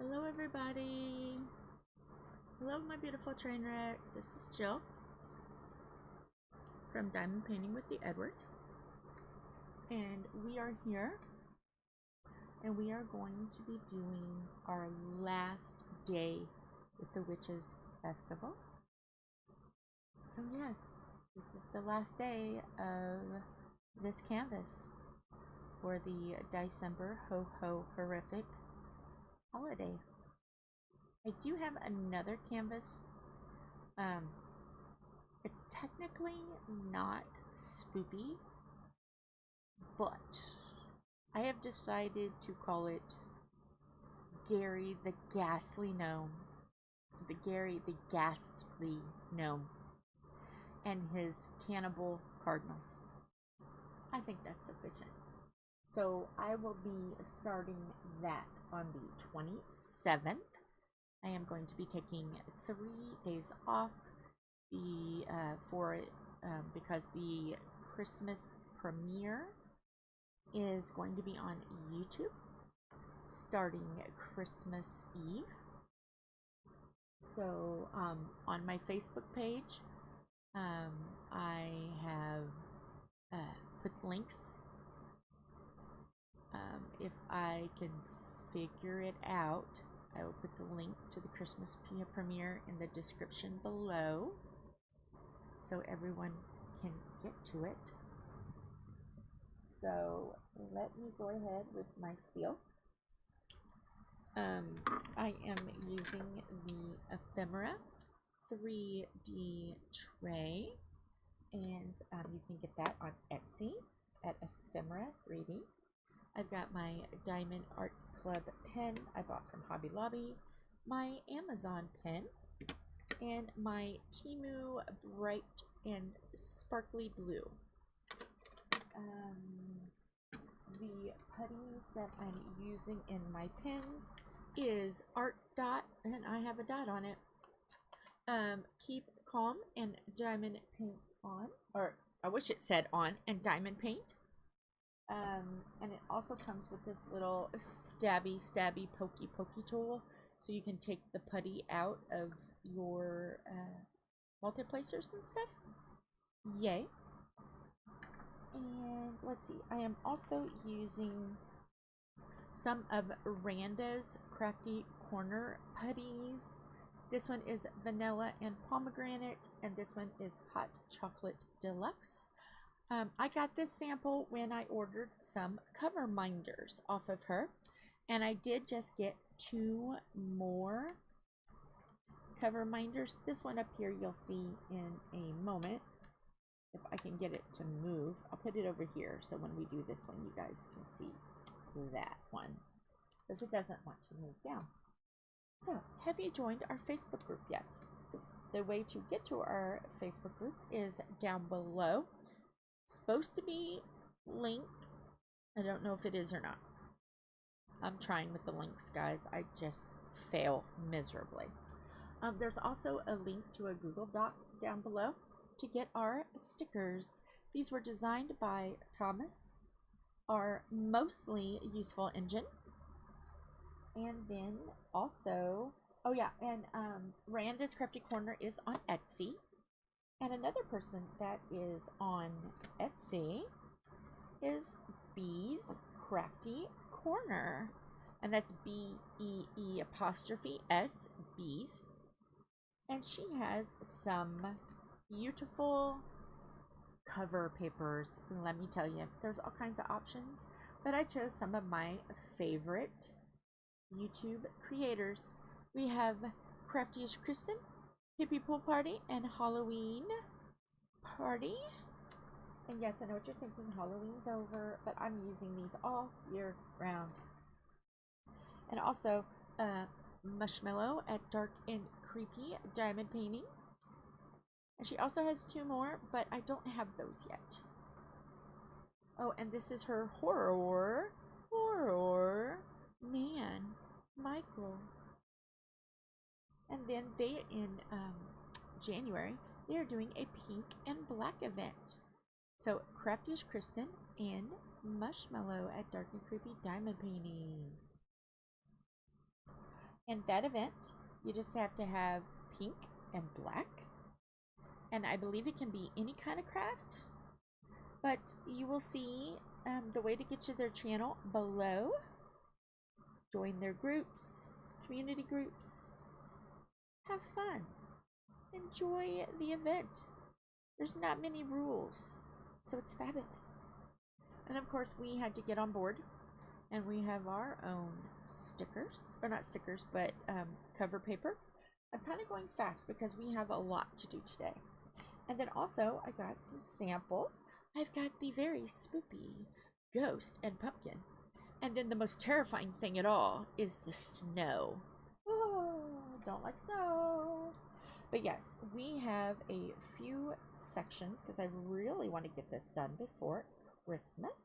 Hello everybody. Hello my beautiful train wrecks. This is Jill from Diamond Painting with the Edward. And we are here and we are going to be doing our last day with the Witches Festival. So yes, this is the last day of this canvas for the Diecember Ho Ho Horrific holiday. I do have another canvas. It's technically not spoopy, but I have decided to call it Gary the Ghastly Gnome. Gary the Ghastly Gnome and his cannibal cardinals. I think that's sufficient. So I will be starting that on the 27th. I am going to be taking 3 days off because the Christmas premiere is going to be on YouTube starting Christmas Eve. So on my Facebook page, I have put links. If I can figure it out, I will put the link to the Christmas premiere in the description below so everyone can get to it. So let me go ahead with my spiel. I am using the Ephemera3d tray, and you can get that on Etsy at Ephemera3d. I've got my Diamond Art Club pen I bought from Hobby Lobby, my Amazon pen, and my Temu bright and sparkly blue. The putties that I'm using in my pens is Art Dot, and I have a dot on it. Keep Calm and Diamond Paint on, or I wish it said on, and Diamond Paint. And it also comes with this little stabby pokey tool, so you can take the putty out of your multiplacers and stuff. Yay. And let's see, I am also using some of Randa's Crafty Corner putties. This one is vanilla and pomegranate, and this one is hot chocolate deluxe. I got this sample when I ordered some cover minders off of her, and I did just get 2 more cover minders. This one up here you'll see in a moment if I can get it to move. I'll put it over here so when we do this one you guys can see that one, because it doesn't want to move down. So have you joined our Facebook group yet? The way to get to our Facebook group is down below. Supposed to be link. I don't know if it is or not. I'm trying with the links, guys. I just fail miserably. There's also a link to a Google Doc down below to get our stickers. These were designed by Thomas, our mostly useful engine. And then also, oh yeah, and Randa's Crafty Corner is on Etsy. And another person that is on Etsy is Bee's Crafty Corner. And that's B-E-E'(S), Bees. And she has some beautiful cover papers. And let me tell you, there's all kinds of options. But I chose some of my favorite YouTube creators. We have Crafty-ish Kristyn, Pippy Pool Party, and Halloween Party. And yes, I know what you're thinking, Halloween's over, but I'm using these all year round. And also Marshmallow at Dark and Creepy Diamond Painting. And she also has 2 more, but I don't have those yet. Oh, and this is her horror man, Micheal. And then they, in January, they are doing a pink and black event. So Crafty-ish Kristyn and Marshmallow at Dark and Creepy Diamond Painting. And that event, you just have to have pink and black. And I believe it can be any kind of craft. But you will see the way to get to their channel below. Join their groups, community groups. Have fun. Enjoy the event. There's not many rules, so it's fabulous. And of course, we had to get on board, and we have our own stickers, or not stickers, but cover paper. I'm kind of going fast because we have a lot to do today. And then also, I got some samples. I've got the very spoopy ghost and pumpkin. And then the most terrifying thing at all is the snow. Oh, don't like snow. But yes, we have a few sections because I really want to get this done before Christmas.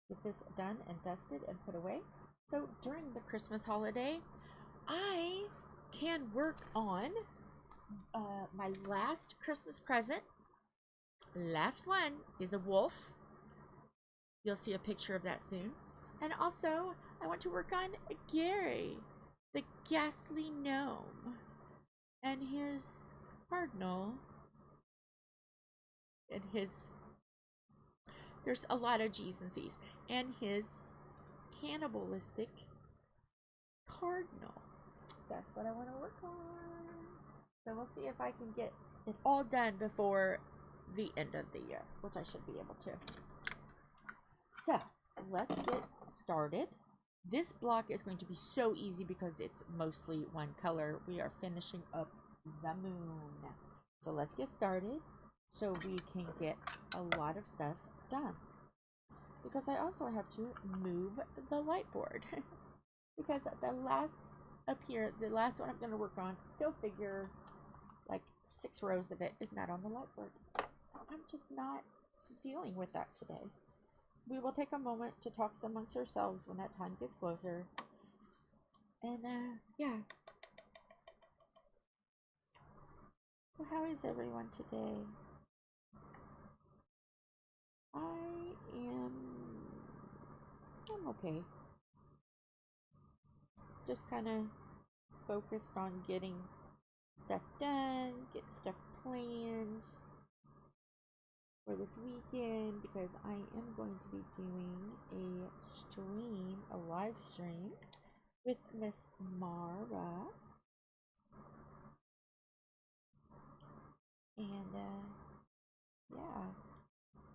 Get this done and dusted and put away. So during the Christmas holiday, I can work on my last Christmas present. Last one is a wolf. You'll see a picture of that soon. And also, I want to work on Gary, the ghastly gnome, and his cardinal, and his, there's a lot of G's and C's, and his cannibalistic cardinal. That's what I want to work on. So we'll see if I can get it all done before the end of the year, which I should be able to. So let's get started. This block is going to be so easy because it's mostly one color. We are finishing up the moon. So let's get started so we can get a lot of stuff done. Because I also have to move the light board. Because the last up here, the last one I'm going to work on, go figure, like 6 rows of it is not on the light board. I'm just not dealing with that today. We will take a moment to talk amongst ourselves when that time gets closer. And yeah. So how is everyone today? I'm okay. Just kind of focused on getting stuff done, get stuff planned for this weekend, because I am going to be doing a stream, a live stream with Miss MYOWA. And yeah,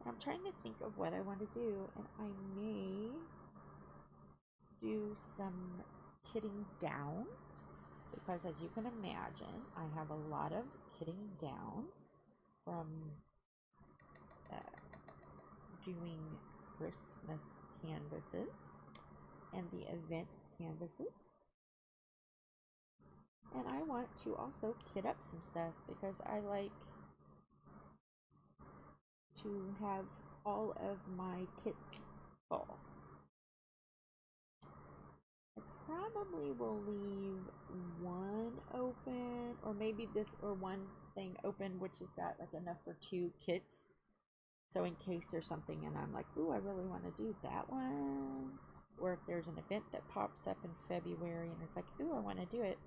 I'm trying to think of what I want to do, and I may do some kitting down, because as you can imagine, I have a lot of kitting down from doing Christmas canvases and the event canvases. And I want to also kit up some stuff because I like to have all of my kits full. I probably will leave one open, or maybe this, or one thing open which has got like enough for 2 kits. So in case there's something and I'm like, ooh, I really want to do that one. Or if there's an event that pops up in February and it's like, ooh, I want to do it.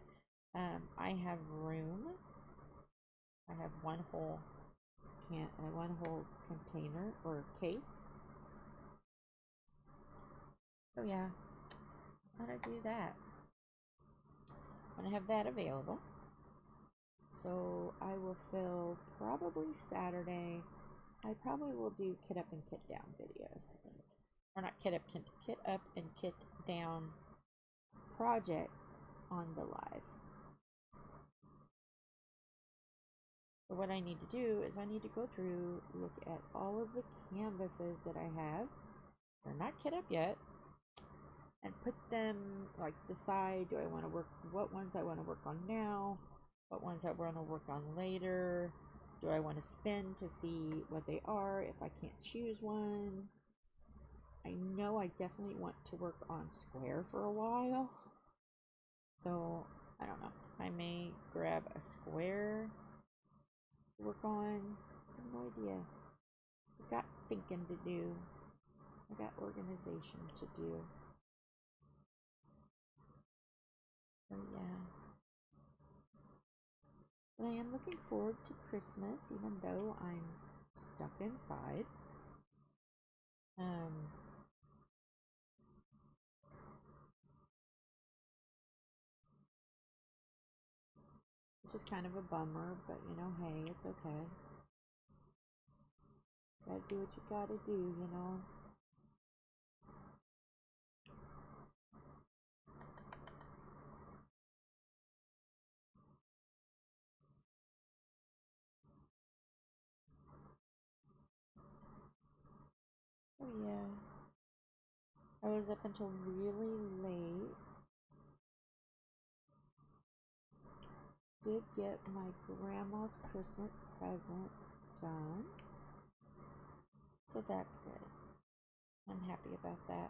I have room. I have one whole container or case. So yeah, I'm gonna do that. I'm gonna have that available. So I will fill probably Saturday. I probably will do kit up and kit down videos, I think. Or not kit up and kit down projects on the live. So what I need to do is I need to go through, look at all of the canvases that I have. They're not kit up yet. And put them, like decide, do I want to work, what ones I want to work on now, what ones I want to work on later. Do I want to spin to see what they are if I can't choose one? I know I definitely want to work on square for a while. So, I don't know. I may grab a square to work on. I have no idea. I've got thinking to do. I got organization to do. But I am looking forward to Christmas, even though I'm stuck inside. Which is kind of a bummer, but you know, hey, it's okay. Gotta do what you gotta do, you know. Oh yeah. I was up until really late. Did get my grandma's Christmas present done. So that's good. I'm happy about that.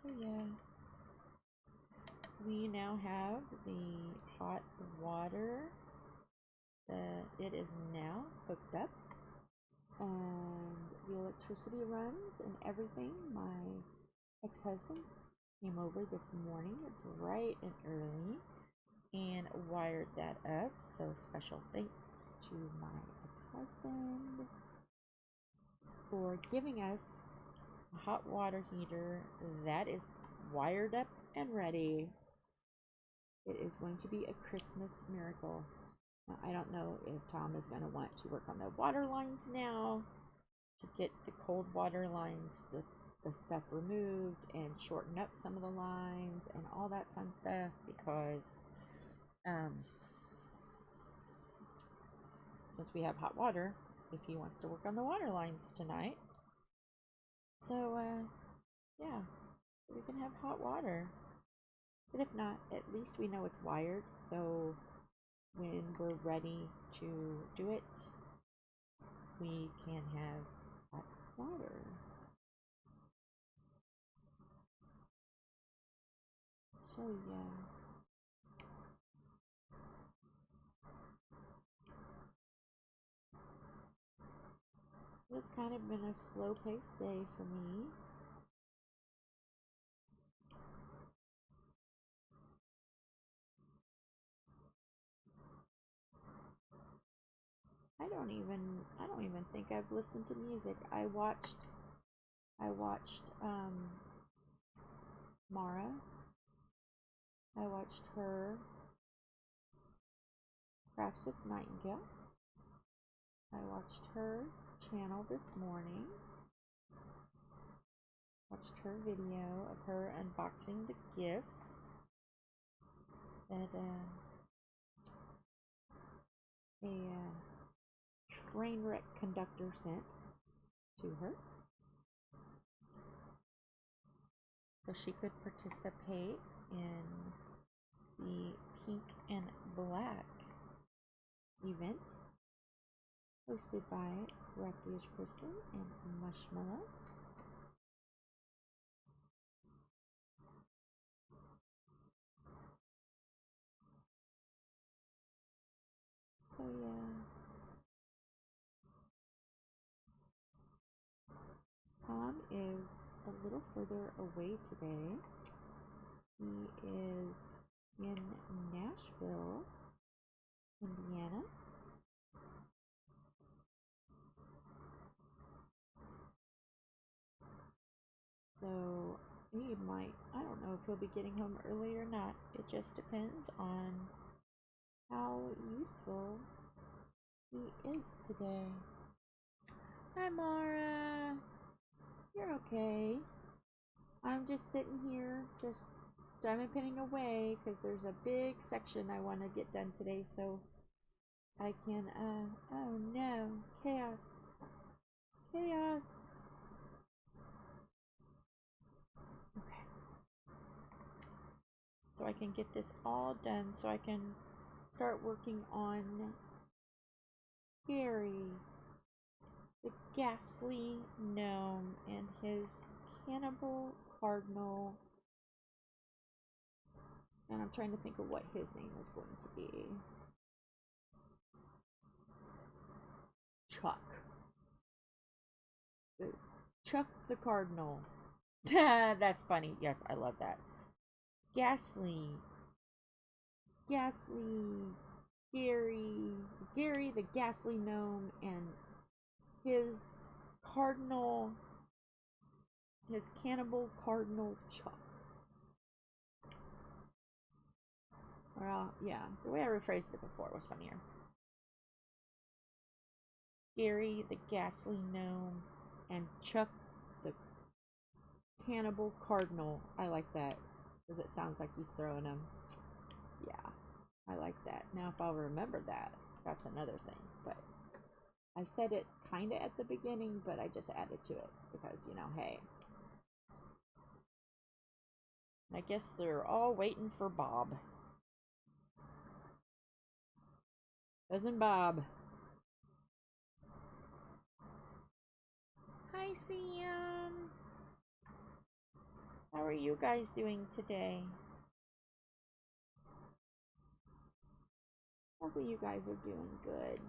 So yeah. We now have the hot water. It is now hooked up. And the electricity runs and everything. My ex-husband came over this morning bright and early and wired that up. So special thanks to my ex-husband for giving us a hot water heater that is wired up and ready. It is going to be a Christmas miracle. Now, I don't know if Tom is going to want to work on the water lines now to get the cold water lines, the stuff removed and shorten up some of the lines and all that fun stuff, because since we have hot water, if he wants to work on the water lines tonight. So yeah, we can have hot water. But if not, at least we know it's wired, so when we're ready to do it, we can have hot water. So yeah. It's kind of been a slow-paced day for me. I don't even think I've listened to music. I watched Mara. I watched her Crafts with Nightingale. I watched her channel this morning. Watched her video of her unboxing the gifts that a trainwreck conductor sent to her, so she could participate in the pink and black event hosted by Crafty-ish Kristyn and Micheal. So yeah, Tom is a little further away today. He is in Nashville, Indiana. So he might, I don't know if he'll be getting home early or not. It just depends on how useful he is today. Hi Mara, you're okay. I'm just sitting here, just diamond pinning away, because there's a big section I want to get done today, so I can, oh no, chaos. Chaos. Okay. So I can get this all done, so I can start working on Gary, the ghastly gnome, and his cannibal cardinal. And I'm trying to think of what his name is going to be. Chuck. Chuck the Cardinal. That's funny. Yes, I love that. Ghastly. Ghastly. Gary the Ghastly Gnome, and his Cardinal, his Cannibal Cardinal Chuck. Well, yeah, the way I rephrased it before was funnier. Gary the Ghastly Gnome and Chuck the Cannibal Cardinal. I like that because it sounds like he's throwing them. Yeah, I like that. Now, if I'll remember that, that's another thing. But I said it kind of at the beginning, but I just added to it because, you know, hey. I guess they're all waiting for Bob. Cousin Bob. Hi, Sam. How are you guys doing today? Hopefully you guys are doing good.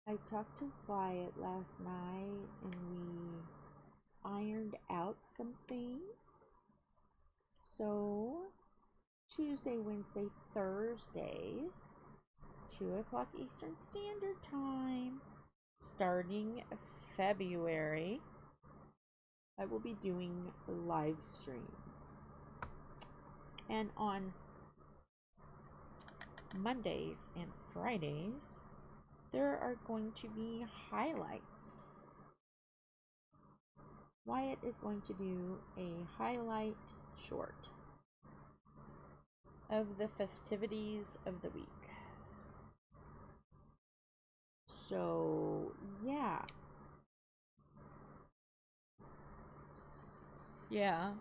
I talked to Wyatt last night and we ironed out some things. So, Tuesday, Wednesday, Thursdays, 2 o'clock Eastern Standard Time, starting February, I will be doing live streams. And on Mondays and Fridays, there are going to be highlights. Wyatt is going to do a highlight short of the festivities of the week. So, yeah. Yeah.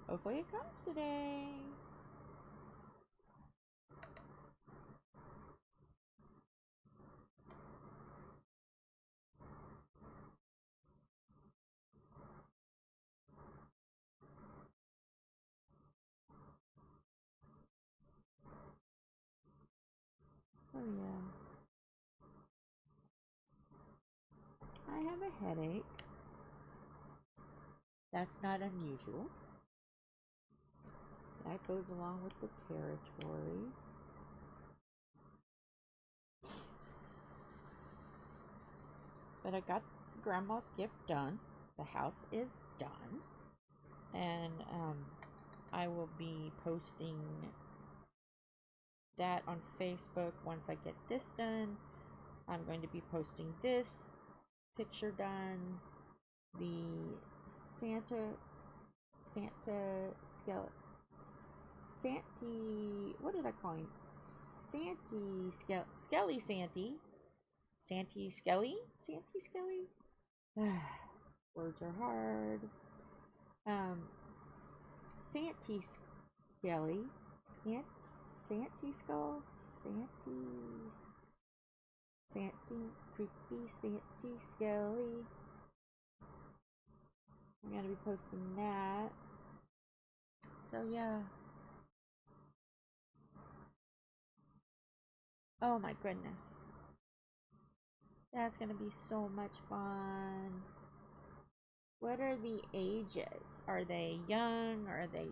Hopefully it comes today. Oh, yeah. I have a headache. That's not unusual. That goes along with the territory. But I got Grandma's gift done. The house is done. And I will be posting that on Facebook once I get this done. I'm going to be posting this picture done, the Santa what did I call him? Skelly Santy Skelly? Words are hard. Santy Skelly. Santy Skull? Santy, Creepy, Santy, Skelly. I'm gonna be posting that. So, yeah. Oh my goodness. That's gonna be so much fun. What are the ages? Are they young? Are they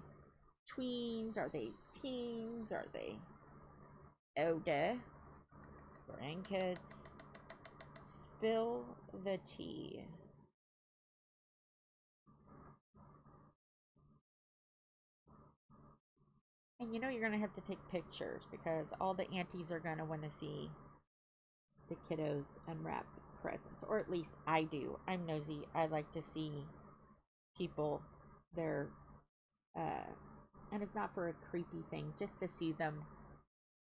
tweens? Are they teens? Are they older? Grandkids? Spill the tea. And you know you're going to have to take pictures because all the aunties are going to want to see the kiddos unwrap presents. Or at least I do. I'm nosy. I like to see people, their, and it's not for a creepy thing, just to see them,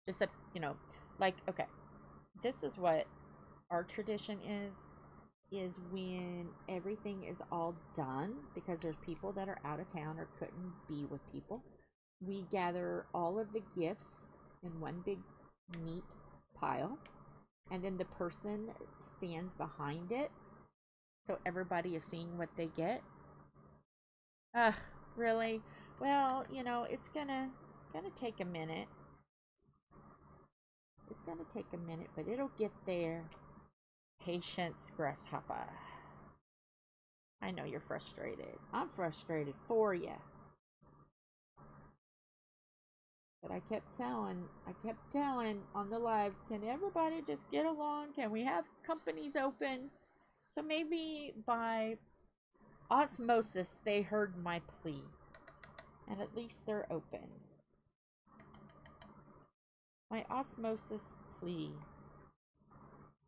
just, you know, like, okay, this is what our tradition is when everything is all done, because there's people that are out of town or couldn't be with people. We gather all of the gifts in one big neat pile, and then the person stands behind it, so everybody is seeing what they get. Ugh, really? Well, you know, it's gonna take a minute. It's gonna take a minute, but it'll get there. Patience, grasshopper. I know you're frustrated. I'm frustrated for you. But I kept telling on the lives, can everybody just get along? Can we have companies open? So maybe by osmosis they heard my plea. And at least they're open. My osmosis plea.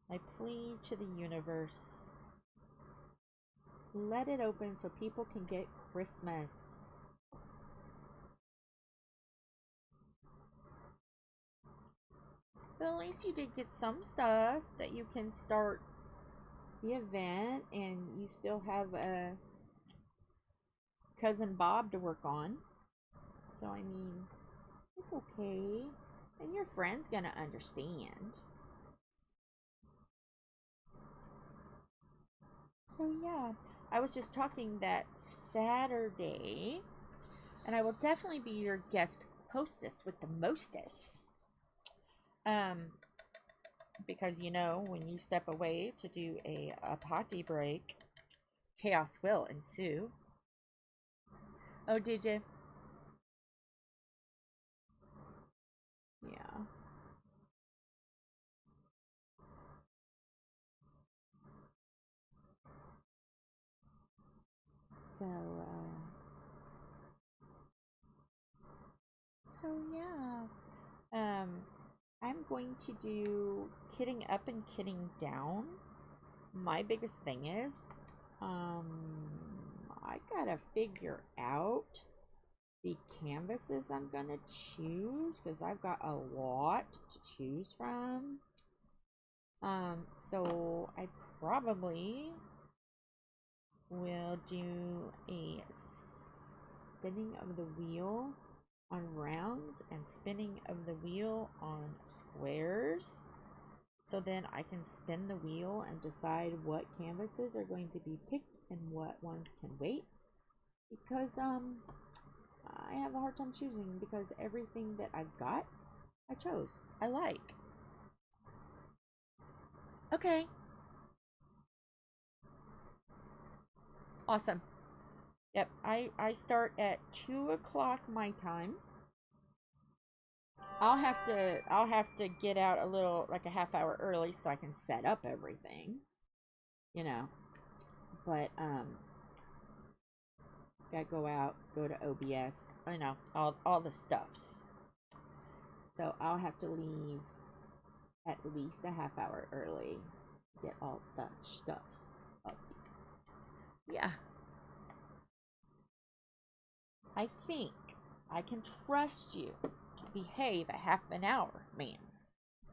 My plea to the universe. Let it open so people can get Christmas. But at least you did get some stuff that you can start the event, and you still have a cousin Bob to work on. So I mean, it's okay. And your friend's gonna understand. So yeah, I was just talking that Saturday, and I will definitely be your guest hostess with the mostess. Because you know, when you step away to do a potty break, chaos will ensue. Oh, did you? Yeah. So yeah. I'm going to do kitting up and kitting down. My biggest thing is, I gotta figure out the canvases I'm gonna choose, because I've got a lot to choose from. So I probably will do a spinning of the wheel on rounds and spinning of the wheel on squares. So then I can spin the wheel and decide what canvases are going to be picked and what ones can wait. Because I have a hard time choosing, because everything that I've got, I chose. I like. Okay. Awesome. Yep, I start at 2 o'clock my time. I'll have to get out a little, like a half hour early, so I can set up everything. You know. But gotta go out, go to OBS, you know, all the stuffs. So I'll have to leave at least a half hour early to get all the stuffs up. Yeah. I think I can trust you to behave a half an hour, man.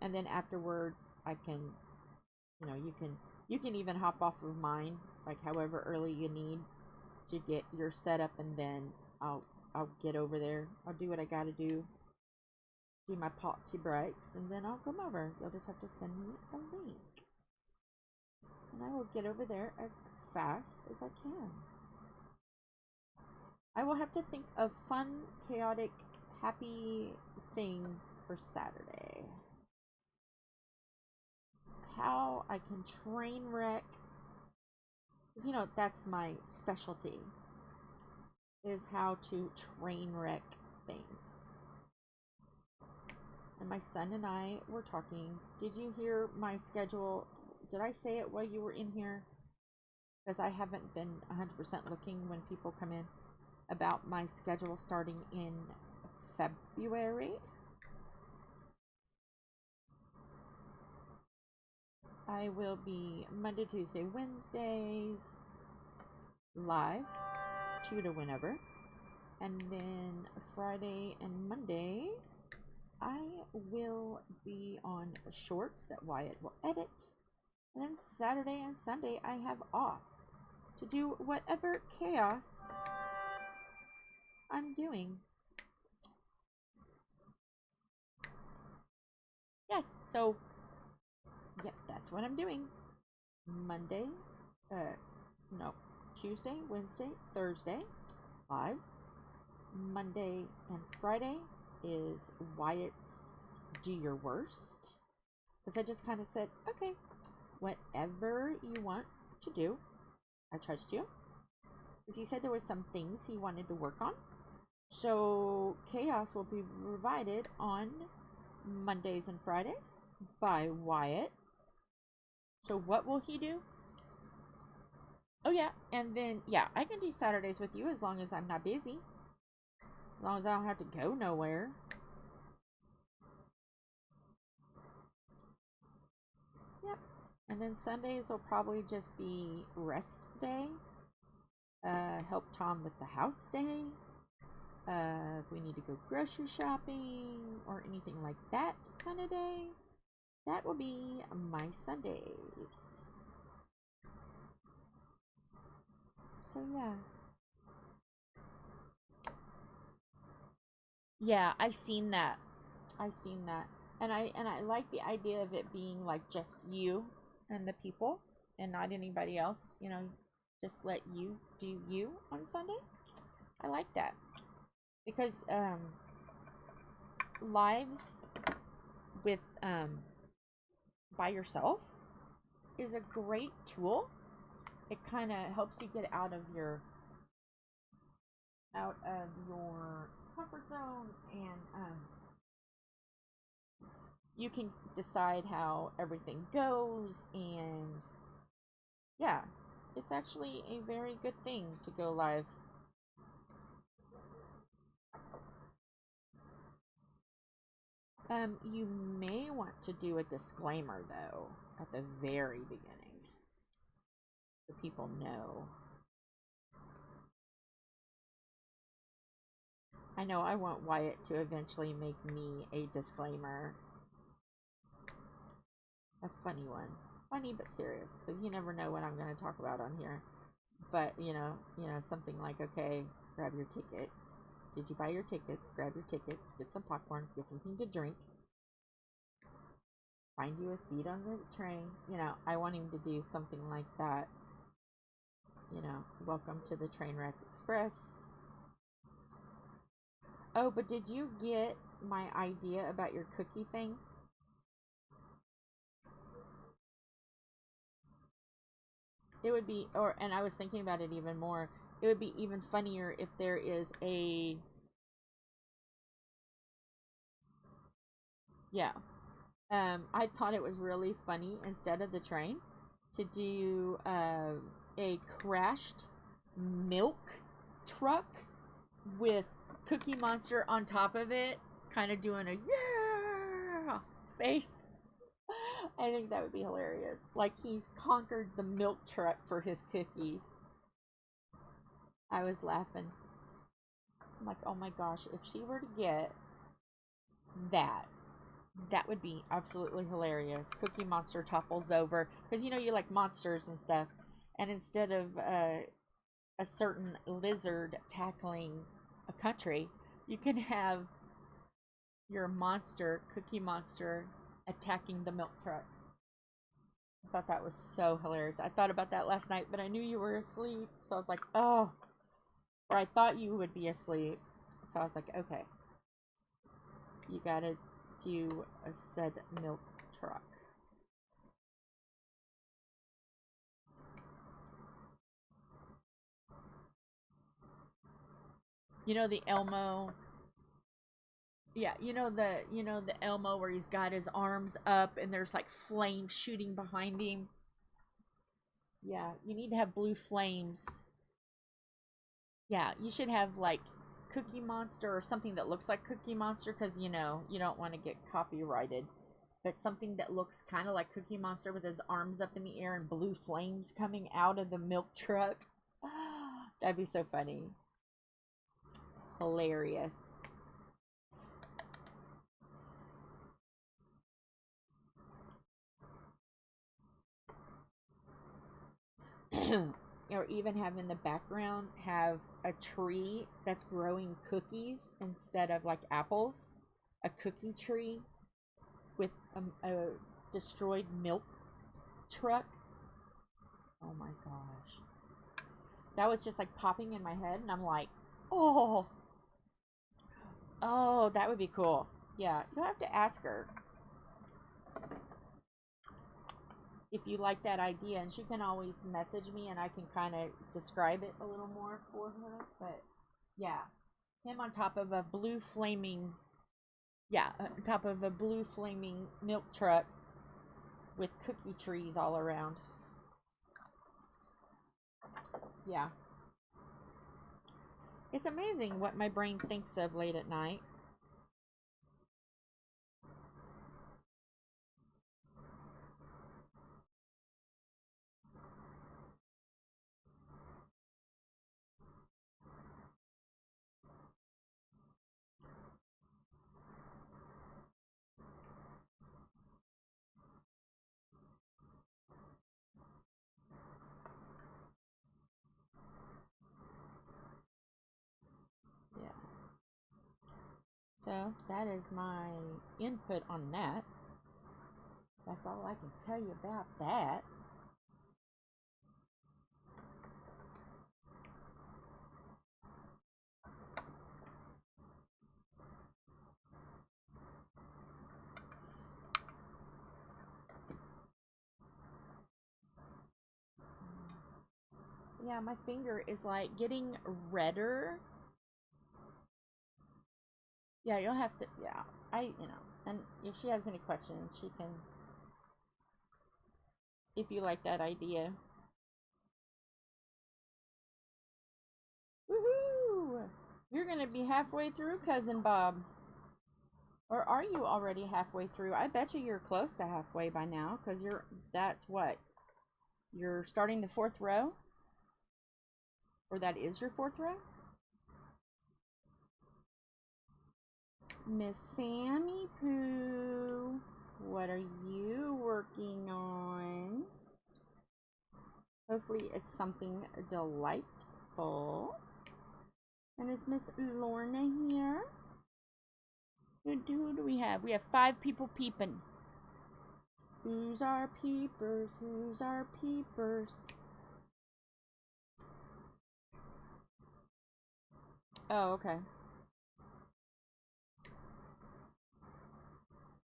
And then afterwards, I can, you know, you can even hop off of mine, like however early you need to get your setup, and then I'll get over there. I'll do what I gotta do my potty breaks, and then I'll come over. You'll just have to send me a link, and I will get over there as fast as I can. I will have to think of fun, chaotic, happy things for Saturday. How I can train wreck, because you know that's my specialty, is how to train wreck things. And my son and I were talking. Did you hear my schedule? Did I say it while you were in here? Because I haven't been 100% looking when people come in, about my schedule starting in February. I will be Monday, Tuesday, Wednesdays live, 2 to whenever. And then Friday and Monday, I will be on shorts that Wyatt will edit. And then Saturday and Sunday, I have off to do whatever chaos I'm doing. yes, so yep, that's what I'm doing. Monday, no, Tuesday, Wednesday, Thursday, lives. Monday and Friday is Wyatt's Do Your Worst. Because I just kind of said, okay, whatever you want to do, I trust you. Because he said there was some things he wanted to work on. So chaos will be provided on Mondays and Fridays by Wyatt. So what will he do? Oh yeah, and then, yeah, I can do Saturdays with you as long as I'm not busy. As long as I don't have to go nowhere. Yep. And then Sundays will probably just be rest day. Help Tom with the house day. If we need to go grocery shopping or anything like that kind of day, that will be my Sundays. So yeah. Yeah, I seen that. I seen that. And I like the idea of it being like just you and the people and not anybody else, you know, just let you do you on Sunday. I like that. Because lives with by yourself is a great tool. It kind of helps you get out of your comfort zone, and you can decide how everything goes, and yeah, it's actually a very good thing to go live. You may want to do a disclaimer though at the very beginning, so people know. I know I want Wyatt to eventually make me a disclaimer. A funny one. Funny but serious, because you never know what I'm going to talk about on here. But, you know, something like, okay, grab your tickets. Did you buy your tickets? Grab your tickets. Get some popcorn. Get something to drink. Find you a seat on the train. You know, I want him to do something like that. You know, welcome to the Trainwreck Express. Oh, but did you get my idea about your cookie thing? It would be, and I was thinking about it even more. It would be even funnier if there is a, yeah. I thought it was really funny, instead of the train, to do a crashed milk truck with Cookie Monster on top of it, kind of doing a yeah face. I think that would be hilarious. Like he's conquered the milk truck for his cookies. I was laughing. I'm like, oh my gosh, if she were to get that, that would be absolutely hilarious. Cookie Monster topples over. Because you know you like monsters and stuff. And instead of a certain lizard tackling a country, you can have your monster, Cookie Monster, attacking the milk truck. I thought that was so hilarious. I thought about that last night, but I knew you were asleep. So I was like, oh. Or I thought you would be asleep. So I was like, okay. You gotta do a said milk truck. You know the Elmo. Yeah, you know the Elmo where he's got his arms up and there's like flames shooting behind him. Yeah, you need to have blue flames. Yeah, you should have like Cookie Monster or something that looks like Cookie Monster, because you know you don't want to get copyrighted. But something that looks kind of like Cookie Monster with his arms up in the air and blue flames coming out of the milk truck. That'd be so funny. Hilarious. Or even have in the background have a tree that's growing cookies instead of like apples. A cookie tree. with a destroyed milk truck. Oh my gosh. That was just like popping in my head, and I'm like, oh, that would be cool. Yeah, you'll have to ask her if you like that idea, and she can always message me and I can kind of describe it a little more for her. But yeah, him on top of a blue flaming, on top of a blue flaming milk truck with cookie trees all around. Yeah. It's amazing what my brain thinks of late at night. Yeah. So that is my input on that. That's all I can tell you about that. Yeah, my finger is like getting redder. Yeah, you'll have to, and if she has any questions, she can, if you like that idea. Woohoo! You're gonna be halfway through, Cousin Bob. Or are you already halfway through? I bet you're close to halfway by now, because that's what? You're starting the 4th row? Or that is your 4th row? Miss Sammy Poo, what are you working on? Hopefully it's something delightful. And is Miss Lorna here? Who do we have? We have 5 people peeping. Who's our peepers? Who's our peepers? Oh, okay.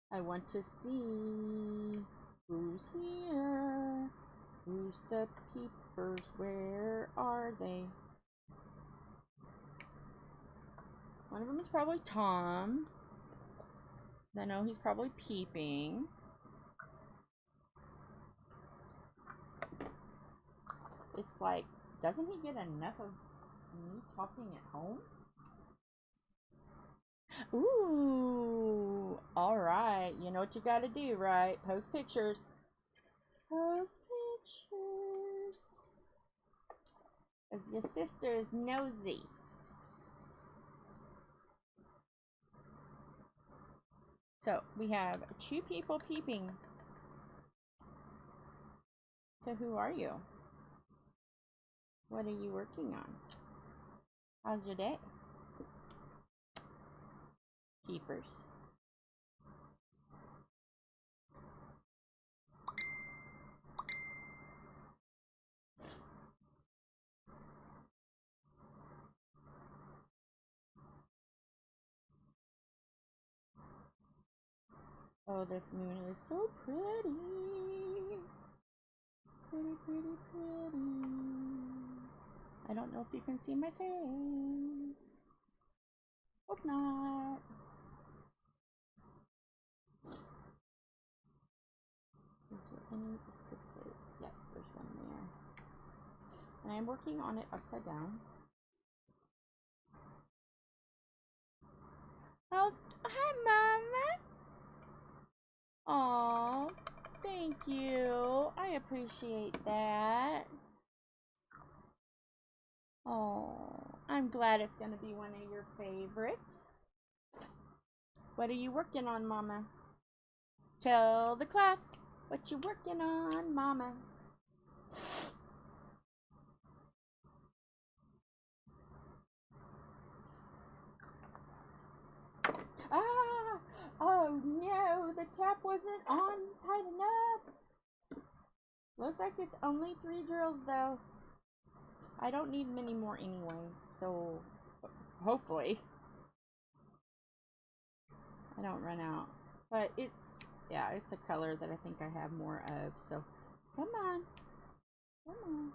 I want to see who's here. Who's the peepers? Where are they? One of them is probably Tom. I know he's probably peeping. It's like, doesn't he get enough of me talking at home? Ooh, alright. You know what you gotta do, right? Post pictures. Post pictures. Because your sister is nosy. So, we have 2 people peeping. So, who are you? What are you working on? How's your day? Peepers. Oh, this moon is so pretty. Pretty, pretty, pretty. I don't know if you can see my face. Hope not. Is there any 6s? Yes, there's one there. And I'm working on it upside down. Oh, hi, Mama. Aw, thank you. I appreciate that. Oh, I'm glad it's going to be one of your favorites. What are you working on, Mama? Tell the class what you're working on, Mama. Ah! Oh no, the strap wasn't on tight enough. Looks like it's only 3 drills though. I don't need many more anyway, so hopefully I don't run out. But it's, yeah, it's a color that I think I have more of, so come on. Come on.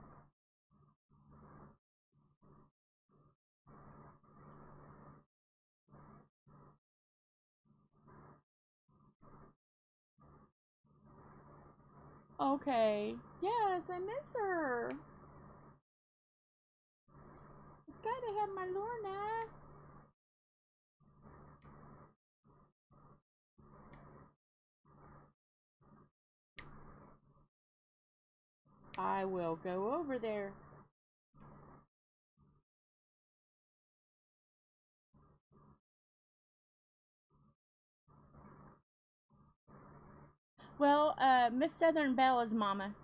Okay. Yes, I miss her. I gotta have my Lorna. I will go over there. Well, Miss Southern Belle is Mama.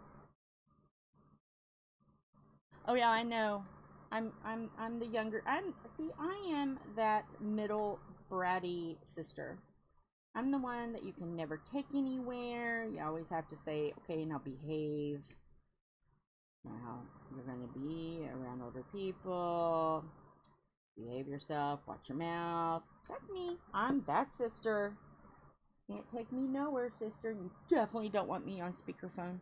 Oh yeah, I know. I'm the younger. I am that middle bratty sister. I'm the one that you can never take anywhere. You always have to say, okay, now behave. Now you're gonna be around older people. Behave yourself. Watch your mouth. That's me. I'm that sister. Can't take me nowhere, sister. You definitely don't want me on speakerphone.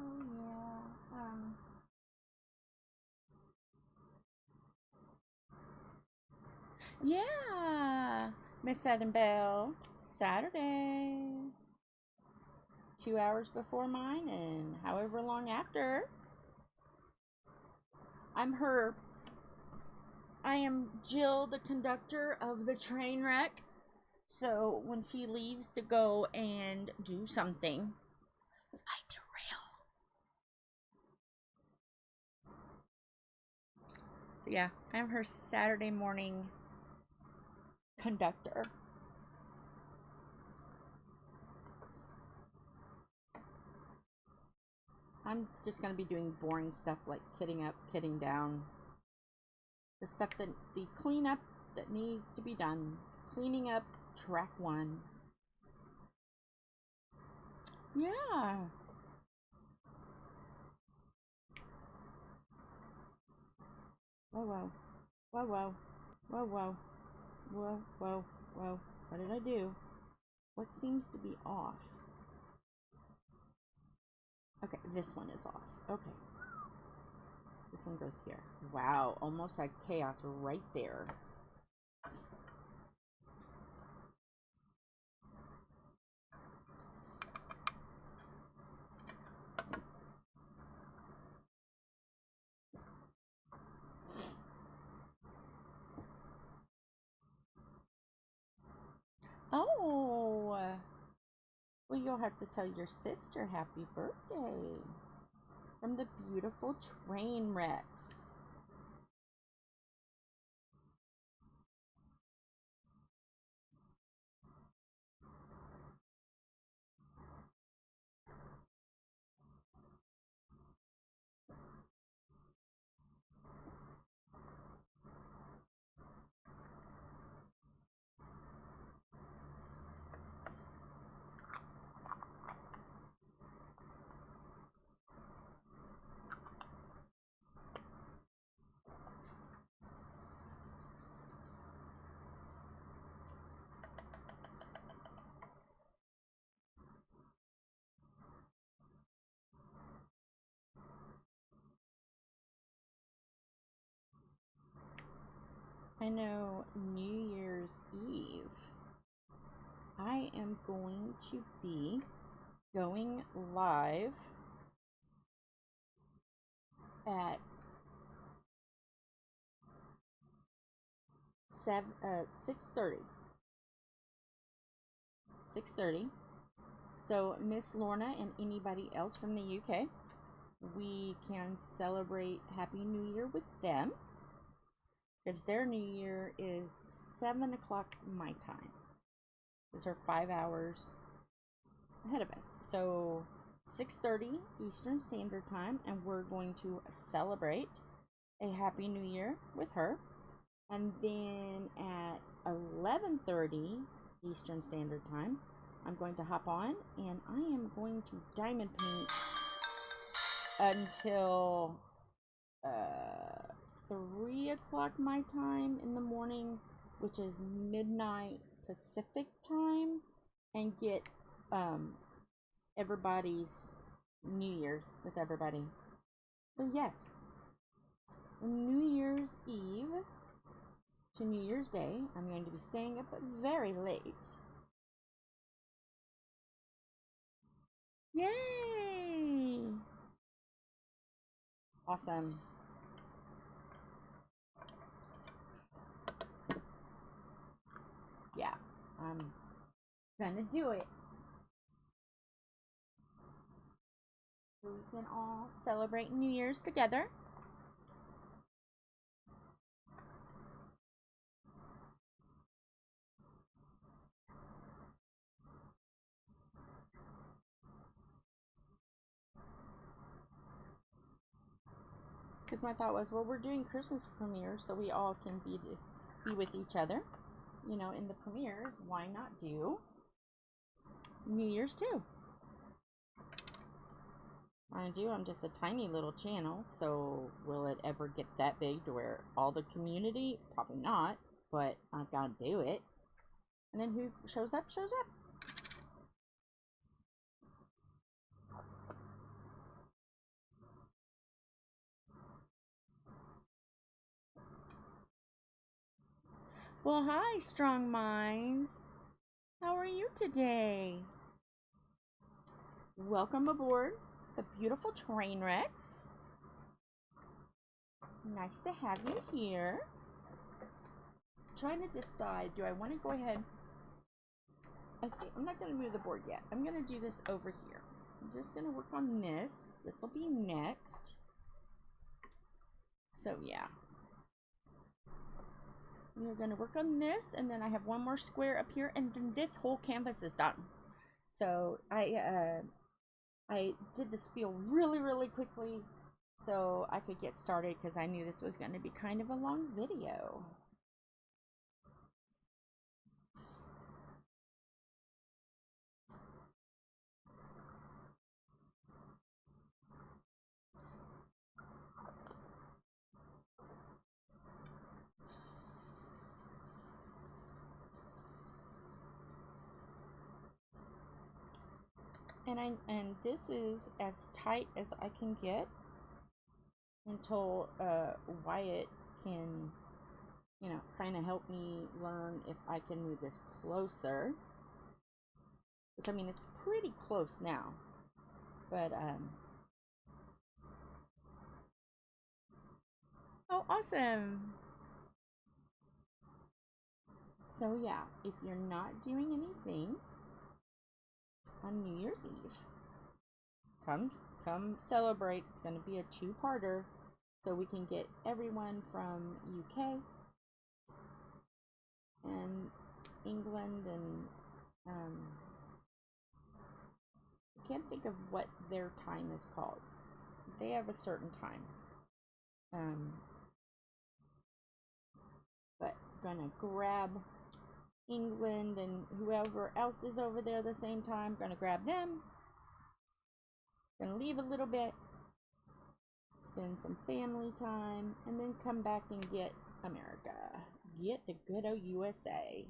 Oh yeah. Yeah, Miss Southern Belle. Saturday. 2 hours before mine and however long after. I am Jill, the conductor of the train wreck. So when she leaves to go and do something, I derail. So yeah, I'm her Saturday morning conductor. I'm just going to be doing boring stuff like kitting up, kitting down. The stuff that, the cleanup that needs to be done. Cleaning up track 1. Yeah. Whoa, whoa. Whoa, whoa. Whoa, whoa. Whoa, whoa, whoa. What did I do? What seems to be off? Okay, this one is off. Okay. This one goes here. Wow, almost like chaos right there. Oh, well, you'll have to tell your sister happy birthday from the beautiful train wrecks. I know New Year's Eve, I am going to be going live at 6:30. 6:30. So Miss Lorna and anybody else from the UK, we can celebrate Happy New Year with them, because their New Year is 7 o'clock my time. Those are 5 hours ahead of us. So 6:30 Eastern Standard Time, and we're going to celebrate a Happy New Year with her. And then at 11:30 Eastern Standard Time, I'm going to hop on and I am going to diamond paint until 3 o'clock my time in the morning, which is midnight Pacific time, and get everybody's New Year's with everybody. So yes, New Year's Eve to New Year's Day, I'm going to be staying up very late. Yay! Awesome. Yeah, I'm gonna do it. So we can all celebrate New Year's together. Because my thought was, well, we're doing Christmas premieres, so we all can be with each other, you know, in the premieres. Why not do New Year's too? Mind you, I'm just a tiny little channel, so will it ever get that big to where all the community? Probably not, but I've got to do it. And then who shows up, shows up. Well, hi, Strong Minds. How are you today? Welcome aboard the beautiful Trainwrecks. Nice to have you here. I'm trying to decide, do I want to go ahead? I think I'm not going to move the board yet. I'm going to do this over here. I'm just going to work on this. This will be next. So yeah. We're going to work on this, and then I have one more square up here, and then this whole canvas is done. So I did the spiel really quickly so I could get started, because I knew this was going to be kind of a long video. And this is as tight as I can get until Wyatt can, you know, kind of help me learn if I can move this closer. Which, I mean, it's pretty close now. But, oh, awesome! So, yeah, if you're not doing anything on New Year's Eve, come celebrate. It's going to be a two-parter, so we can get everyone from UK and England and I can't think of what their time is called. They have a certain time. But gonna grab England and whoever else is over there at the same time. Gonna grab them. Gonna leave a little bit, spend some family time, and then come back and get America. Get the good old USA.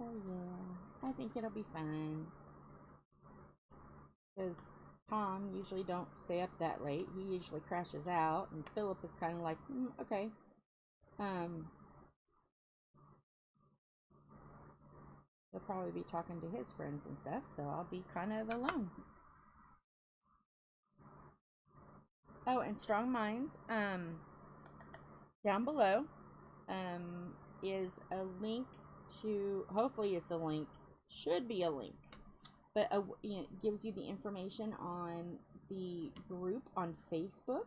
So yeah, I think it'll be fun. Because Tom usually don't stay up that late. He usually crashes out, and Philip is kind of like, okay. He'll probably be talking to his friends and stuff, so I'll be kind of alone. Oh, and Strong Minds, down below, is a link to, hopefully it's a link, should be a link, but it gives you the information on the group on Facebook.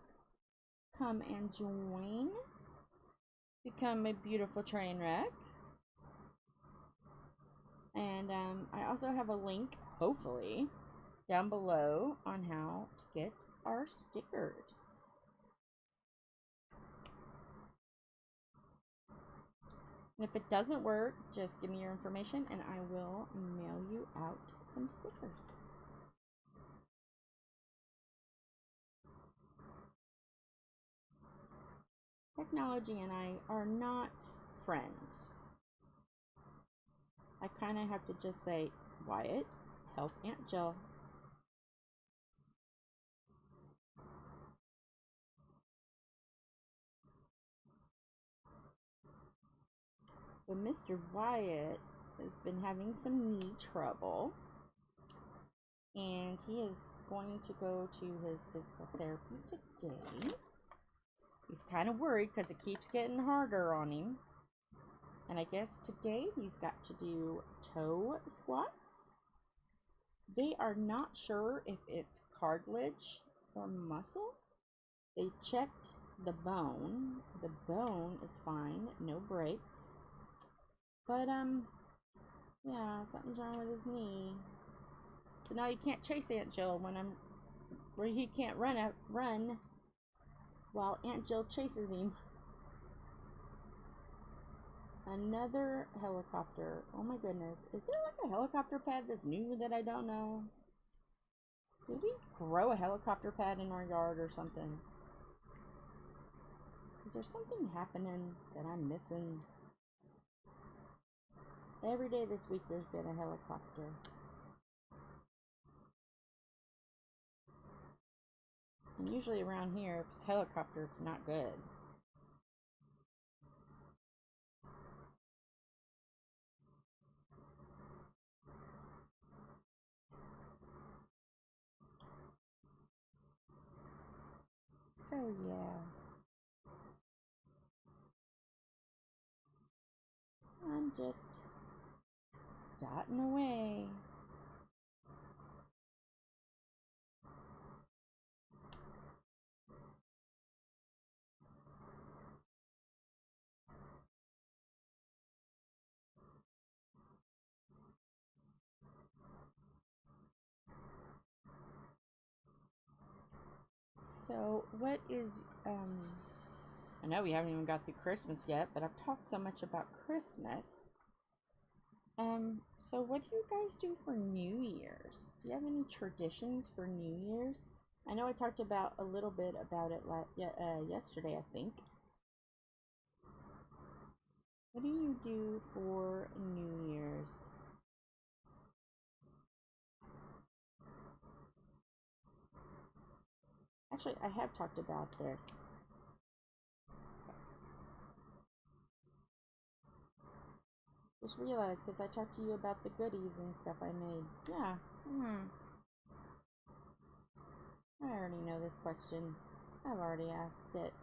Come and join. Become a beautiful train wreck. And I also have a link, hopefully, down below on how to get our stickers. And if it doesn't work, just give me your information and I will mail you out some stickers. Technology and I are not friends. I kind of have to just say, Wyatt, help Aunt Jill. But Mr. Wyatt has been having some knee trouble. And he is going to go to his physical therapy today. He's kind of worried because it keeps getting harder on him. And I guess today he's got to do toe squats. They are not sure if it's cartilage or muscle. They checked the bone. The bone is fine, no breaks. But, yeah, something's wrong with his knee. So now he can't chase Aunt Jill where he can't run while Aunt Jill chases him. Another helicopter. Oh my goodness. Is there like a helicopter pad that's new that I don't know? Did we grow a helicopter pad in our yard or something? Is there something happening that I'm missing? Every day this week there's been a helicopter. And usually around here, if it's helicopter, it's not good. So yeah. I'm just dotting away. So what is, I know we haven't even got through Christmas yet, but I've talked so much about Christmas. So what do you guys do for New Year's? Do you have any traditions for New Year's? I know I talked about a little bit about it yesterday, I think. What do you do for New Year's? Actually, I have talked about this. Just realized because I talked to you about the goodies and stuff I made. Yeah. I already know this question. I've already asked it.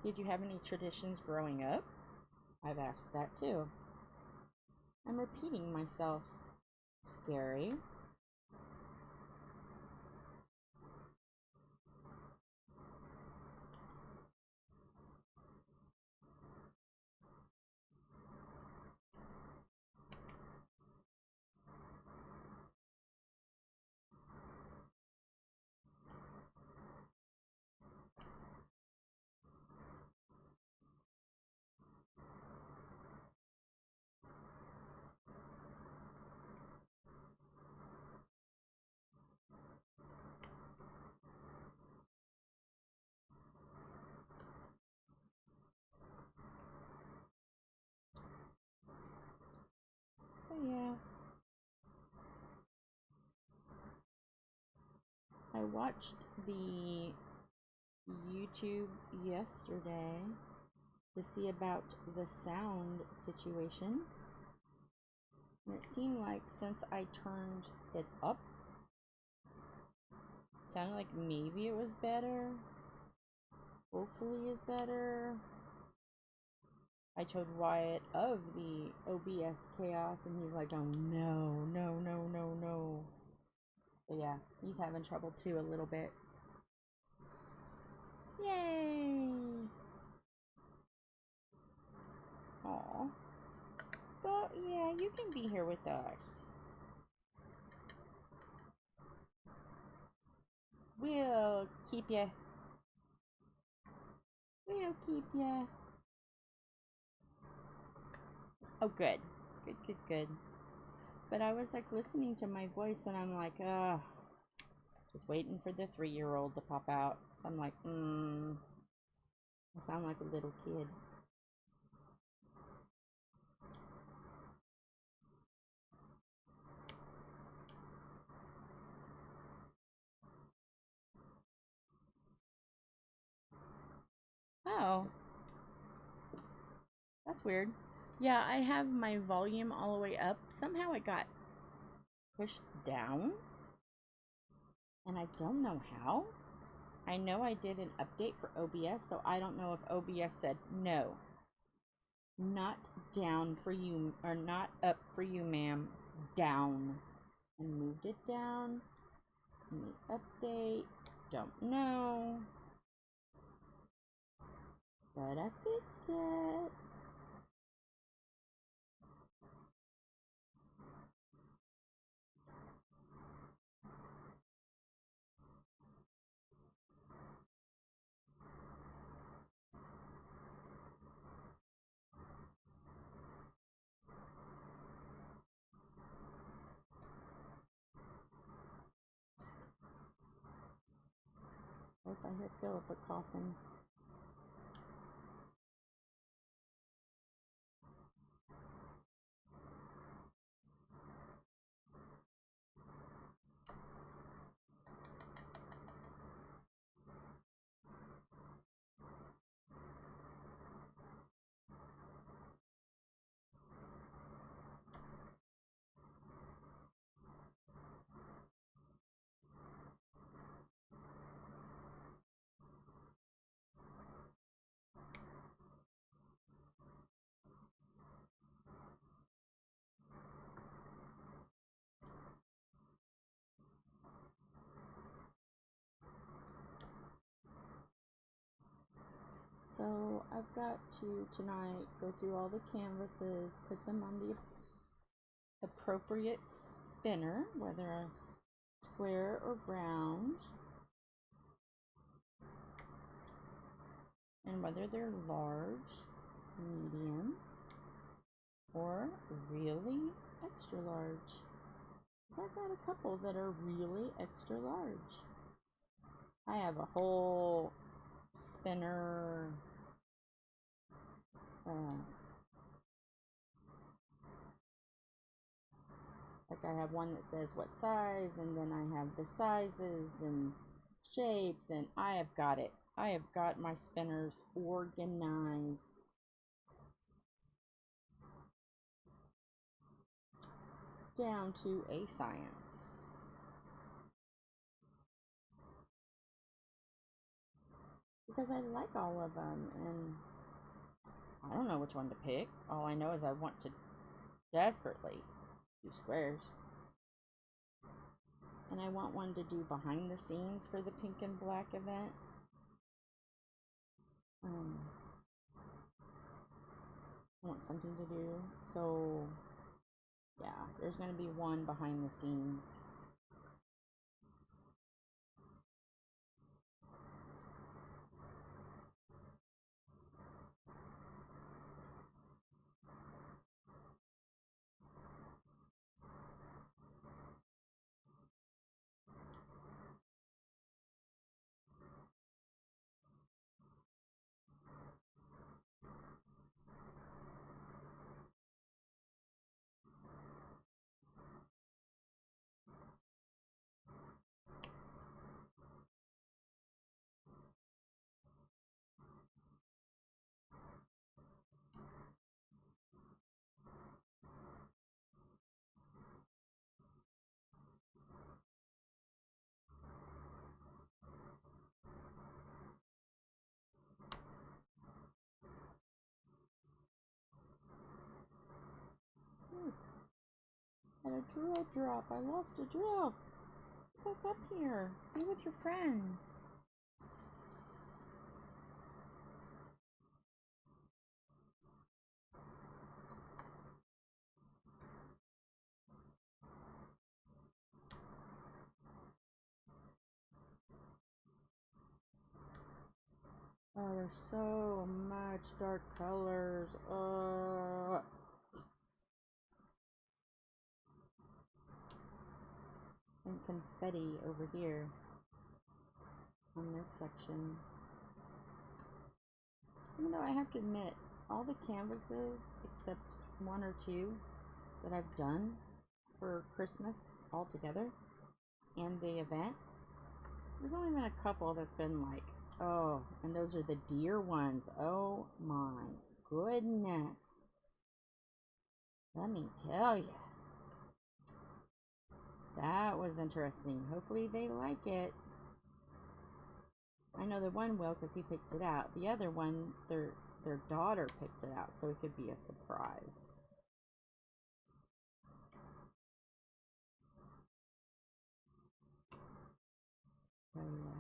Did you have any traditions growing up? I've asked that too. I'm repeating myself. Scary. I watched the YouTube yesterday to see about the sound situation. And it seemed like since I turned it up, sounded like maybe it was better. Hopefully it's better. I told Wyatt of the OBS chaos and he's like, oh no, no, no, no, no. But yeah, he's having trouble too a little bit. Yay! Aw. But yeah, you can be here with us. We'll keep ya. We'll keep ya. Oh, good. Good, good, good. But I was like listening to my voice and I'm like, just waiting for the 3-year-old to pop out. So I'm like, I sound like a little kid. Oh. That's weird. Yeah, I have my volume all the way up. Somehow it got pushed down. And I don't know how. I know I did an update for OBS, so I don't know if OBS said no. Not down for you, or not up for you, ma'am. Down. And moved it down. In the update. Don't know. But I fixed it. What if I hear Philip coughing? So I've got to tonight go through all the canvases, put them on the appropriate spinner, whether a square or round, and whether they're large, medium, or really extra large. I've got a couple that are really extra large. I have a whole spinner like I have one that says what size, and then I have the sizes and shapes, and I have got it. I have got my spinners organized. Down to a science. Because I like all of them, and I don't know which one to pick. All I know is I want to desperately do squares. And I want one to do behind the scenes for the pink and black event. I want something to do. So, yeah, there's going to be one behind the scenes. Had a drill drop. I lost a drill. Back up here. Be with your friends. Oh, there's so much dark colors. And confetti over here on this section. Even though I have to admit, all the canvases except one or two that I've done for Christmas all together and the event, there's only been a couple that's been like, oh, and those are the deer ones. Oh my goodness. Let me tell you. That was interesting. Hopefully they like it. I know the one will because he picked it out. The other one, their daughter picked it out, so it could be a surprise. So yeah.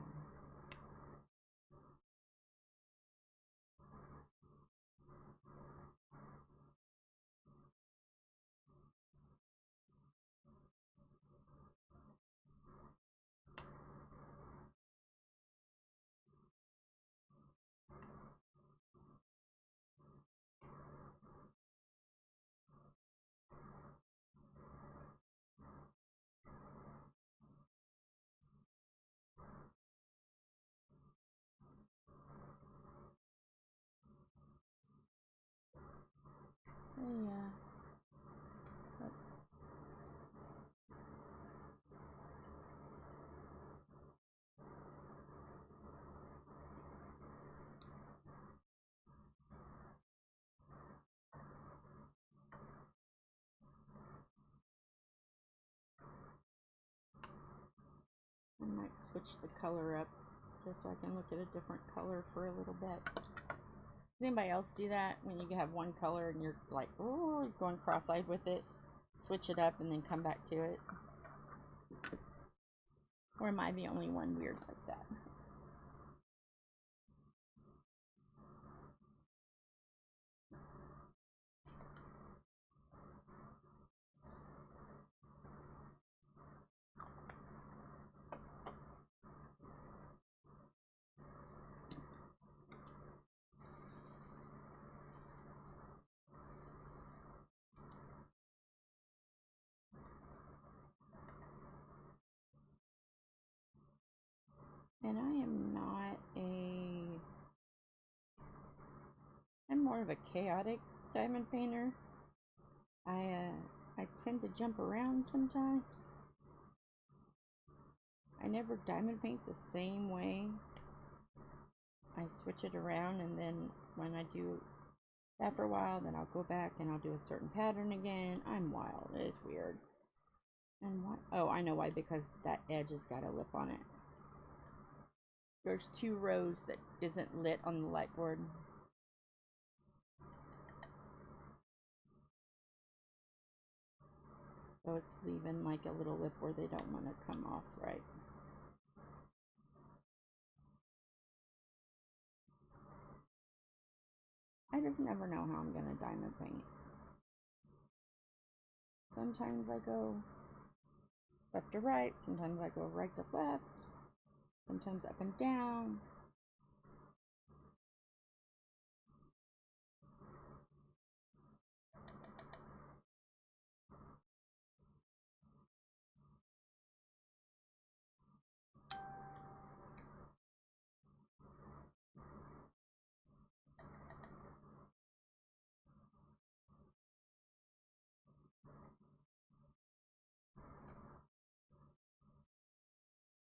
Yeah. I might switch the color up just so I can look at a different color for a little bit. Does anybody else do that when you have one color and you're like, oh, you're going cross-eyed with it? Switch it up and then come back to it? Or am I the only one weird like that? And I am not I'm more of a chaotic diamond painter. I tend to jump around sometimes. I never diamond paint the same way. I switch it around, and then when I do that for a while, then I'll go back and I'll do a certain pattern again. I'm wild. It's weird. And why? Oh, I know why. Because that edge has got a lip on it. There's 2 rows that isn't lit on the light board. So it's leaving like a little lip where they don't want to come off right. I just never know how I'm going to diamond paint. Sometimes I go left to right, sometimes I go right to left, sometimes up and down.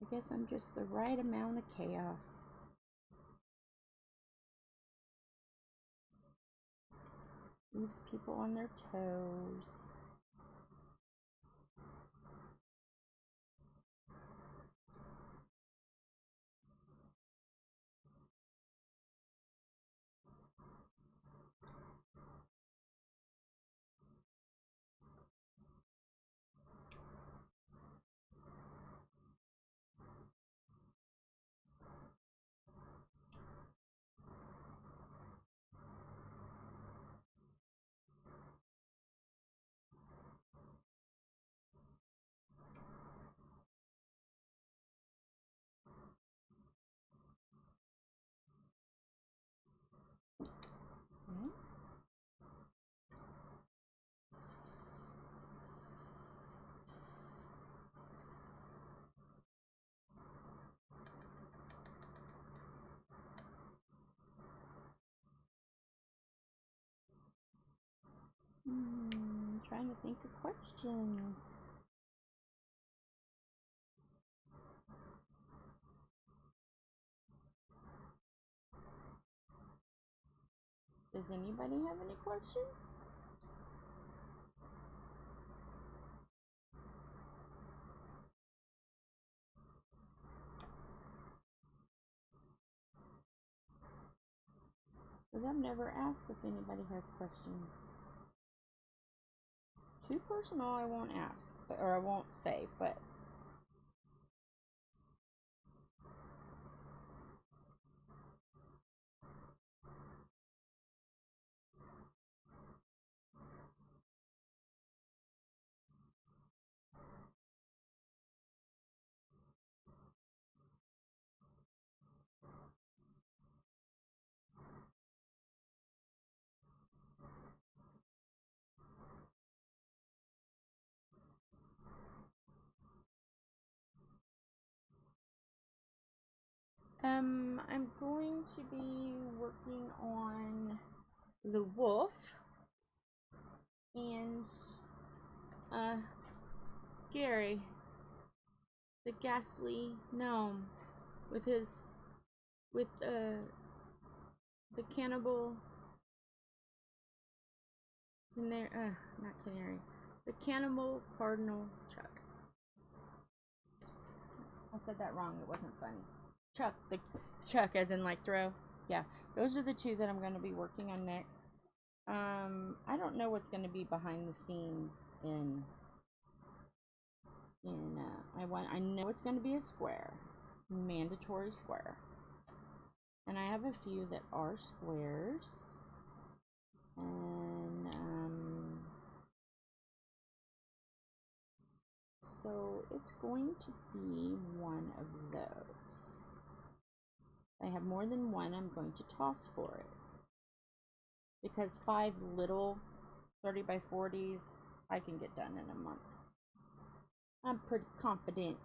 I guess I'm just the right amount of chaos. Leaves people on their toes. Trying to think of questions. Does anybody have any questions? Because I've never asked if anybody has questions. Too personal, I won't ask, or I won't say, but I'm going to be working on the wolf and Gary, the ghastly gnome, with the cannibal not canary, the cannibal cardinal Chuck. I said that wrong, it wasn't funny. Chuck, the Chuck as in like throw. Yeah, those are the two that I'm going to be working on next. I don't know what's going to be behind the scenes I know it's going to be a square, mandatory square, and I have a few that are squares, and so it's going to be one of those. If I have more than one, I'm going to toss for it, because 5 little 30 by 40s I can get done in a month. I'm pretty confident.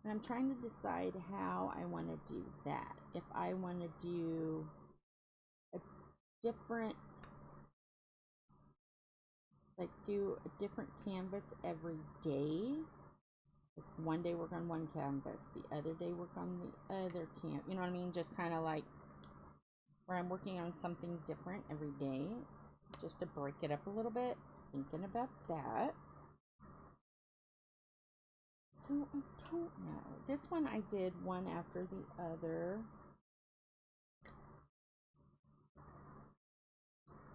And I'm trying to decide how I want to do that. If I want to do a different, like do a different canvas every day. Like one day work on one canvas, the other day work on the other canvas. You know what I mean? Just kind of like where I'm working on something different every day, just to break it up a little bit. Thinking about that. So I don't know. This one I did one after the other.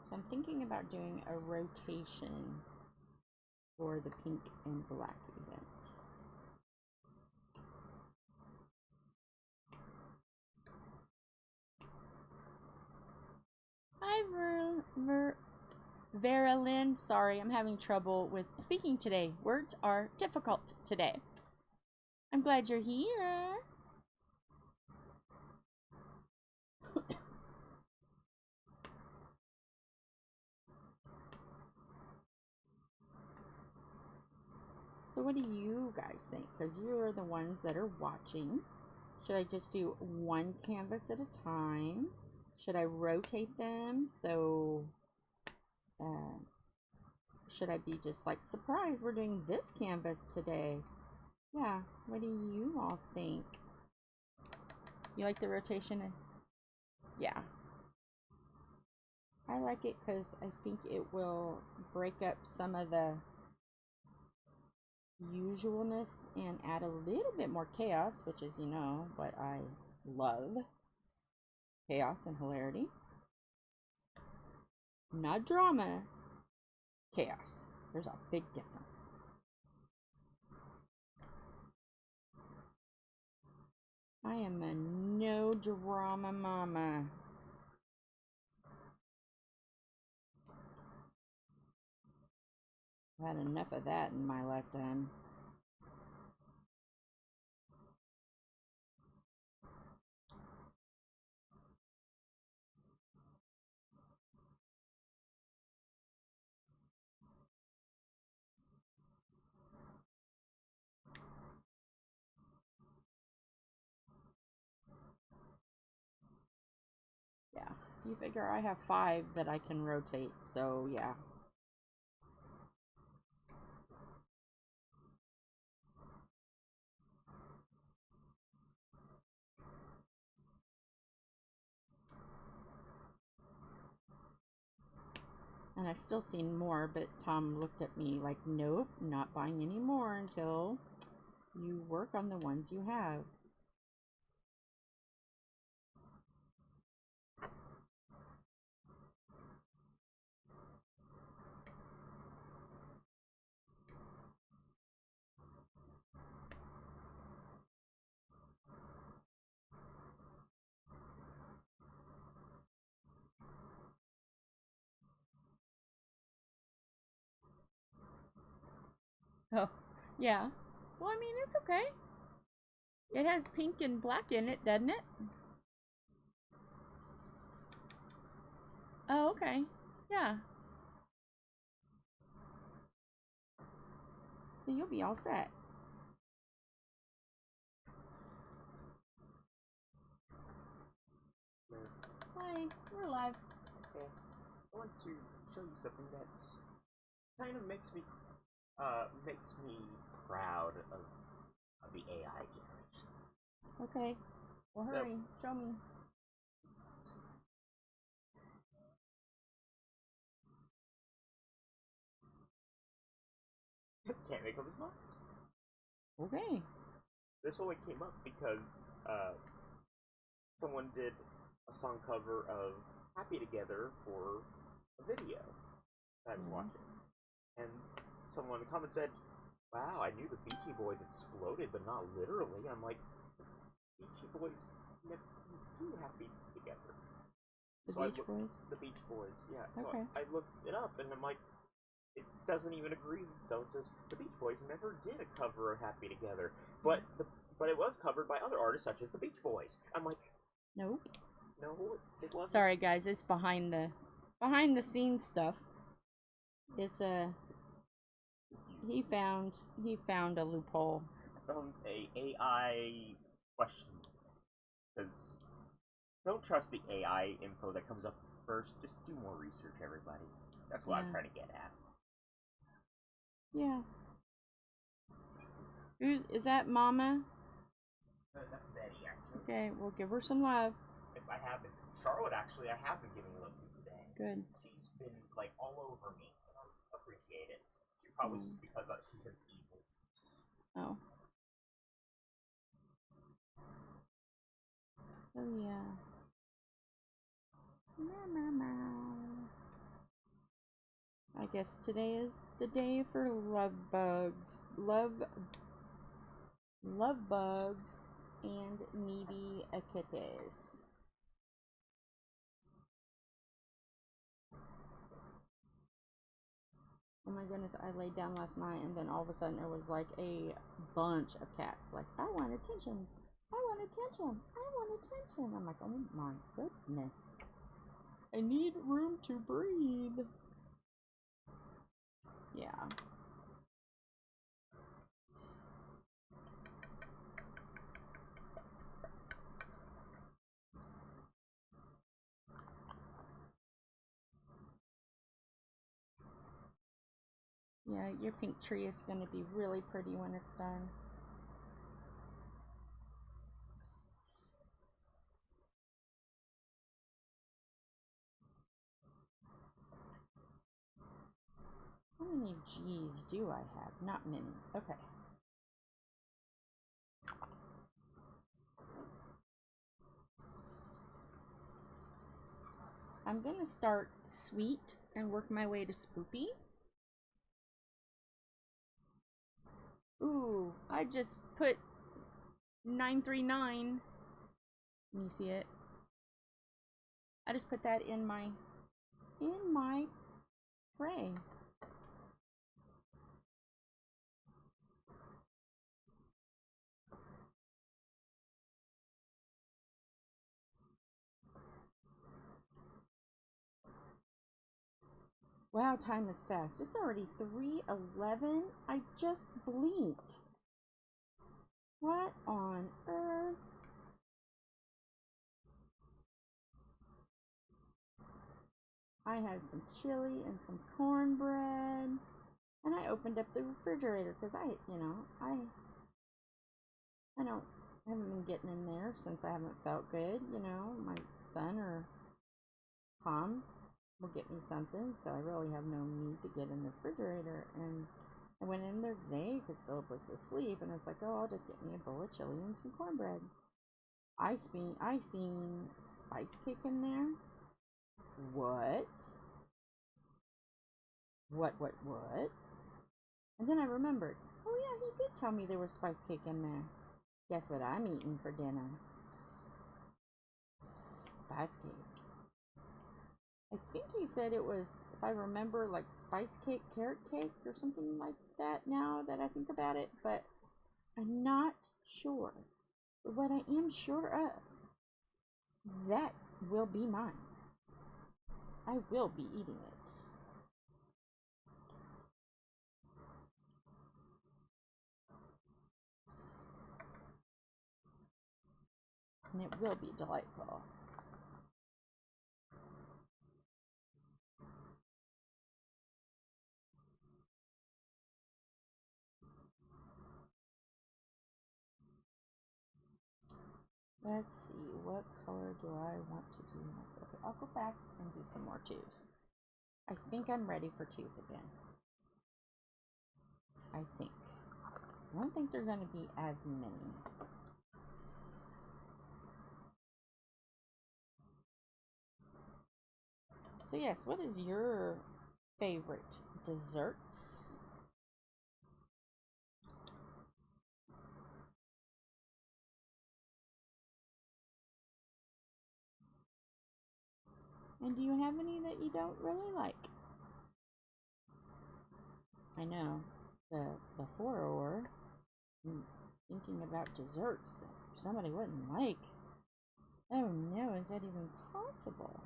So I'm thinking about doing a rotation for the pink and black event. Hi, Vera Lynn. Sorry, I'm having trouble with speaking today. Words are difficult today. I'm glad you're here. So what do you guys think? Because you are the ones that are watching. Should I just do one canvas at a time? Should I rotate them? So should I be just like, surprise, we're doing this canvas today? Yeah, what do you all think? You like the rotation? Yeah. I like it because I think it will break up some of the usualness and add a little bit more chaos, which is, you know, what I love. Chaos and hilarity. Not drama. Chaos. There's a big difference. I am a no drama mama. I've had enough of that in my lifetime. You figure I have 5 that I can rotate, so yeah. And I've still seen more, but Tom looked at me like, nope, not buying any more until you work on the ones you have. Oh, yeah. Well, I mean, it's okay. It has pink and black in it, doesn't it? Oh, okay. Yeah. So you'll be all set. Hi, we're live. Okay. I want to show you something that kind of makes me proud of the AI generation. Okay. Well, So- hurry. Show me. Can't make up his mind. Okay. This only came up because someone did a song cover of Happy Together for a video that I was watching. And someone in the comments said, wow, I knew the Beachy Boys exploded, but not literally. I'm like, Beachy Boys never do Happy Together. The So Beach Boys? The Beach Boys, yeah. So Okay. I looked it up, and I'm like, it doesn't even agree. So it says, the Beach Boys never did a cover of Happy Together, but it was covered by other artists such as the Beach Boys. I'm like, Nope. no, it wasn't. Sorry guys, it's behind the scenes stuff. It's he found a loophole. A AI question. Because don't trust the AI info that comes up first. Just do more research, everybody. That's what I'm trying to get at. Yeah. Is that Mama? That's Betty, actually. Okay, we'll give her some love. If I haven't, Charlotte, actually, I have been giving love to today. Good. She's been, like, all over me. And I appreciate it. She probably just because she's an evil. Oh. Oh yeah. I guess today is the day for love bugs. Love bugs and needy kitties. Oh my goodness, I laid down last night and then all of a sudden it was like a bunch of cats. Like, I want attention. I want attention. I want attention. I'm like, oh my goodness. I need room to breathe. Yeah. Yeah, your pink tree is going to be really pretty when it's done. How many G's do I have? Not many. Okay. I'm going to start sweet and work my way to spoopy. Ooh, I just put 939. Can you see it? I just put that in my tray. Wow, time is fast. It's already 3:11. I just blinked. What on earth? I had some chili and some cornbread. And I opened up the refrigerator because I haven't been getting in there since I haven't felt good. My son or Tom will get me something, so I really have no need to get in the refrigerator. And I went in there today because Philip was asleep, and I was like, oh, I'll just get me a bowl of chili and some cornbread. I seen spice cake in there. What? What? And then I remembered, oh yeah, he did tell me there was spice cake in there. Guess what I'm eating for dinner? Spice cake. I think he said it was, if I remember, like spice cake, carrot cake, or something like that now that I think about it, but I'm not sure. But what I am sure of, that will be mine. I will be eating it. And it will be delightful. Let's see, what color do I want to do next? Okay, I'll go back and do some more twos. I think I'm ready for twos again. I think. I don't think they're going to be as many. So yes, what is your favorite desserts? And do you have any that you don't really like? I know, the horror, thinking about desserts that somebody wouldn't like. Oh no, is that even possible?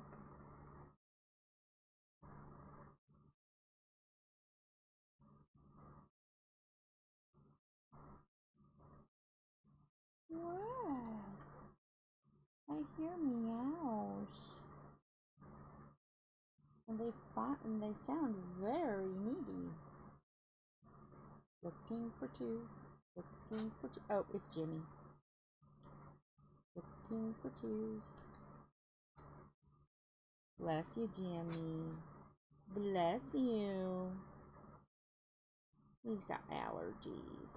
What? I hear meows. And they sound very needy. Looking for twos. Looking for twos. Oh, it's Jimmy. Looking for twos. Bless you, Jimmy. Bless you. He's got allergies.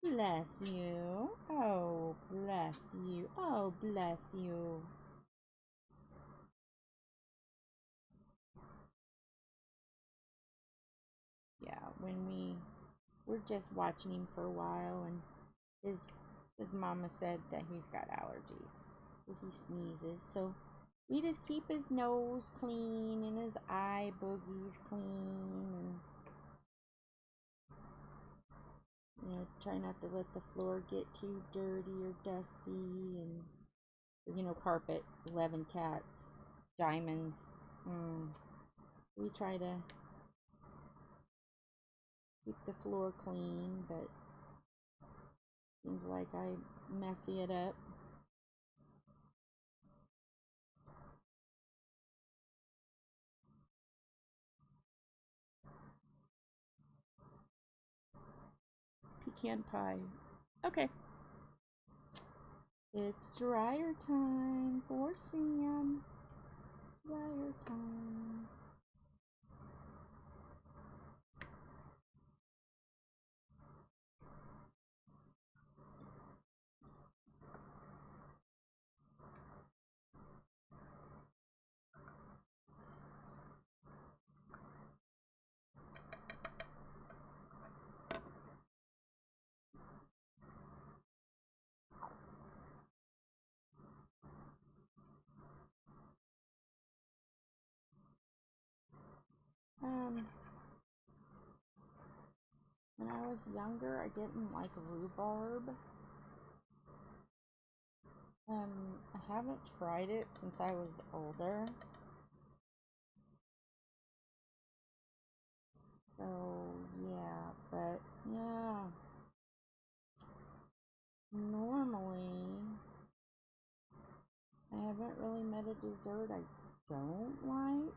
Bless you. Oh, bless you. Oh, bless you. Yeah, when we're just watching him for a while, and his mama said that he's got allergies. He sneezes, so we just keep his nose clean and his eye boogies clean, and try not to let the floor get too dirty or dusty, and carpet, 11 cats, diamonds. We try to keep the floor clean, but seems like I messy it up. Pecan pie. Okay. It's dryer time for Sam. Dryer time. When I was younger, I didn't like rhubarb. I haven't tried it since I was older. So, yeah, but, yeah. Normally, I haven't haven't really met a dessert I don't like.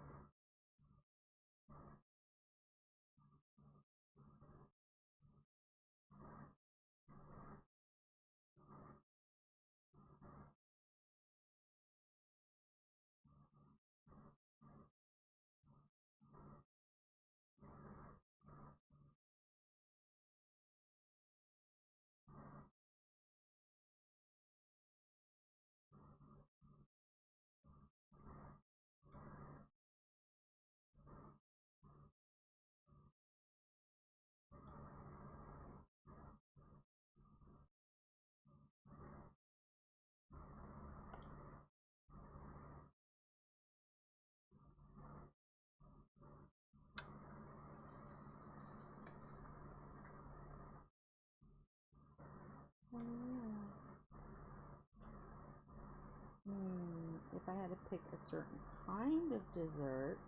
If I had to pick a certain kind of dessert,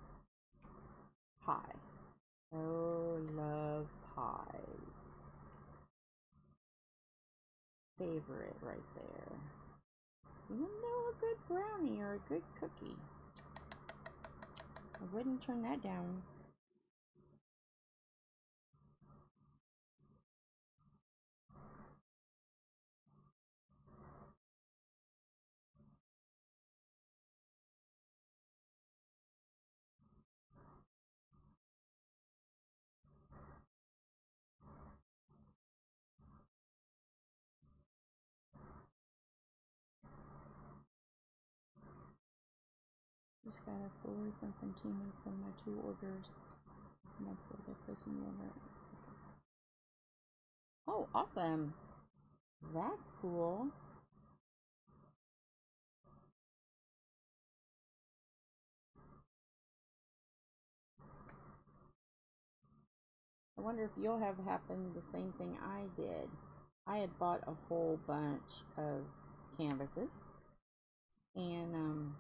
pie. Oh, love pies. Favorite right there. Even though a good brownie or a good cookie, I wouldn't turn that down. Just got a full refund from Timu for my 2 orders. Multiple they're placing the order. Oh, awesome! That's cool. I wonder if you'll have happened the same thing I did. I had bought a whole bunch of canvases, and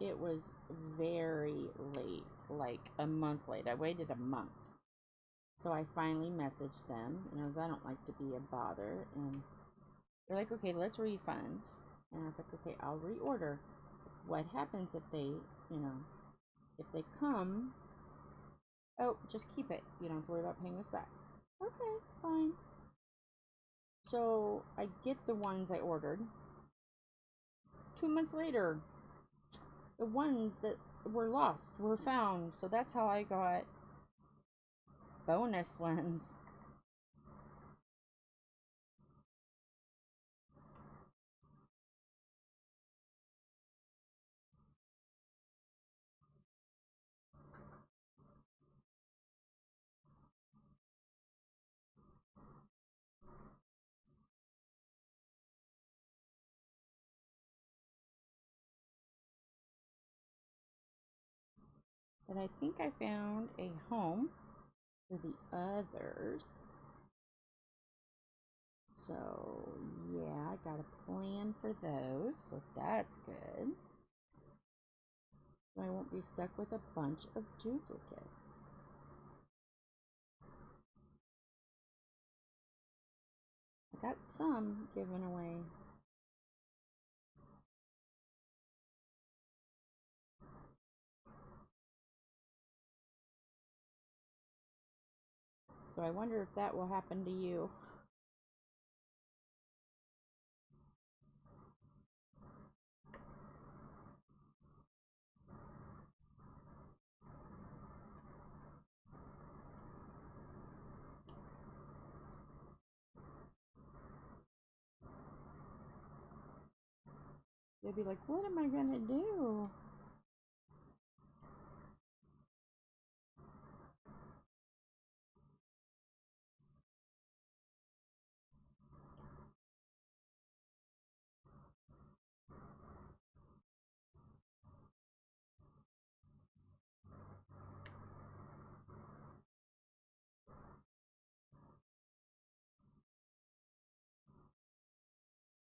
it was very late, like a month late. I waited a month. So I finally messaged them, and I was, I don't like to be a bother, and they're like, okay, let's refund. And I was like, okay, I'll reorder. What happens if they, you know, if they come, oh, just keep it. You don't have to worry about paying us back. Okay, fine. So I get the ones I ordered. 2 months later, the ones that were lost were found. So that's how I got bonus ones. But I think I found a home for the others. So, yeah, I got a plan for those, so that's good. I won't be stuck with a bunch of duplicates. I got some given away. So I wonder if that will happen to you. You'll be like, what am I gonna do?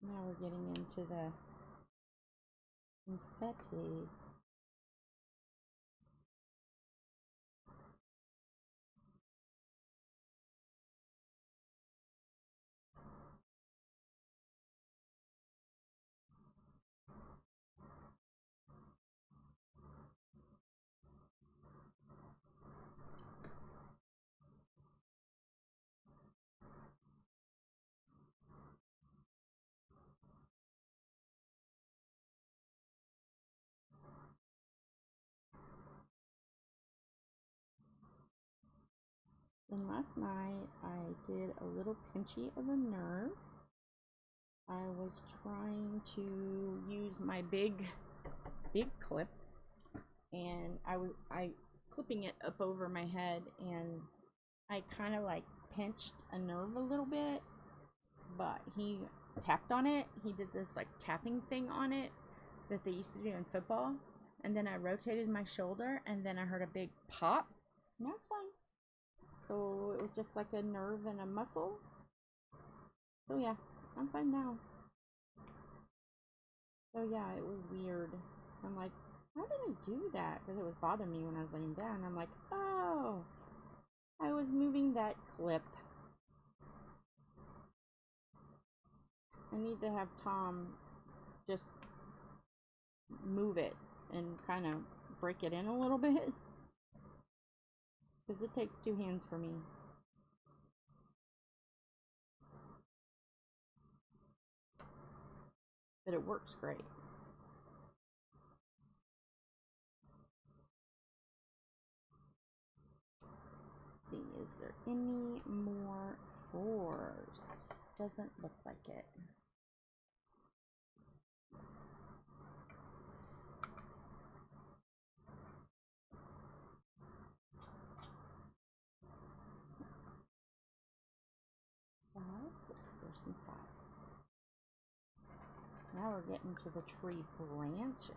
Now we're getting into the confetti. Then last night I did a little pinchy of a nerve. I was trying to use my big clip, and I clipping it up over my head, and I kind of like pinched a nerve a little bit, but he tapped on it. He did this like tapping thing on it that they used to do in football, and then I rotated my shoulder, and then I heard a big pop, and that's fine. So it was just like a nerve and a muscle. So yeah, I'm fine now. So yeah, it was weird. I'm like, how did I do that? Because it was bothering me when I was laying down. I'm like, oh, I was moving that clip. I need to have Tom just move it and kind of break it in a little bit. Because it takes two hands for me. But it works great. Let's see, is there any more 4s? Doesn't look like it. There's some 5s. Now we're getting to the tree branches.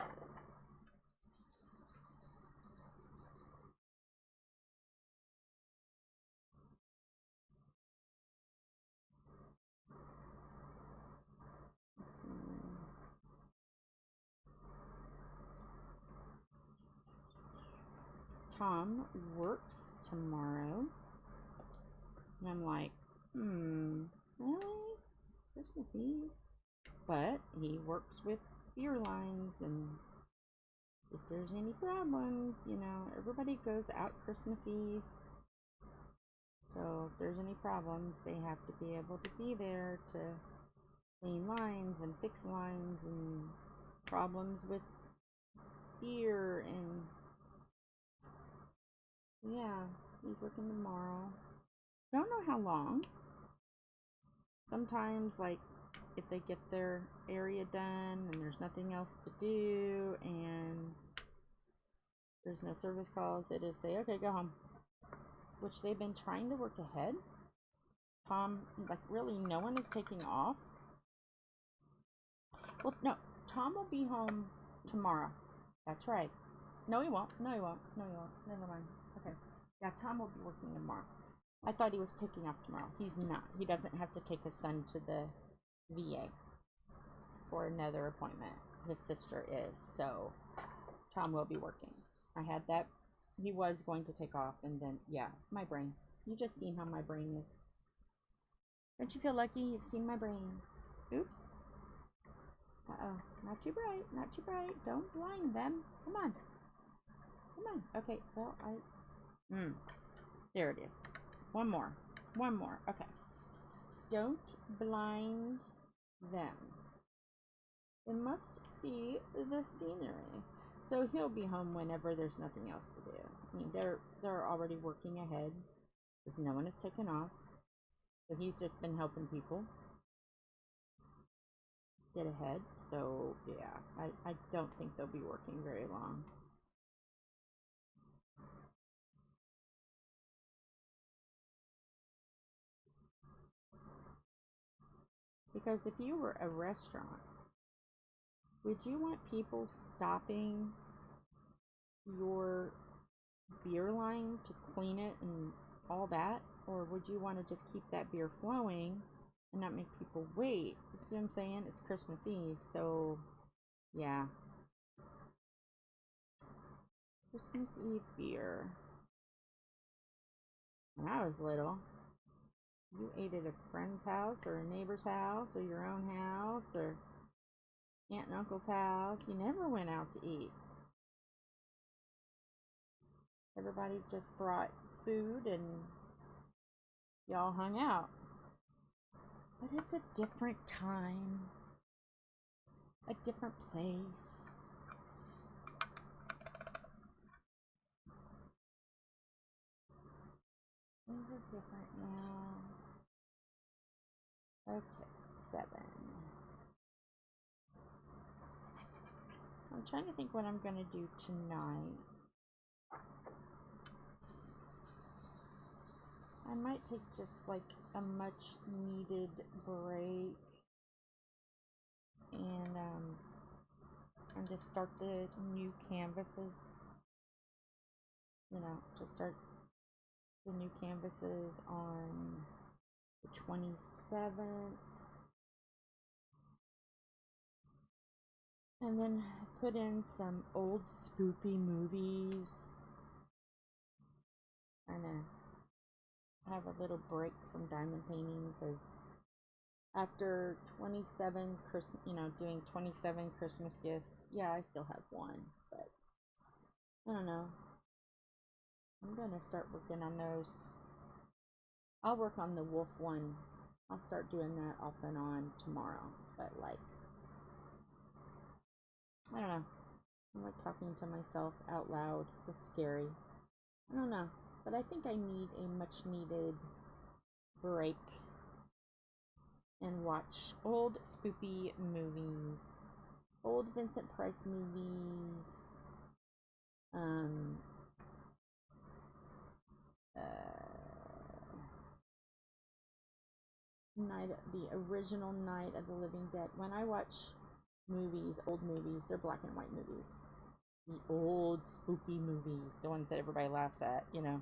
Tom works tomorrow. And I'm like, really? Christmas Eve? But he works with beer lines, and if there's any problems, you know, everybody goes out Christmas Eve. So if there's any problems, they have to be able to be there to clean lines and fix lines, and problems with beer, and yeah, he's working tomorrow. Don't know how long. Sometimes, like, if they get their area done and there's nothing else to do and there's no service calls, they just say, okay, go home. Which they've been trying to work ahead. Tom, like, really, no one is taking off. Well, no, Tom will be home tomorrow. That's right. No, he won't. No, he won't. No, he won't. Never mind. Okay. Yeah, Tom will be working tomorrow. I thought he was taking off tomorrow. He's not. He doesn't have to take his son to the VA for another appointment. His sister is. So, Tom will be working. I had that. He was going to take off, and then, yeah, my brain. You just seen how my brain is. Don't you feel lucky you've seen my brain? Oops. Uh-oh. Not too bright. Not too bright. Don't blind them. Come on. Come on. Okay, well, there it is. One more. One more. Okay. Don't blind them. They must see the scenery. So he'll be home whenever there's nothing else to do. I mean, they're already working ahead because no one has taken off. So he's just been helping people get ahead. So yeah, I don't think they'll be working very long. Because if you were a restaurant, would you want people stopping your beer line to clean it and all that? Or would you want to just keep that beer flowing and not make people wait? You see what I'm saying? It's Christmas Eve, so yeah. Christmas Eve beer. When I was little, you ate at a friend's house or a neighbor's house or your own house or aunt and uncle's house. You never went out to eat. Everybody just brought food and y'all hung out. But it's a different time, a different place. different now. Okay, 7. I'm trying to think what I'm gonna do tonight. I might take just like a much needed break and just start the new canvases. You know, just start the new canvases on the 27th. And then put in some old spoopy movies. Kind of have a little break from diamond painting because after 27 Christmas, you know, doing 27 Christmas gifts, yeah, I still have one, but I don't know. I'm gonna start working on those. I'll work on the wolf one. I'll start doing that off and on tomorrow, but like, I don't know. I'm like talking to myself out loud. It's scary. I don't know, but I think I need a much needed break and watch old spoopy movies, old Vincent Price movies, the original Night of the Living Dead. When I watch movies, old movies, they're black and white movies. The old spoopy movies, the ones that everybody laughs at, you know.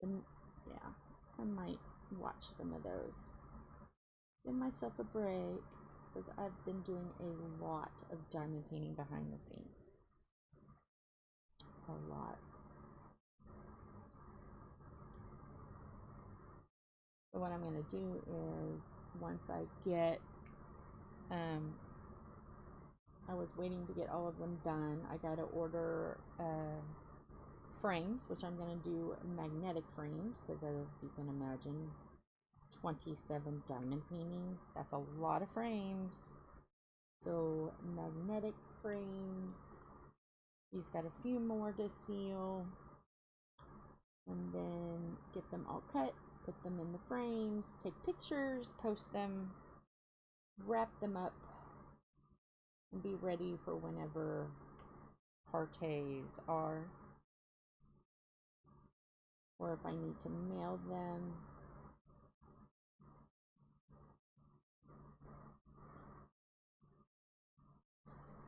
And yeah, I might watch some of those. Give myself a break because I've been doing a lot of diamond painting behind the scenes. A lot. So what I'm going to do is once I get, I was waiting to get all of them done. I got to order frames, which I'm going to do magnetic frames because as you can imagine, 27 diamond paintings, that's a lot of frames. So magnetic frames. He's got a few more to seal. And then get them all cut, put them in the frames, take pictures, post them, wrap them up, and be ready for whenever parties are. Or if I need to mail them.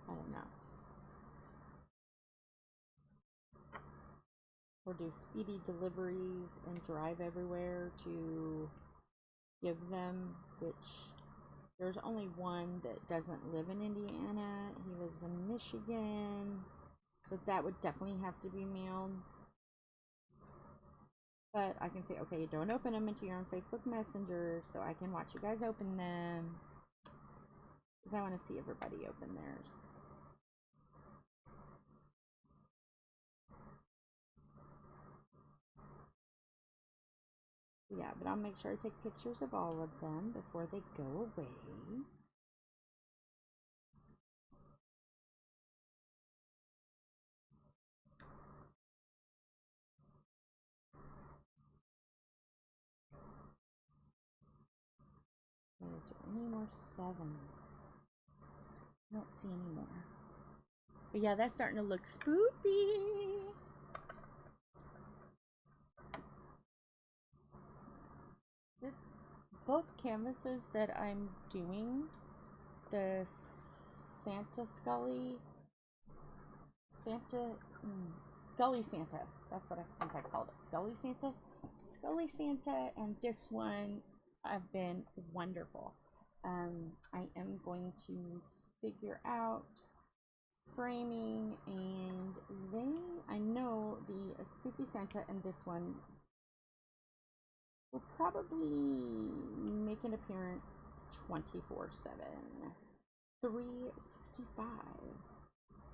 I don't know. Or do speedy deliveries and drive everywhere to give them, which there's only one that doesn't live in Indiana. He lives in Michigan. So that would definitely have to be mailed. But I can say, okay, don't open them until you're on Facebook Messenger so I can watch you guys open them. Because I want to see everybody open theirs. Yeah, but I'll make sure I take pictures of all of them before they go away. Is there any more 7s? I don't see any more. But yeah, that's starting to look spoopy. Both canvases that I'm doing, the Scully Santa, that's what I think I called it, Scully Santa, and this one have been wonderful. I am going to figure out framing, and I know the Spooky Santa and this one will probably make an appearance 24/7, 365.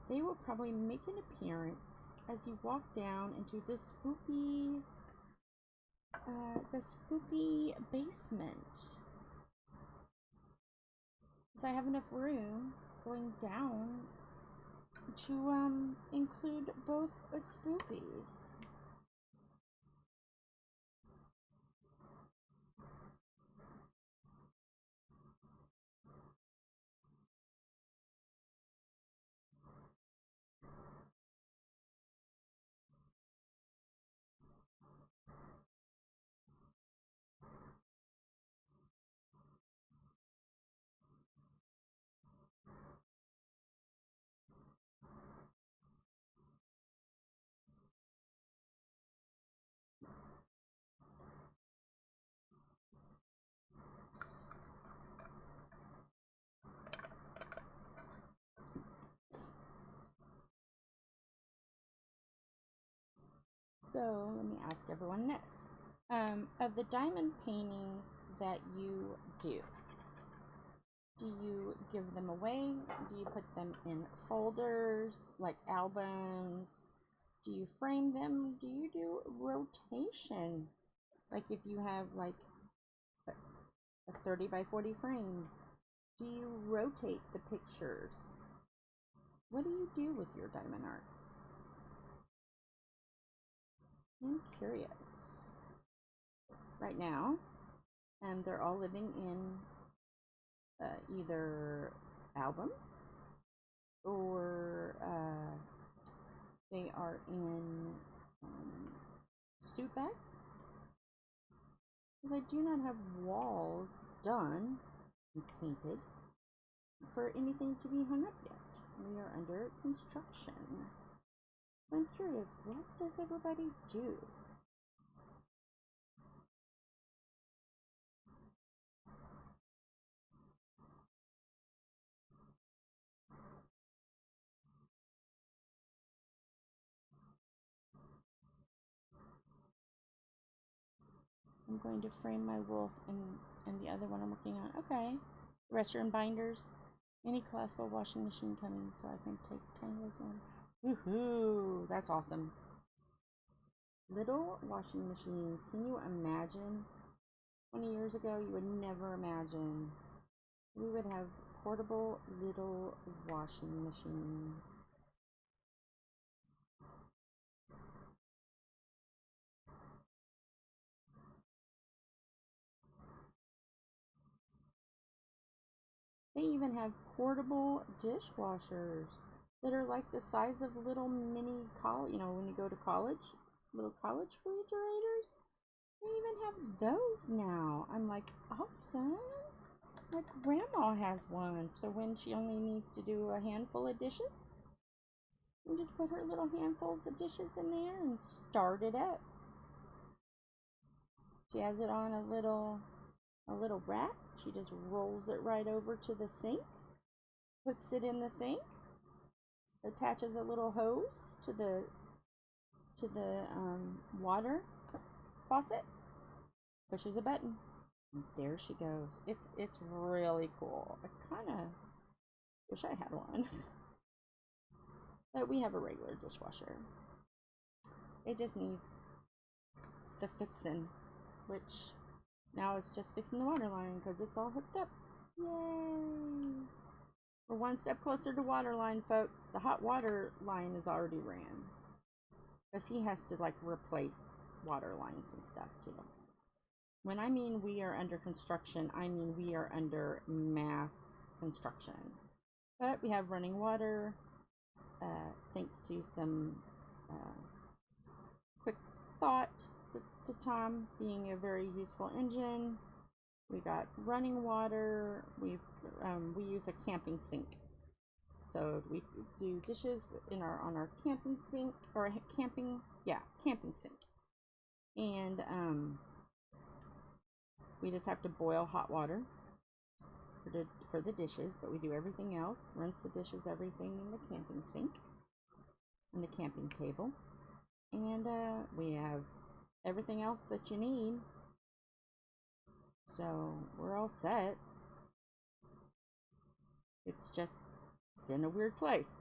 They will probably make an appearance as you walk down into the spooky basement. So I have enough room going down to include both spookies. So let me ask everyone this. Of the diamond paintings that you do you give them away? Do you put them in folders, like albums? Do you frame them? Do you do rotation? Like if you have like a 30 by 40 frame, do you rotate the pictures? What do you do with your diamond arts? I'm curious. Right now, they're all living in either albums or they are in suit bags. Because I do not have walls done and painted for anything to be hung up yet. We are under construction. I'm curious, what does everybody do? I'm going to frame my wolf and the other one I'm working on. Okay. The rest are in binders. Any collapsible washing machine coming so I can take 10 of those in. Woohoo! That's awesome. Little washing machines. Can you imagine? 20 years ago, you would never imagine we would have portable little washing machines. They even have portable dishwashers that are like the size of little mini college, you know, when you go to college, little college refrigerators. They even have those now. I'm like, awesome. My grandma has one, so when she only needs to do a handful of dishes, you just put her little handfuls of dishes in there and start it up. She has it on a little rack. She just rolls it right over to the sink, puts it in the sink, attaches a little hose to the water faucet, pushes a button, and there she goes. It's really cool. I kind of wish I had one, but we have a regular dishwasher. It just needs the fixin', which now it's just fixing the water line because it's all hooked up. Yay! We're one step closer to water line, folks. The hot water line is already ran because he has to like replace water lines and stuff too. When I mean we are under construction, I mean we are under mass construction. But we have running water, thanks to some quick thought to Tom being a very useful engine. We got running water. We use a camping sink, so we do dishes on our camping sink or camping sink, and we just have to boil hot water for the dishes, but we do everything else. Rinse the dishes, everything in the camping sink, and the camping table, and we have everything else that you need. So we're all set. It's in a weird place.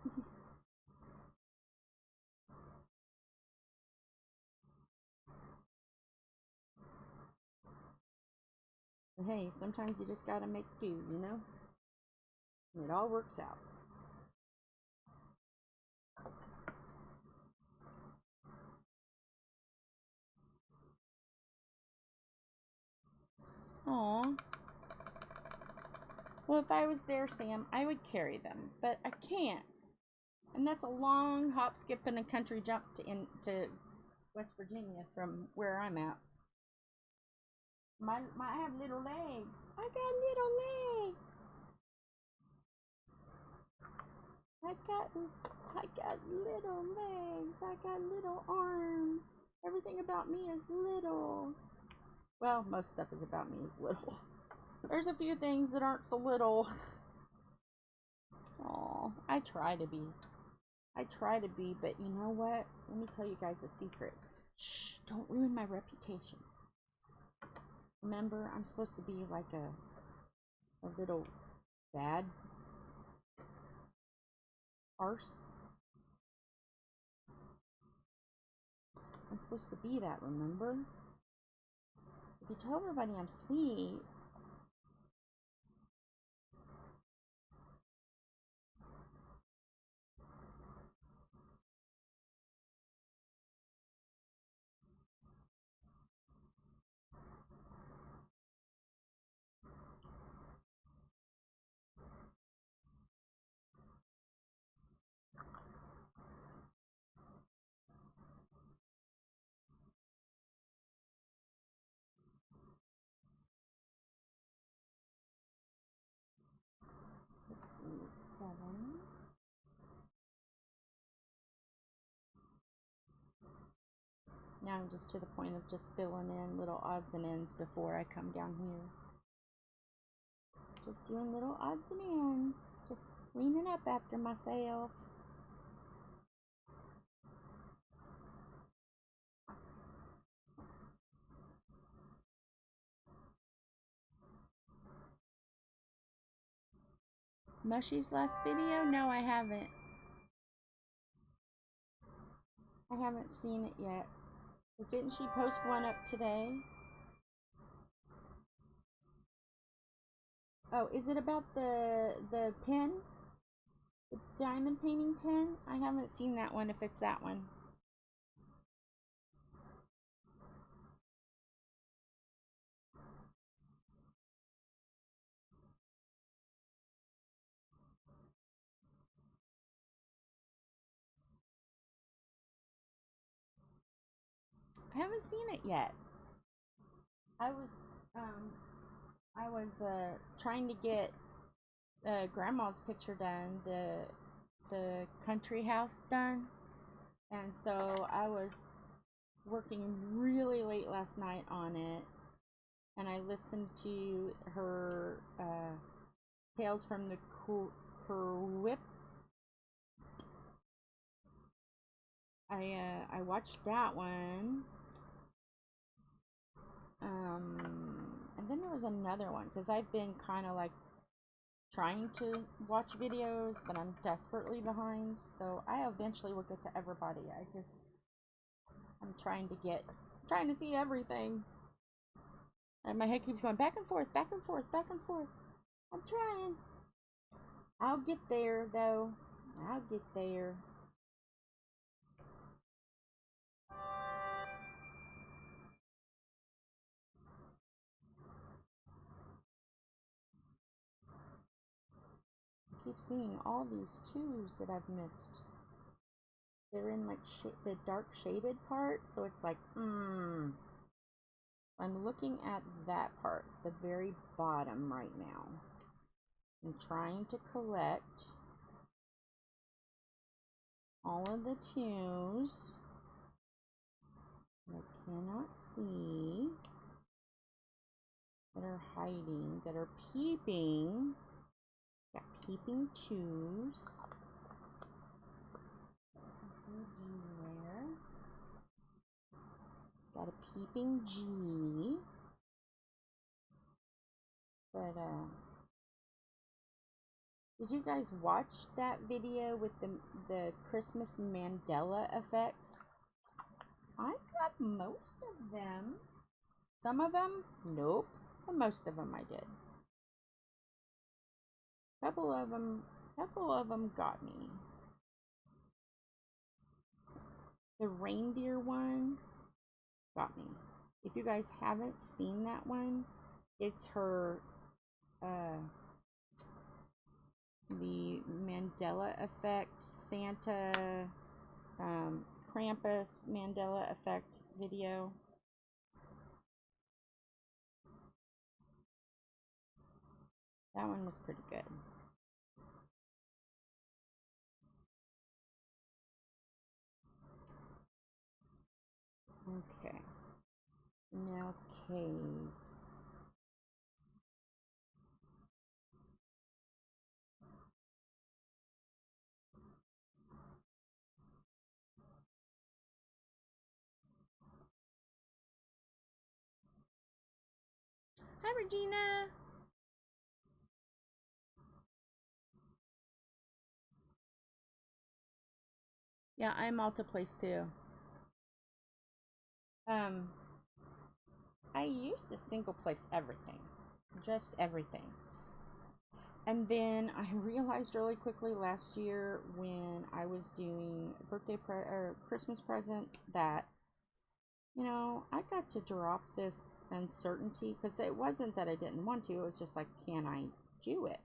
But hey, sometimes you just gotta make do, you know? And it all works out. Aw. Well, if I was there, Sam, I would carry them, but I can't. And that's a long hop, skip, and a country jump to West Virginia from where I'm at. I have little legs. I got little legs. I got little legs. I got little arms. Everything about me is little. Well, most stuff is about me is little. There's a few things that aren't so little. Aw, I try to be, but you know what? Let me tell you guys a secret. Shh, don't ruin my reputation. Remember, I'm supposed to be like a little bad arse. I'm supposed to be that, remember? If you tell everybody I'm sweet, let's see, 7. Now I'm just to the point of just filling in little odds and ends before I come down here. Just doing little odds and ends. Just cleaning up after myself. Mushy's last video? No, I haven't. I haven't seen it yet. Didn't she post one up today? Oh, is it about the pen? The diamond painting pen? I haven't seen that one, if it's that one. I haven't seen it yet. I was trying to get Grandma's picture done, the country house done, and so I was working really late last night on it, and I listened to her Tales from the WIP. I watched that one. And then there was another one, because I've been kind of like trying to watch videos, but I'm desperately behind, so I eventually will get to everybody. I'm trying to see everything, and my head keeps going back and forth, back and forth, back and forth. I'm trying. I'll get there, though. I'll get there. Keep seeing all these 2s that I've missed. They're in like the dark shaded part, so it's like, I'm looking at that part, the very bottom right now. I'm trying to collect all of the 2s that I cannot see, that are hiding, that are peeping. Got peeping 2s. Got a peeping G. But did you guys watch that video with the Christmas Mandela effects? I got most of them. Some of them, nope. But most of them I did. Couple of them got me. The reindeer one got me. If you guys haven't seen that one, it's her the Mandela effect Santa Krampus Mandela effect video. That one was pretty good. Okay. Now caves. Hi, Regina. Yeah, I'm multi-place too. I used to single place everything. Just everything. And then I realized really quickly last year when I was doing birthday or Christmas presents that, you know, I got to drop this uncertainty, because it wasn't that I didn't want to, it was just like, can I do it?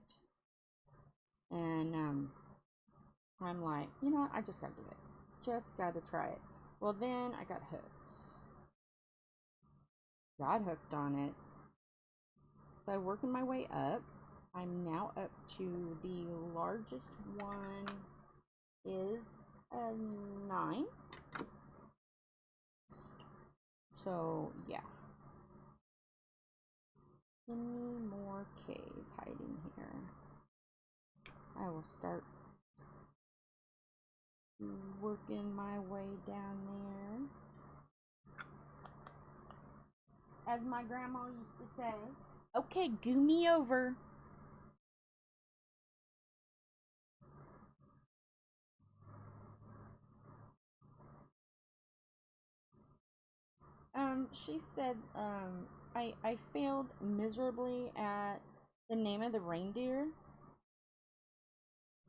And I'm like, you know what, I just gotta do it. Just gotta try it. Well, then I got hooked. Got hooked on it. So I'm working my way up. I'm now up to the largest one is a 9. So yeah. Any more K's hiding here? I will start working my way down there. As my grandma used to say, okay, goo me over. She said, I failed miserably at the name of the reindeer.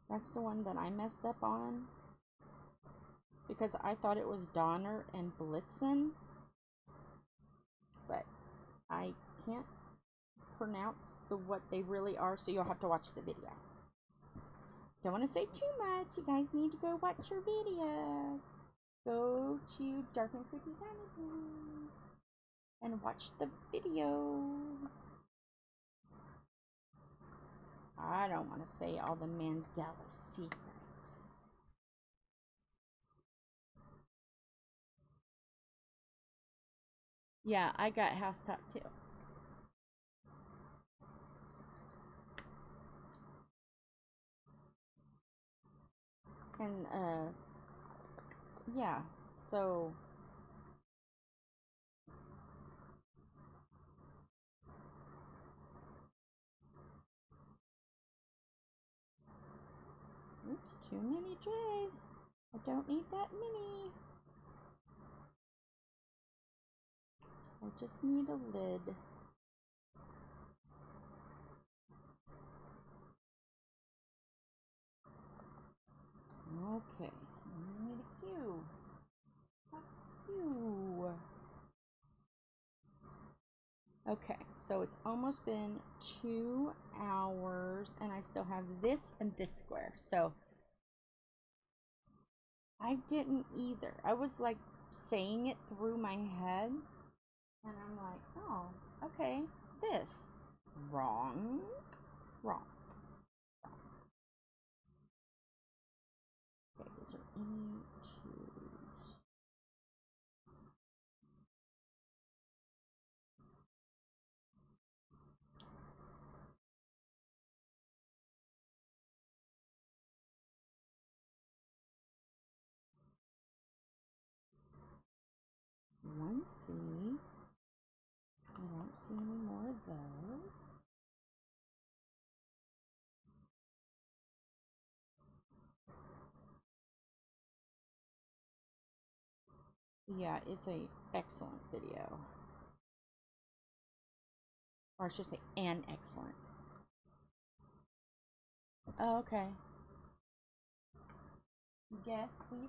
That's the one that I messed up on. Because I thought it was Donner and Blitzen. But I can't pronounce what they really are, so you'll have to watch the video. Don't want to say too much. You guys need to go watch your videos. Go to Dark and Creepy Vanity and watch the video. I don't want to say all the Mandela secrets. Yeah, I got housetop too. And yeah, so oops, too many J's. I don't need that many. I just need a lid. Okay, I need a few. Okay, so it's almost been 2 hours and I still have this and this square. So I didn't either. I was like saying it through my head and I'm like, oh, okay, this. Wrong. Wrong. Okay, is there any twos? One C. I don't see any more of those. Yeah, it's a excellent video. Or I should say an excellent. Oh, okay. You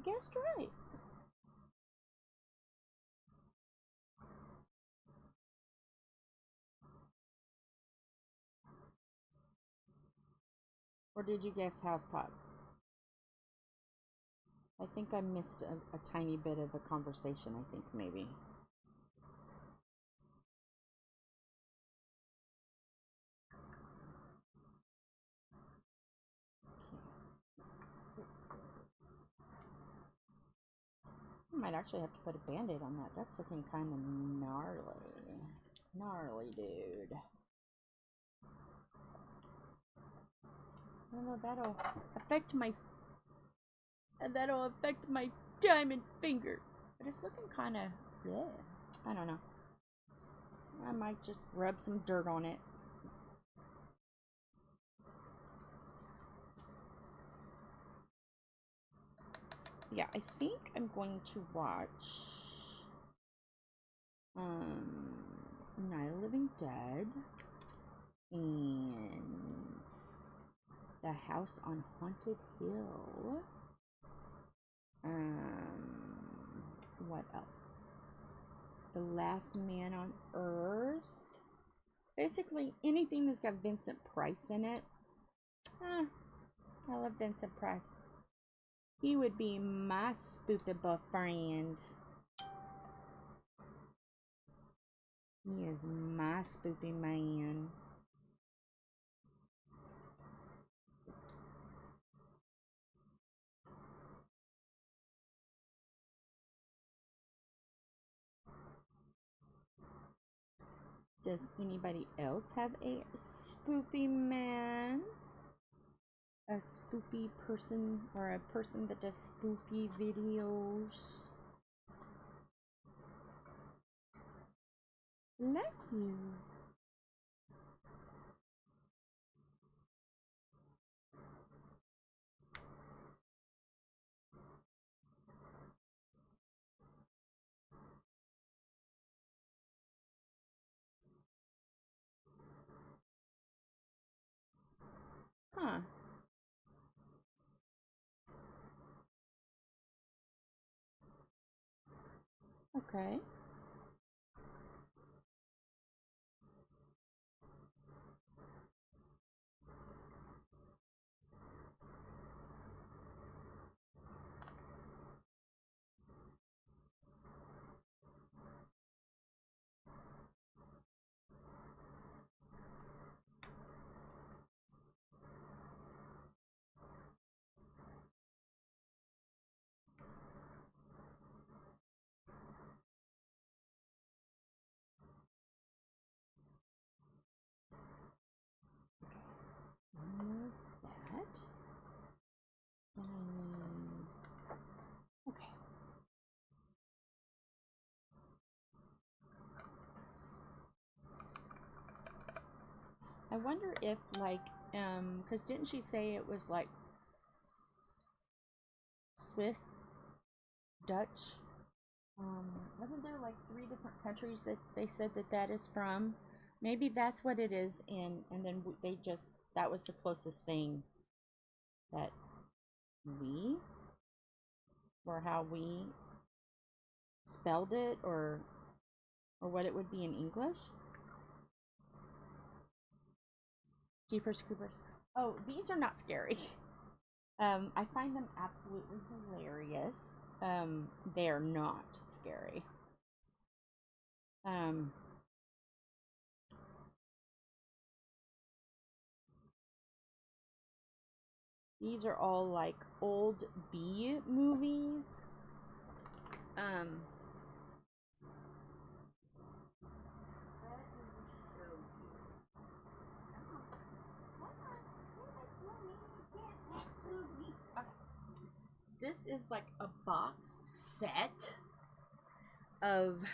guessed right. Or did you guess housetop? I think I missed a tiny bit of a conversation, I think, maybe. I might actually have to put a band-aid on that. That's looking kind of gnarly. Gnarly, dude. I don't know, that'll affect my diamond finger. But it's looking kind of, yeah. I don't know. I might just rub some dirt on it. Yeah, I think I'm going to watch Night of the Living Dead and The House on Haunted Hill. What else? The Last Man on Earth. Basically anything that's got Vincent Price in it. I love Vincent Price. He would be my spoopable friend. He is my spoopy man. Does anybody else have a spoopy man? A spoopy person, or a person that does spooky videos? Bless you. Huh. Okay. More of that. Then I need... Okay. I wonder if, like, because didn't she say it was like Swiss, Dutch? Wasn't there like 3 different countries that they said that that is from? Maybe that's what it is, and then they just, that was the closest thing that we, or how we spelled it, or what it would be in English. Jeepers Creepers. Oh, these are not scary. I find them absolutely hilarious. They're not scary. These are all like old B movies. This is like a box set of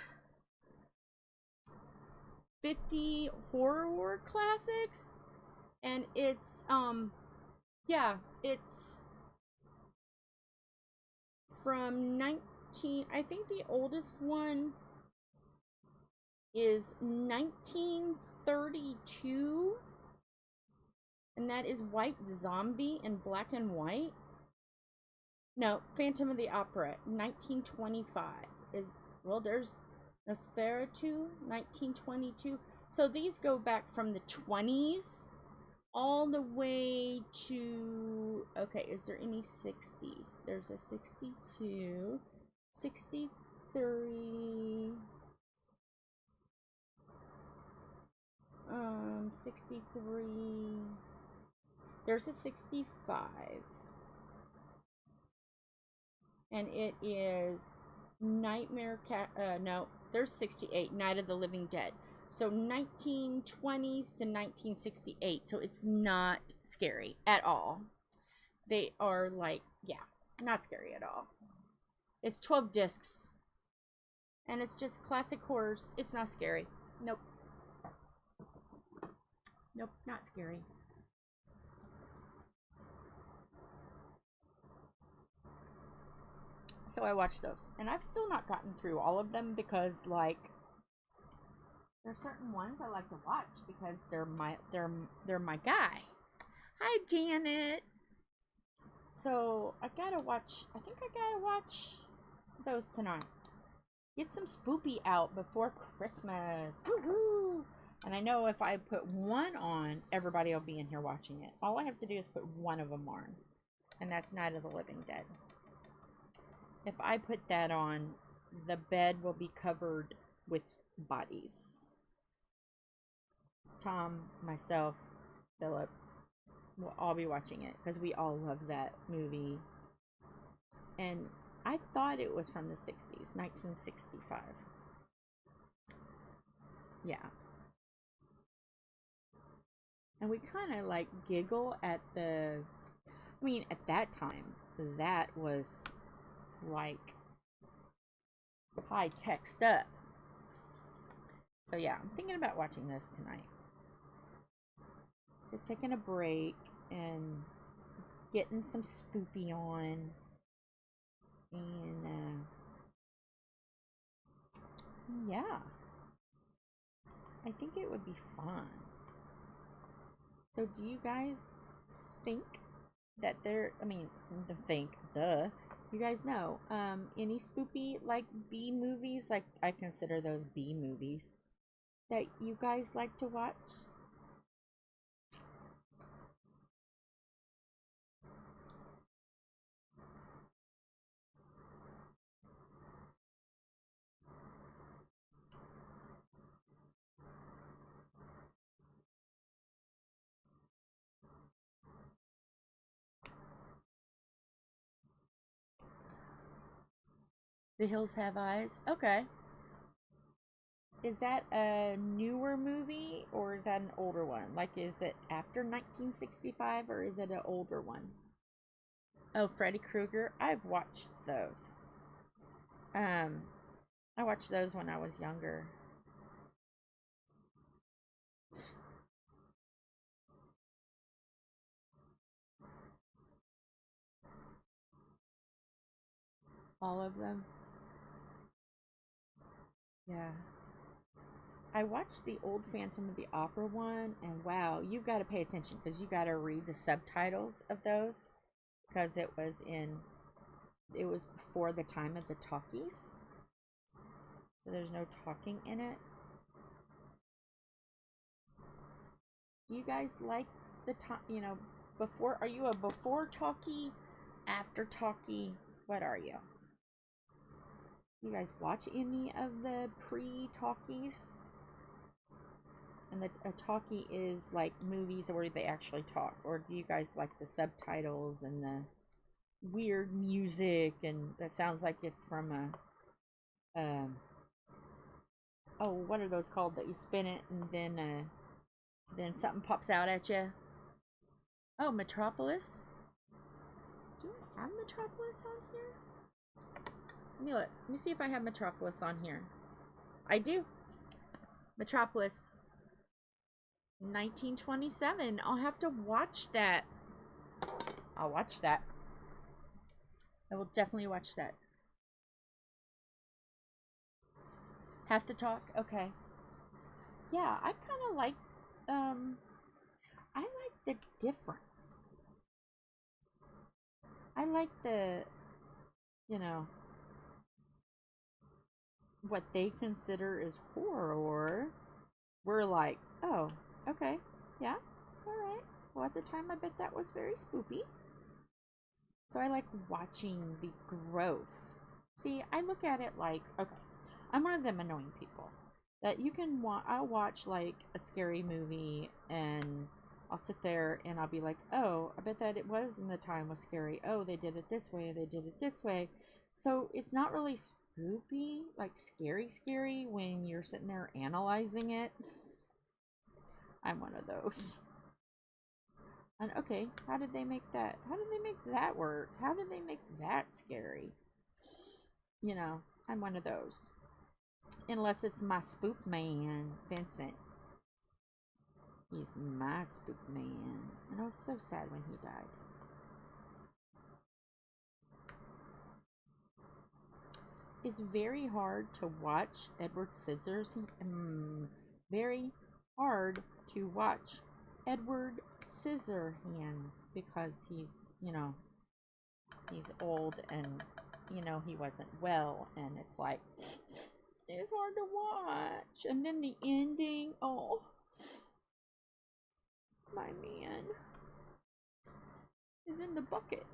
50 horror classics, and it's yeah, it's from 19, I think the oldest one is 1932, and that is White Zombie in black and white. No, Phantom of the Opera, 1925 is, well, there's Nosferatu, 1922. So these go back from the 20s all the way to, okay, is there any 60s? There's a 62, 63, 63, there's a 65. And it is Nightmare no, there's 68, Night of the Living Dead. So 1920s to 1968. So it's not scary at all. They are like, yeah, not scary at all. It's 12 discs. And it's just classic horrors. It's not scary. Nope. Nope, not scary. So I watched those, and I've still not gotten through all of them because, like, there's certain ones I like to watch because they're my guy. Hi, Janet. So I gotta watch. I think I gotta watch those tonight. Get some spoopy out before Christmas. Woohoo! And I know if I put one on, everybody will be in here watching it. All I have to do is put one of them on, and that's Night of the Living Dead. If I put that on, the bed will be covered with bodies. Tom, myself, Philip, will all be watching it because we all love that movie. And I thought it was from the 60s, 1965. Yeah. And we kind of like giggle at the, I mean, at that time, that was like high tech stuff. So yeah, I'm thinking about watching this tonight. Just taking a break and getting some spoopy on. And yeah, I think it would be fun. So do you guys think that there, I mean, you guys know, any spoopy, like, B movies, like, I consider those B movies, that you guys like to watch? The Hills Have Eyes. Okay. Is that a newer movie, or is that an older one? Like, is it after 1965, or is it an older one? Oh, Freddy Krueger. I've watched those. I watched those when I was younger. All of them. Yeah. I watched the old Phantom of the Opera one, and wow, you've got to pay attention because you got to read the subtitles of those because it was before the time of the talkies. So there's no talking in it. Do you guys like the before? Are you a before talkie, after talkie? What are you? You guys watch any of the pre-talkies? And a talkie is like movies where they actually talk, or do you guys like the subtitles and the weird music and that sounds like it's from a oh, what are those called that you spin it and then something pops out at you? Oh, Metropolis. Do I have Metropolis on here? Let me look. Let me see if I have Metropolis on here. I do. Metropolis. 1927. I'll have to watch that. I'll watch that. I will definitely watch that. Have to talk? Okay. Yeah, I kind of like, I like the difference. I like the, what they consider is horror. We're like, oh, okay, yeah, alright. Well, at the time, I bet that was very spoopy. So I like watching the growth. See, I look at it like, okay, I'm one of them annoying people that you can I'll watch like a scary movie and I'll sit there and I'll be like, oh, I bet that it was in the time was scary. Oh, they did it this way, they did it this way. So it's not really spoopy, like scary when you're sitting there analyzing it. I'm one of those. And okay, how did they make that? How did they make that work? How did they make that scary? I'm one of those. Unless it's my spook man, Vincent. He's my spook man. And I was so sad when he died. It's very hard to watch Edward very hard to watch Edward Scissorhands because he's, you know, he's old and, you know, he wasn't well, and it's like, it's hard to watch. And then the ending, oh, my man is in the bucket.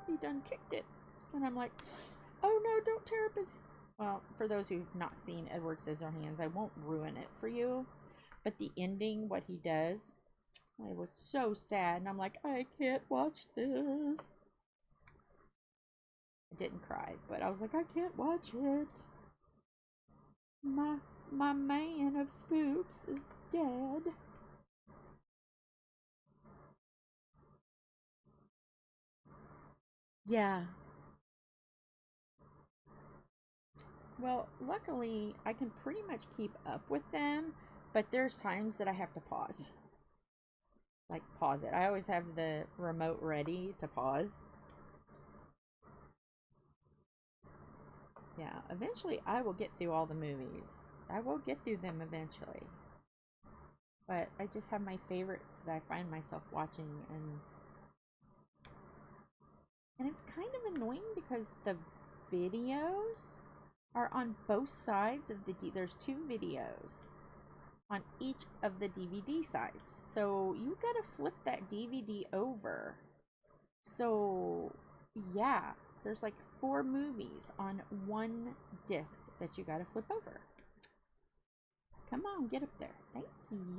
He done kicked it. And I'm like, oh no, don't tear up his... Well, for those who've not seen Edward Scissorhands, I won't ruin it for you. But the ending, what he does, I was so sad. And I'm like, I can't watch this. I didn't cry, but I was like, I can't watch it. My man of spooks is dead. Yeah. Well, luckily, I can pretty much keep up with them, but there's times that I have to pause. Like, pause it. I always have the remote ready to pause. Yeah, eventually I will get through all the movies. I will get through them eventually. But I just have my favorites that I find myself watching, and it's kind of annoying because the videos are on both sides of the there's 2 videos on each of the DVD sides, so you gotta flip that DVD over. So yeah, there's like 4 movies on one disc that you gotta flip over. Come on, get up there. Thank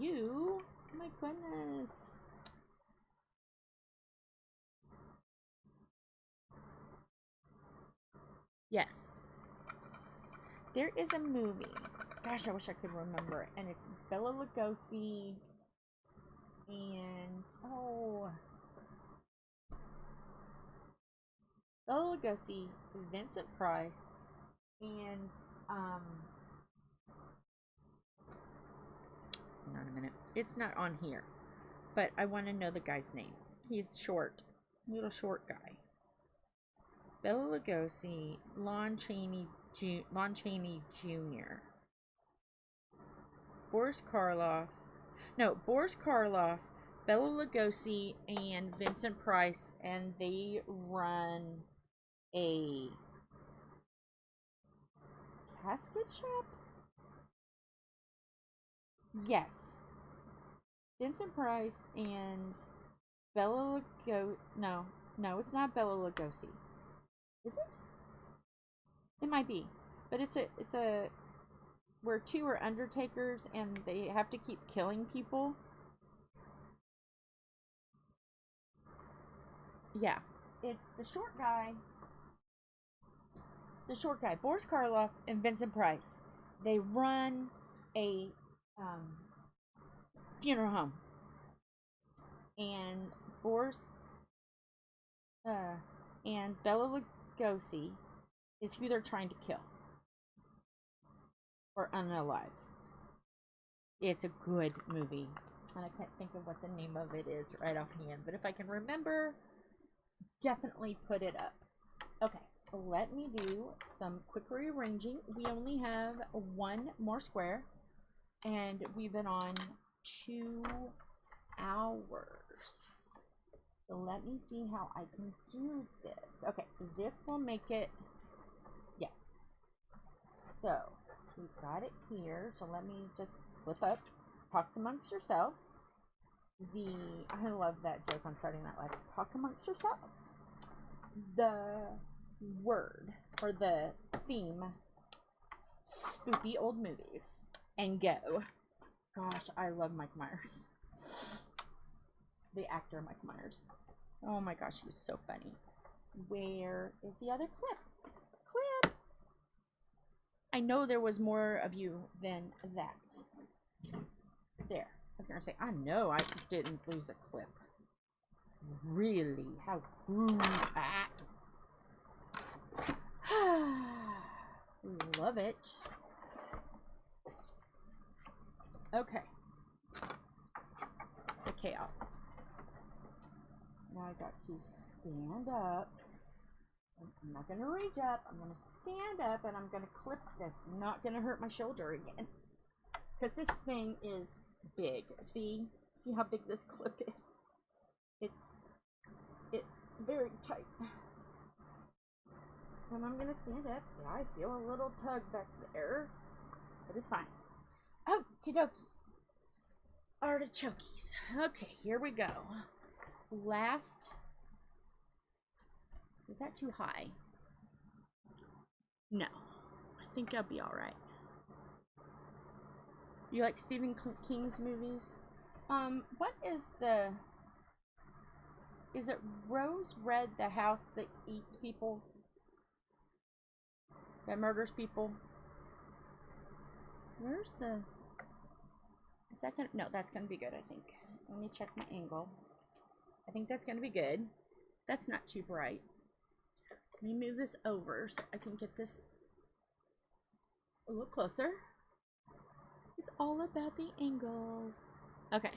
you. My goodness. Yes. There is a movie. Gosh, I wish I could remember it. And it's Bela Lugosi and Bela Lugosi, Vincent Price, and not a minute. It's not on here, but I want to know the guy's name. He's short, little short guy. Bela Lugosi, Lon Chaney Jr. Boris Karloff, Bela Lugosi, and Vincent Price, and they run a casket shop? Yes. Vincent Price and Bela Lugosi. No, it's not Bela Lugosi. Is it? It might be. But it's a where 2 are undertakers and they have to keep killing people. Yeah. It's the short guy. Boris Karloff and Vincent Price. They run a funeral home. And and Bela Lugosi is who they're trying to kill. Or unalive. It's a good movie. And I can't think of what the name of it is right offhand. But if I can remember, definitely put it up. Okay, let me do some quick rearranging. We only have 1 more square. And we've been on 2 hours. So let me see how I can do this. Okay, this will make it, yes. So, we've got it here. So let me just flip up. Talk amongst yourselves. I love that joke on Saturday Night Live. Talk amongst yourselves. The word, or the theme, spooky old movies. And go. Gosh, I love Mike Myers. The actor Mike Myers. Oh my gosh, he's so funny. Where is the other clip? I know there was more of you than that. There. I was going to say, I know I didn't lose a clip. Really? How rude. Love it. Okay, chaos. Now I got to stand up. I'm not going to reach up. I'm going to stand up and I'm going to clip this. I'm not going to hurt my shoulder again. Because this thing is big. See how big this clip is? It's very tight. So I'm going to stand up. Yeah, I feel a little tug back there. But it's fine. Oh, Okie-dokie. Artichokes. Okay, here we go. Last. Is that too high? No. I think I'll be alright. You like Stephen King's movies? What is the... Is it Rose Red, the house that eats people? That murders people? Where's the... Is that gonna... No, that's gonna be good, I think. Let me check my angle. I think that's gonna be good. That's not too bright. Let me move this over so I can get this a little closer. It's all about the angles. Okay.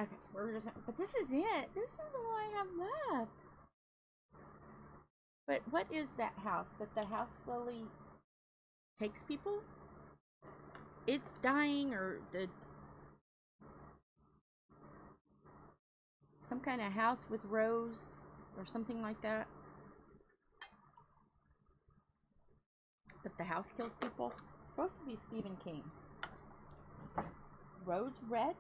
Okay, we're just... But this is it. This is all I have left. But what is that house? That the house slowly takes people? It's dying, or the... Some kind of house with Rose or something like that. But the house kills people. It's supposed to be Stephen King. Rose Red?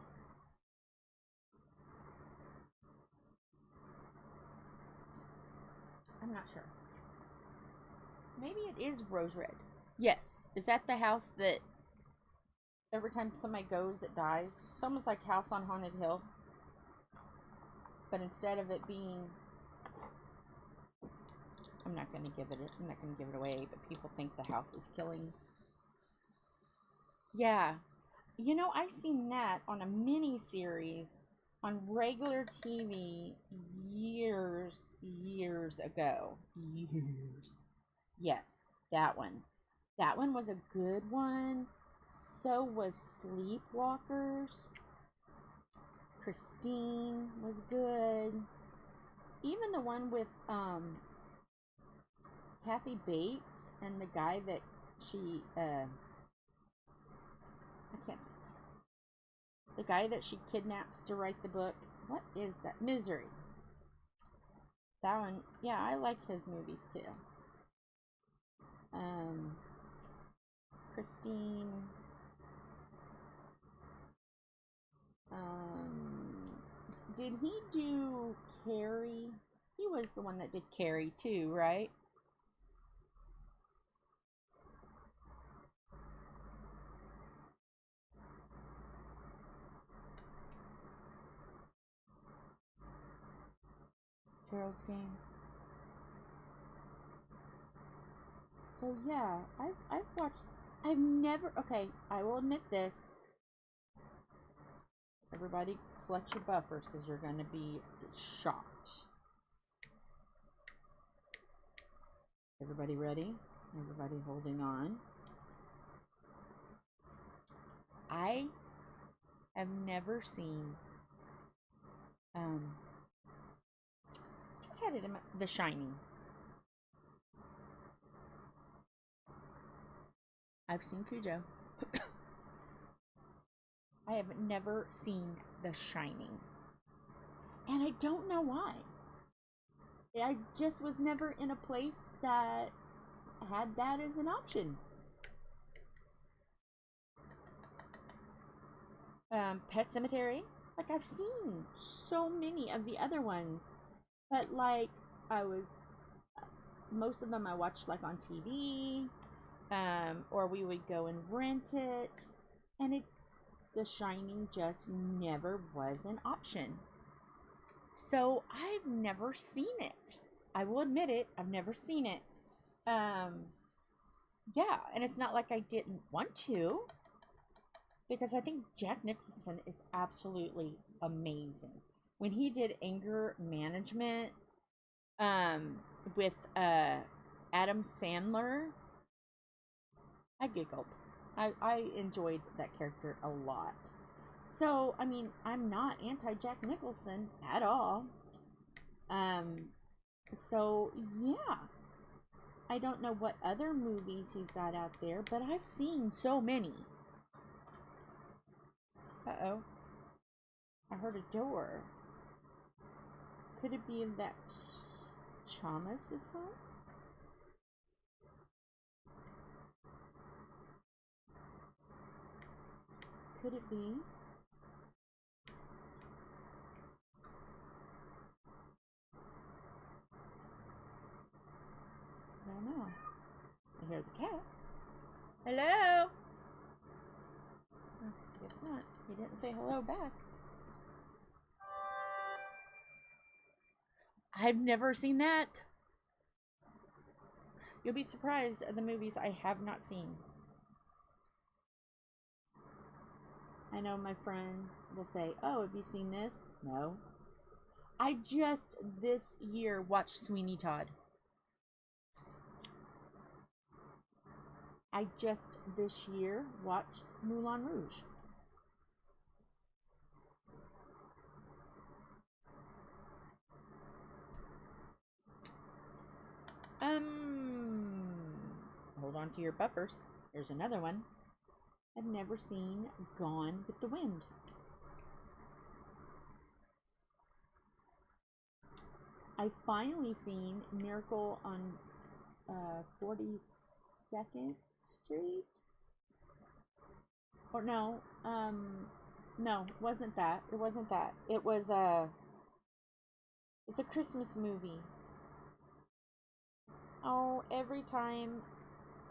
I'm not sure. Maybe it is Rose Red. Yes. Is that the house that every time somebody goes, it dies? It's almost like House on Haunted Hill. But instead of it being... I'm not going to give it away, but people think the house is killing. Yeah. You know, I seen that on a mini-series on regular TV years ago. Years. Yes, that one. That one was a good one. So was Sleepwalkers. Kristyn was good. Even the one with Kathy Bates and the guy that she the guy that she kidnaps to write the book. What is that? Misery. That one, yeah, I like his movies too. Kristyn. Did he do Carrie? He was the one that did Carrie too, right? Carol's Game. So yeah, I've watched. I've never. Okay, I will admit this. Everybody, clutch your buffers because you're gonna be shocked. Everybody ready? Everybody holding on. I have never seen. Just had it in The Shining. I've seen Cujo. I have never seen The Shining. And I don't know why. I just was never in a place that had that as an option. Pet Cemetery. Like, I've seen so many of the other ones. But, like, most of them I watched, like, on TV. Or we would go and rent it. And The Shining just never was an option. So, I've never seen it. I will admit it. I've never seen it. Yeah, and it's not like I didn't want to. Because I think Jack Nicholson is absolutely amazing. When he did Anger Management with Adam Sandler, I giggled. I enjoyed that character a lot. So, I mean, I'm not anti-Jack Nicholson at all. So, yeah. I don't know what other movies he's got out there, but I've seen so many. Uh-oh. I heard a door. Could it be that Thomas is home? Could it be? I don't know. I hear the cat. Hello? Guess not. He didn't say hello back. I've never seen that. You'll be surprised at the movies I have not seen. I know my friends will say, oh, have you seen this? No. I just this year watched Sweeney Todd. I just this year watched Moulin Rouge. Hold on to your buffers. There's another one. I've never seen Gone with the Wind. I finally seen Miracle on 42nd Street. Or no, no, wasn't that. It wasn't that. It was it's a Christmas movie. Oh, every time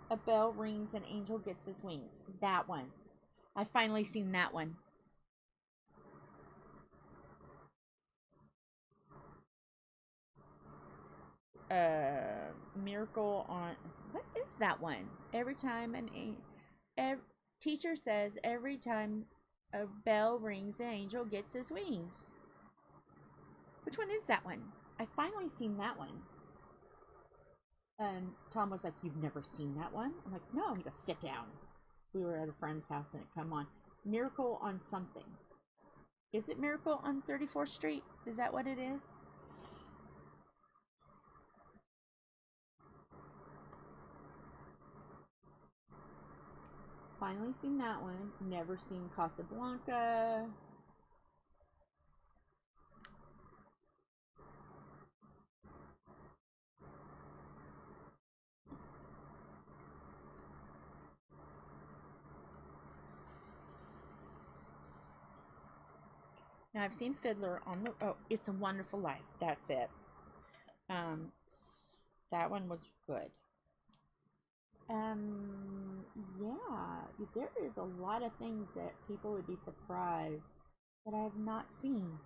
a bell rings, an angel gets his wings. That one. I finally seen that one. Miracle on... What is that one? Every time teacher says every time a bell rings, an angel gets his wings. Which one is that one? I finally seen that one. And Tom was like, you've never seen that one? I'm like, no. He goes, sit down. We were at a friend's house and it come on. Miracle on something. Is it Miracle on 34th Street? Is that what it is? Finally seen that one. Never seen Casablanca. Now I've seen Fiddler on the... Oh, It's a Wonderful Life. That's it. That one was good. Yeah, there is a lot of things that people would be surprised that I have not seen.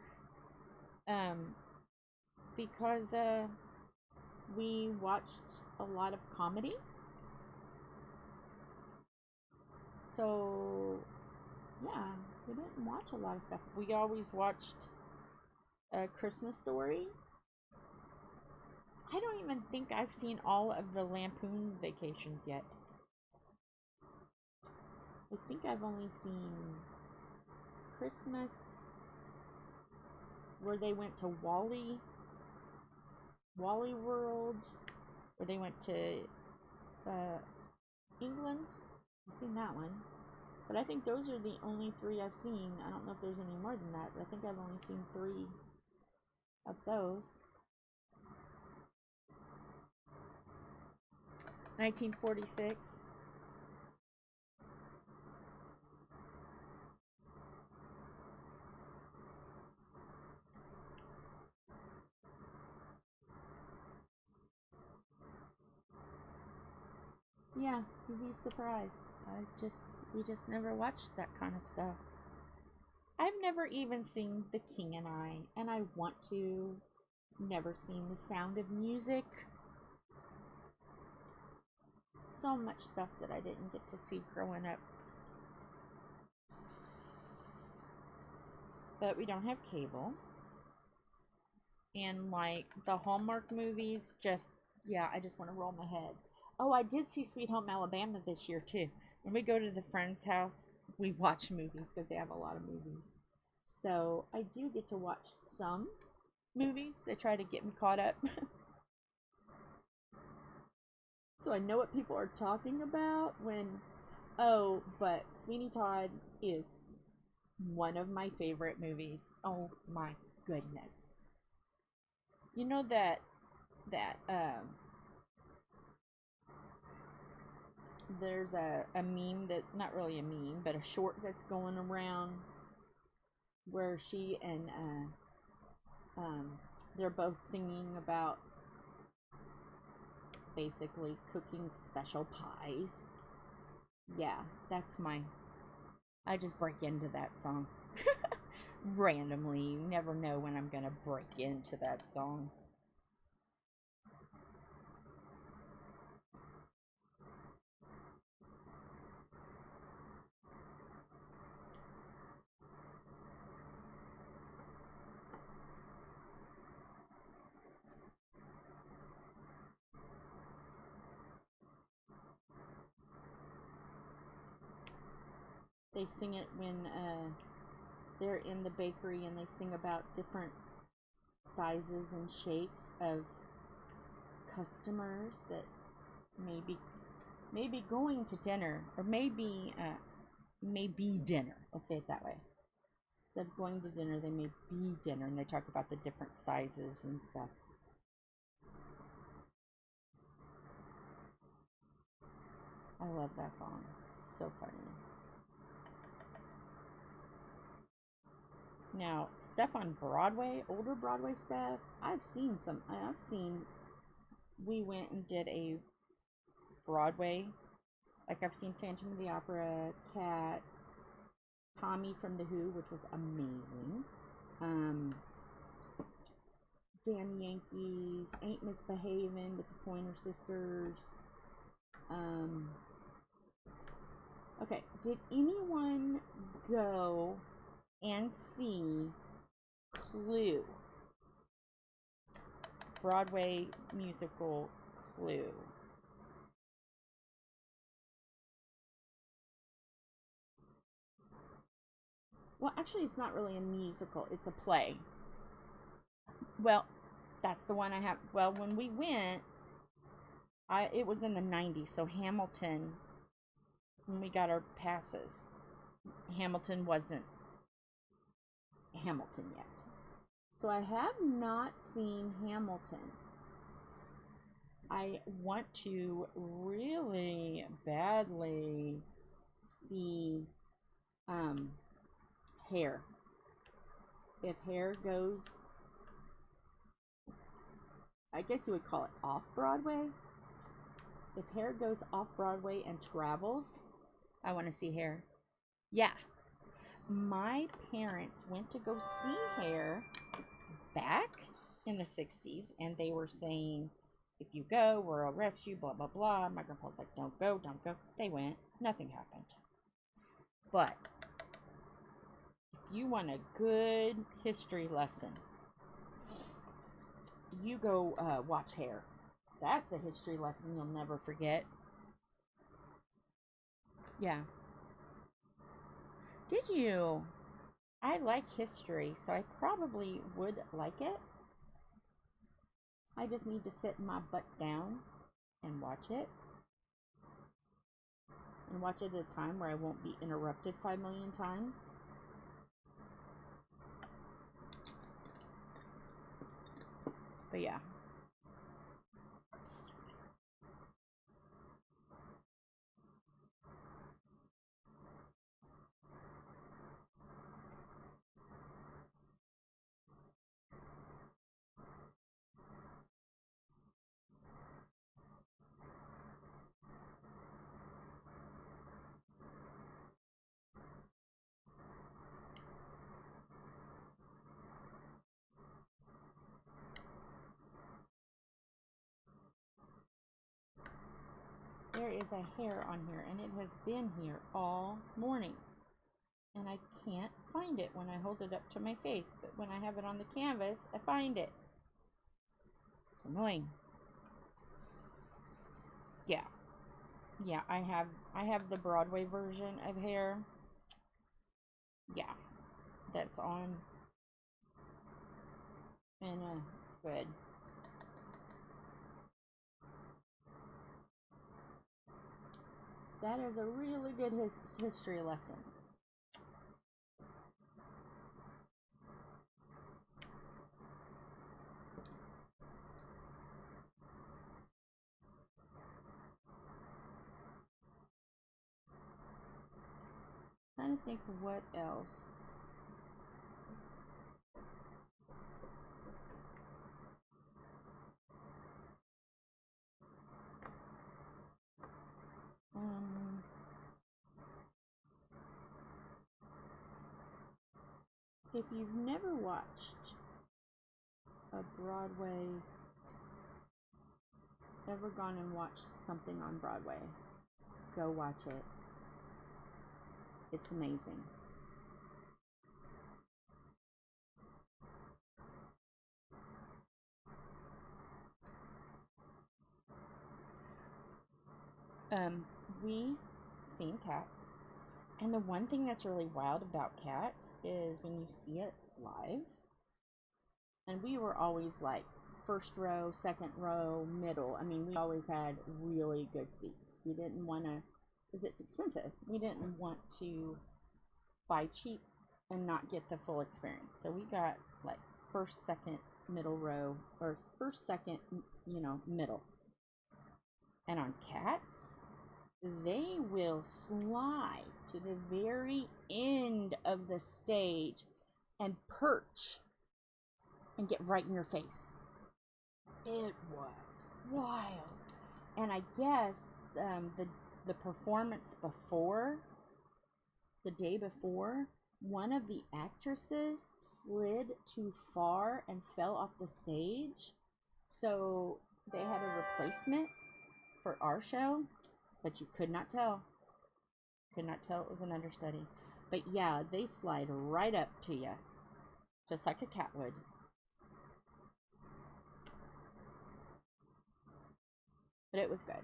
Because we watched a lot of comedy. So, yeah, we didn't watch a lot of stuff. We always watched A Christmas Story. I don't even think I've seen all of the Lampoon Vacations yet. I think I've only seen Christmas, where they went to Wally World, where they went to England. I've seen that one. But I think those are the only three I've seen. I don't know if there's any more than that, but I think I've only seen 3 of those. 1946. Yeah, you'd be surprised. We just never watched that kind of stuff. I've never even seen The King and I want to. Never seen The Sound of Music. So much stuff that I didn't get to see growing up. But we don't have cable. And like the Hallmark movies, yeah, I just want to roll my head. Oh, I did see Sweet Home Alabama this year too. When we go to the friend's house we watch movies because they have a lot of movies. So I do get to watch some movies that try to get me caught up. So I know what people are talking about when, oh, but Sweeney Todd is one of my favorite movies. Oh my goodness. You know that there's a meme that, not really a meme, but a short that's going around where she and they're both singing about basically cooking special pies. Yeah, that's I just break into that song. Randomly. You never know when I'm gonna break into that song. They sing it when they're in the bakery, and they sing about different sizes and shapes of customers that may be going to dinner, or may be dinner. Let's say it that way. Instead of going to dinner, they may be dinner, and they talk about the different sizes and stuff. I love that song. So funny. Now, stuff on Broadway, older Broadway stuff, we went and did a Broadway, like I've seen Phantom of the Opera, Cats, Tommy from The Who, which was amazing, Damn Yankees, Ain't Misbehavin' with the Pointer Sisters. Okay, did anyone go and see CLOUT? Broadway musical CLOUT. Well, actually, it's not really a musical. It's a play. Well, that's the one I have. Well, when we went, it was in the 90s, so Hamilton, when we got our passes, Hamilton wasn't Hamilton yet. So I have not seen Hamilton. I want to really badly see Hair. If Hair goes, I guess you would call it off Broadway. If Hair goes off Broadway and travels, I want to see Hair. Yeah. My parents went to go see Hair back in the 60s, and they were saying, if you go, we'll arrest you, blah, blah, blah. My grandpa was like, don't go, don't go. They went. Nothing happened. But if you want a good history lesson, you go watch Hair. That's a history lesson you'll never forget. Yeah. Did you? I like history, so I probably would like it. I just need to sit my butt down and watch it. And watch it at a time where I won't be interrupted 5 million times. But yeah. There is a hair on here, and it has been here all morning. And I can't find it when I hold it up to my face. But when I have it on the canvas, I find it. It's annoying. Yeah. Yeah, I have the Broadway version of Hair. yeah, that's on and good. That is a really good history lesson. Trying to think of what else. If you've never watched a Broadway, ever gone and watched something on Broadway, go watch it. It's amazing. We seen Cats, and the one thing that's really wild about Cats is when you see it live, and we were always like first row, second row, middle. I mean, we always had really good seats. We didn't want to, because it's expensive, we didn't want to buy cheap and not get the full experience. So we got like first, second, middle row, or first, second, you know, middle. And on Cats, they will slide to the very end of the stage and perch and get right in your face. It was wild. And I guess the performance before, the day before, one of the actresses slid too far and fell off the stage. So they had a replacement for our show, but you could not tell. Could not tell it was an understudy. But yeah, they slide right up to you, just like a cat would. But it was good.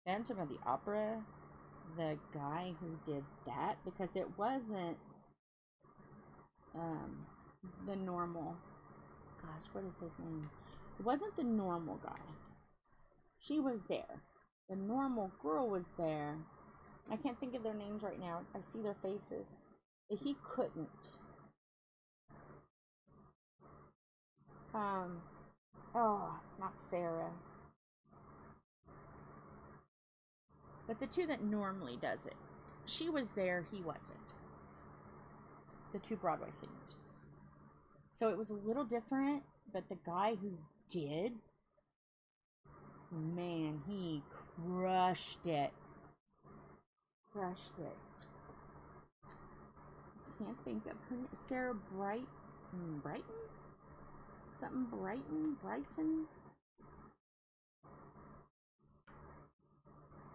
Phantom of the Opera, the guy who did that, because it wasn't the normal, gosh, what is his name? It wasn't the normal guy. She was there. The normal girl was there. I can't think of their names right now. I see their faces. But he couldn't. Oh, it's not Sarah. But the two that normally does it, she was there, he wasn't. The two Broadway singers. So it was a little different, but the guy who did, man, he crushed it. Crushed it. I can't think of her name. Sarah Brighton? Something Brighton?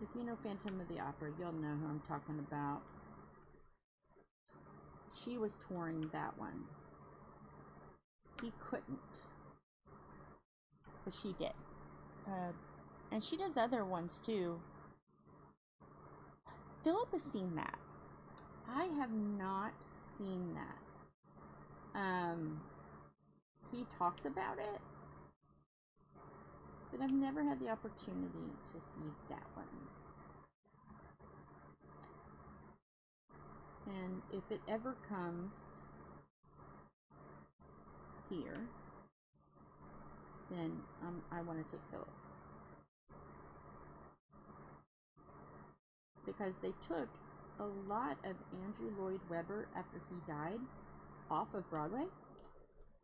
If you know Phantom of the Opera, you'll know who I'm talking about. She was touring that one. He couldn't. But she did. And she does other ones too. Philip has seen that. I have not seen that. He talks about it, but I've never had the opportunity to see that one. And if it ever comes here, then I want to take Philip. Because they took a lot of Andrew Lloyd Webber after he died off of Broadway.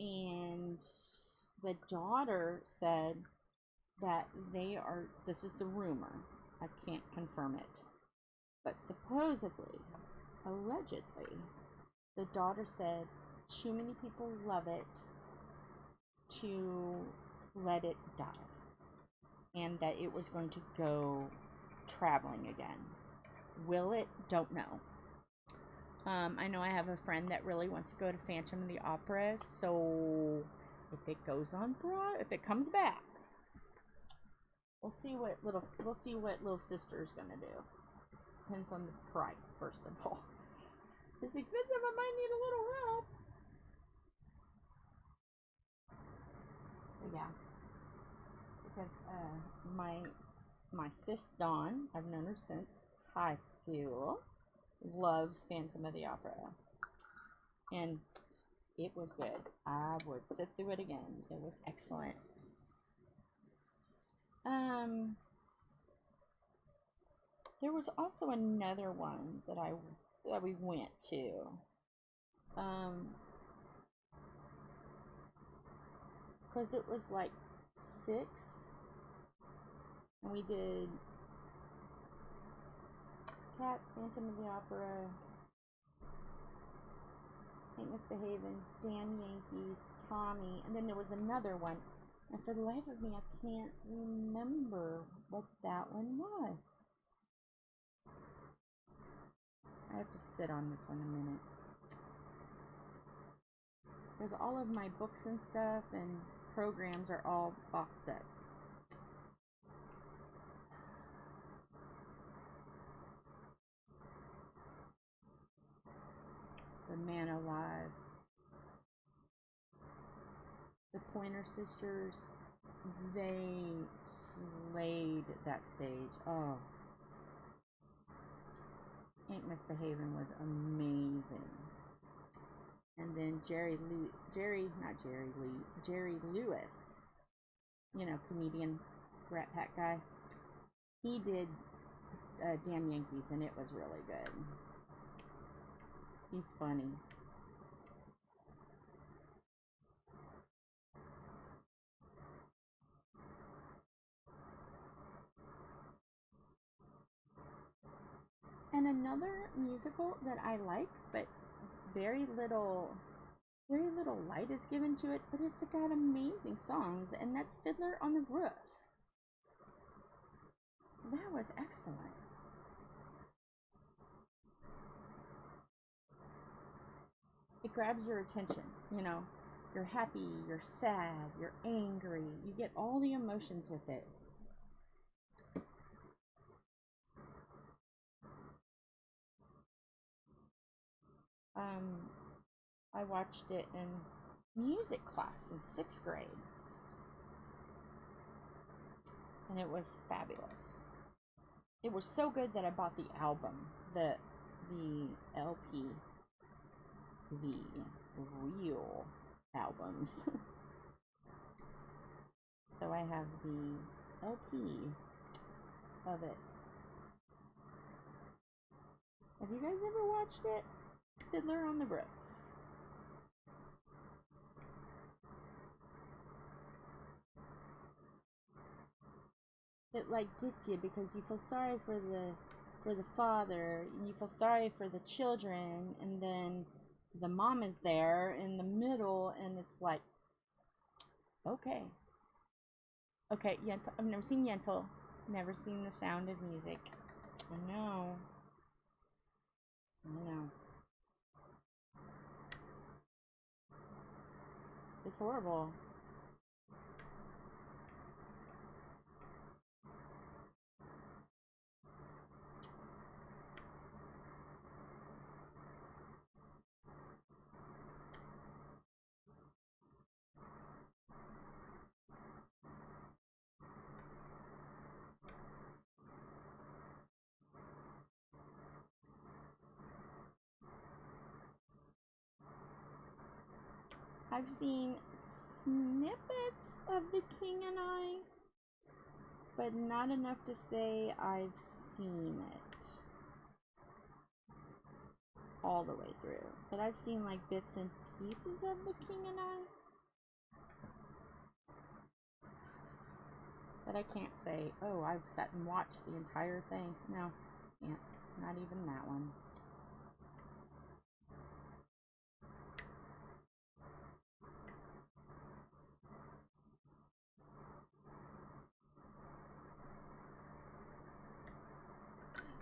And the daughter said that this is the rumor, I can't confirm it, but supposedly, allegedly, the daughter said too many people love it to let it die, and that it was going to go traveling again. Will it? Don't know. I know I have a friend that really wants to go to Phantom of the Opera, so if it goes on if it comes back, We'll see what little sister's gonna do. Depends on the price, first of all. If it's expensive, I might need a little help. But yeah, because my sis Dawn, I've known her since high school, loves Phantom of the Opera, and it was good. I would sit through it again. It was excellent. There was also another one that we went to. Because it was like 6, and we did Cats, Phantom of the Opera, Ain't Misbehavin', Damn Yankees, Tommy, and then there was another one, and for the life of me, I can't remember what that one was. I have to sit on this one a minute. Because all of my books and stuff and programs are all boxed up. The Man Alive. The Pointer Sisters. They slayed that stage. Oh. Ain't Misbehavin' was amazing. And then Jerry Lewis, you know, comedian, Rat Pack guy, he did Damn Yankees, and it was really good. He's funny. And another musical that I like, but very little light is given to it, but it's got amazing songs, and that's Fiddler on the Roof. That was excellent. It grabs your attention, you know. You're happy, you're sad, you're angry. You get all the emotions with it. I watched it in music class in 6th grade, and it was fabulous. It was so good that I bought the album, the LP, the real albums. So I have the LP of it. Have you guys ever watched it? Fiddler on the Roof. It like gets you because you feel sorry for the father, and you feel sorry for the children, and then the mom is there in the middle, and it's like, okay, Yentl. I've never seen Yentl, never seen The Sound of Music. I know. It's horrible. I've seen snippets of The King and I, but not enough to say I've seen it all the way through. But I've seen like bits and pieces of The King and I. But I can't say, oh, I've sat and watched the entire thing. No, can't. Not even that one.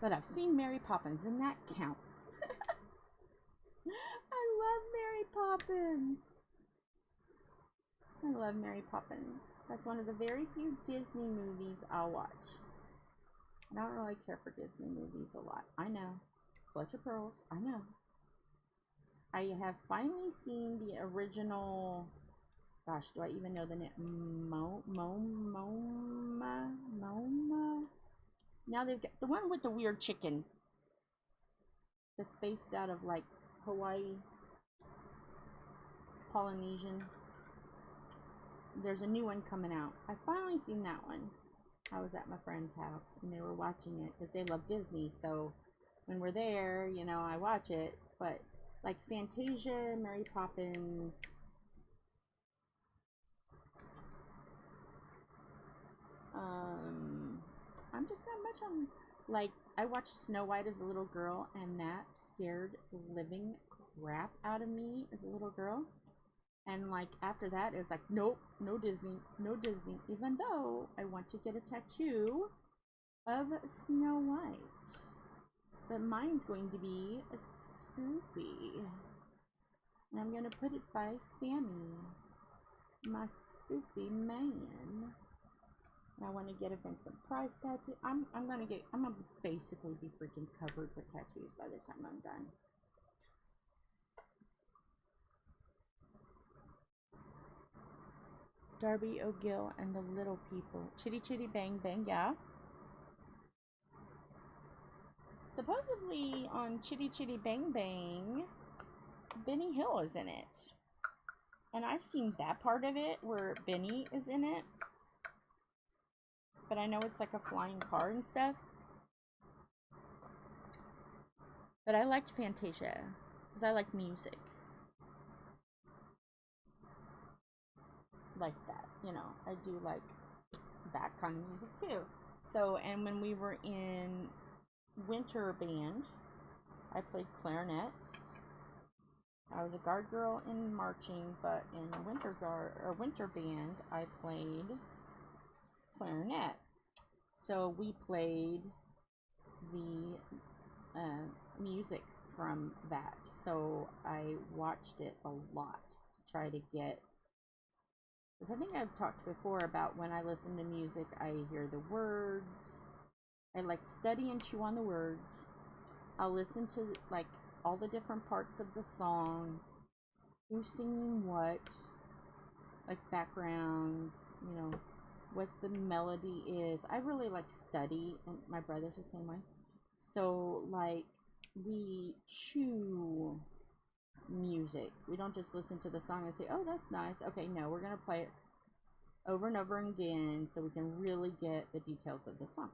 But I've seen Mary Poppins, and that counts. I love Mary Poppins. I love Mary Poppins. That's one of the very few Disney movies I'll watch. And I don't really care for Disney movies a lot. I know. Clutch of Pearls. I know. I have finally seen the original. Gosh, do I even know the name? MYOWA? Now they've got the one with the weird chicken. That's based out of like Hawaii. Polynesian. There's a new one coming out. I've finally seen that one. I was at my friend's house and they were watching it because they love Disney. So when we're there, you know, I watch it. But like Fantasia, Mary Poppins. I'm just not much on, like, I watched Snow White as a little girl and that scared the living crap out of me as a little girl. And like after that, it was like, nope, no Disney, no Disney. Even though I want to get a tattoo of Snow White. But mine's going to be a Spoopy. And I'm going to put it by Sammy. My Spoopy man. And I want to get a Vincent Price tattoo. I'm going to basically be freaking covered with tattoos by the time I'm done. Darby O'Gill and the Little People. Chitty Chitty Bang Bang, yeah. Supposedly on Chitty Chitty Bang Bang, Benny Hill is in it. And I've seen that part of it where Benny is in it. But I know it's like a flying car and stuff. But I liked Fantasia because I like music. Like that, you know, I do like that kind of music too. So, and when we were in winter band, I played clarinet. I was a guard girl in marching, but in winter band, I played clarinet. So we played the music from that. So I watched it a lot to try to get. Because I think I've talked before about when I listen to music, I hear the words. I like study and chew on the words. I'll listen to like all the different parts of the song. Who's singing what. Like backgrounds, you know, what the melody is. I really like study, and my brother's the same way. So like we chew music. We don't just listen to the song and say, oh, that's nice. Okay, no, we're going to play it over and over again so we can really get the details of the song.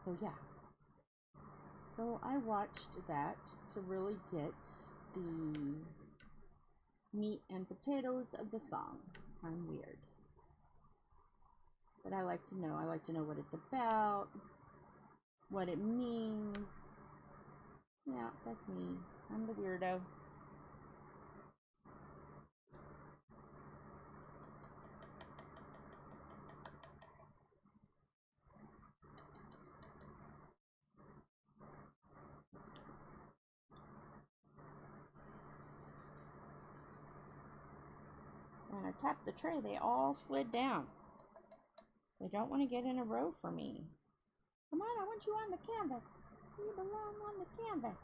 So, yeah. So, I watched that to really get the meat and potatoes of the song. I'm weird. But I like to know. I like to know what it's about, what it means. Yeah, that's me. I'm the weirdo. When I tapped the tray, they all slid down. They don't want to get in a row for me. Come on, I want you on the canvas. You belong on the canvas.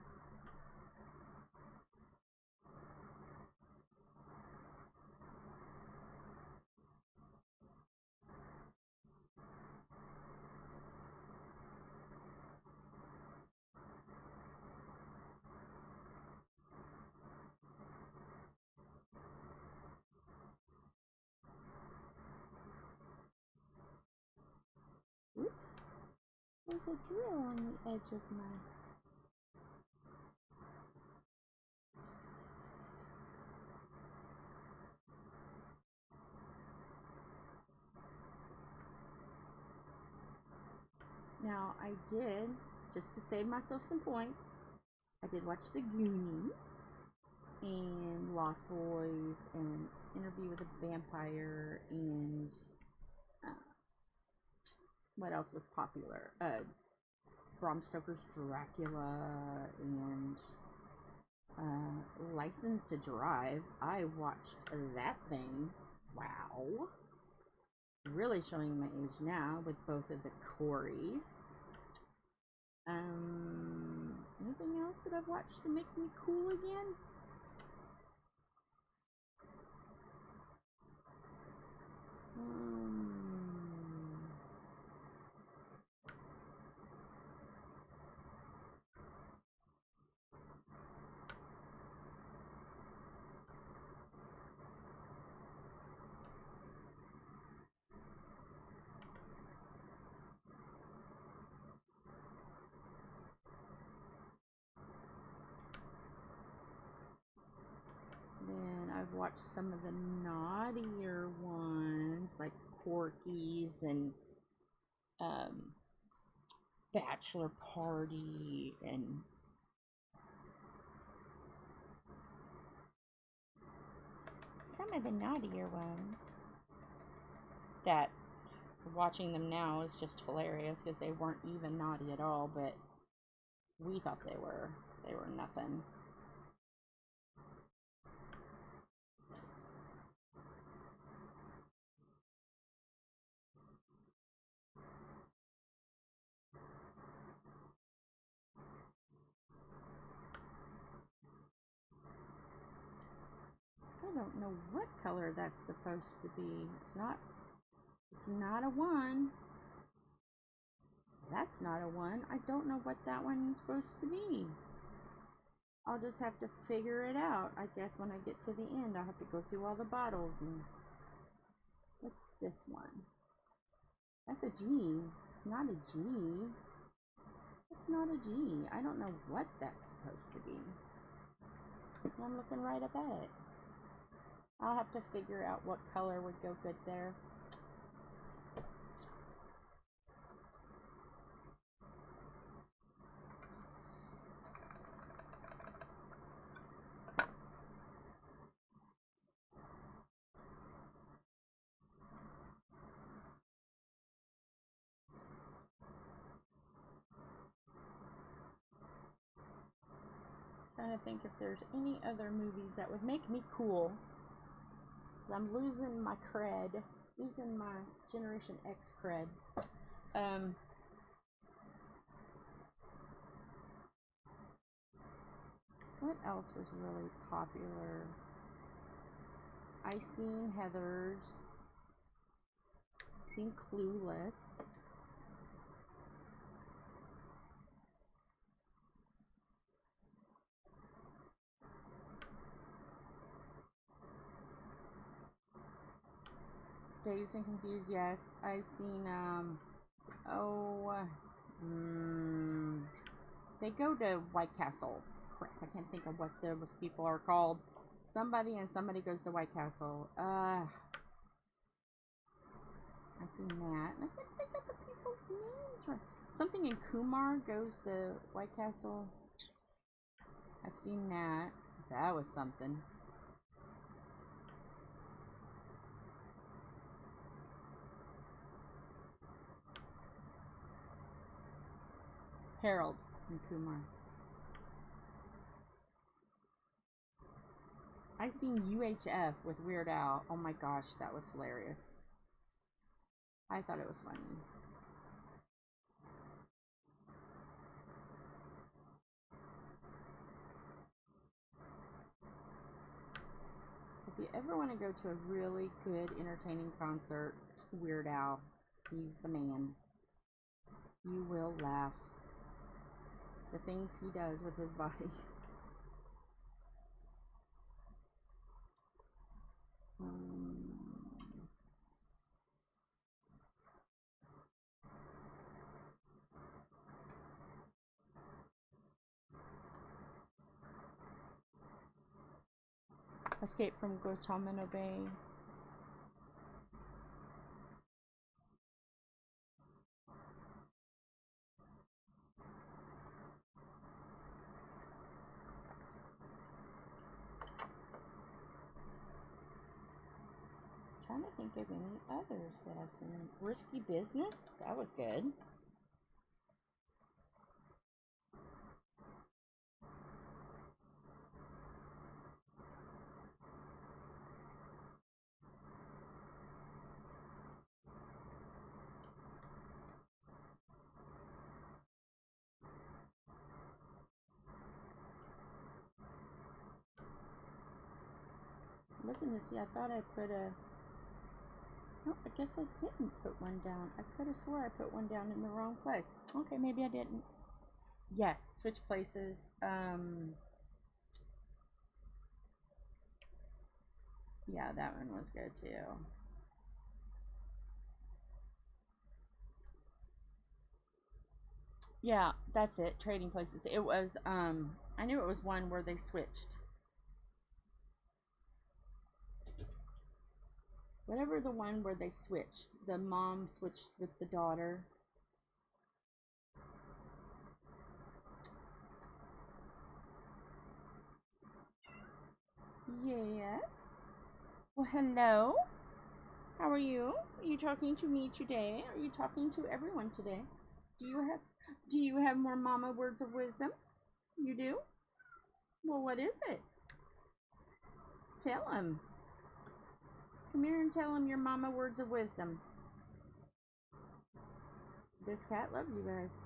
Oops. There's a drill on the edge of my... Now, I did, just to save myself some points, I did watch The Goonies and Lost Boys and Interview with a Vampire and what else was popular? Bram Stoker's Dracula and License to Drive. I watched that thing Wow. Really showing my age now with both of the Corys. Anything else that I've watched to make me cool again? Then I've watched some of the naughtier ones, like Porky's and Bachelor Party and some of the naughtier ones. That watching them now is just hilarious because they weren't even naughty at all, but we thought they were. They were nothing. I don't know what color that's supposed to be. It's not a 1. That's not a 1. I don't know what that one's supposed to be. I'll just have to figure it out. I guess when I get to the end, I'll have to go through all the bottles and... What's this one? That's a G. It's not a G. It's not a G. I don't know what that's supposed to be. I'm looking right up at it. I'll have to figure out what color would go good there. Trying to think if there's any other movies that would make me cool. I'm losing my cred, losing my Generation X cred. What else was really popular? I seen Heathers. Seen Clueless. Dazed and Confused, yes. I've seen, they go to White Castle. Crap, I can't think of what those people are called. Somebody and somebody goes to White Castle. I've seen that. And I can't think of the people's names. Right. Something in Kumar goes to White Castle. I've seen that. That was something. Harold and Kumar. I've seen UHF with Weird Al. Oh my gosh, that was hilarious. I thought it was funny. If you ever want to go to a really good, entertaining concert, Weird Al, he's the man. You will laugh. The things he does with his body. Escape from Guantanamo Bay. Trying to think of any others that I've seen. Risky Business? That was good. looking to see. I thought I put a... Oh, I guess I didn't put one down. I could have swore I put one down in the wrong place. Okay, maybe I didn't. Yes, switch places. Yeah, that one was good too. Yeah, that's it. Trading places. It was, I knew it was one where they switched. Whatever the one where they switched. The mom switched with the daughter. Yes. Well, hello. How are you? Are you talking to me today? Are you talking to everyone today? Do you have more mama words of wisdom? You do? Well, what is it? Tell them. Come here and tell them your mama words of wisdom. This cat loves you guys.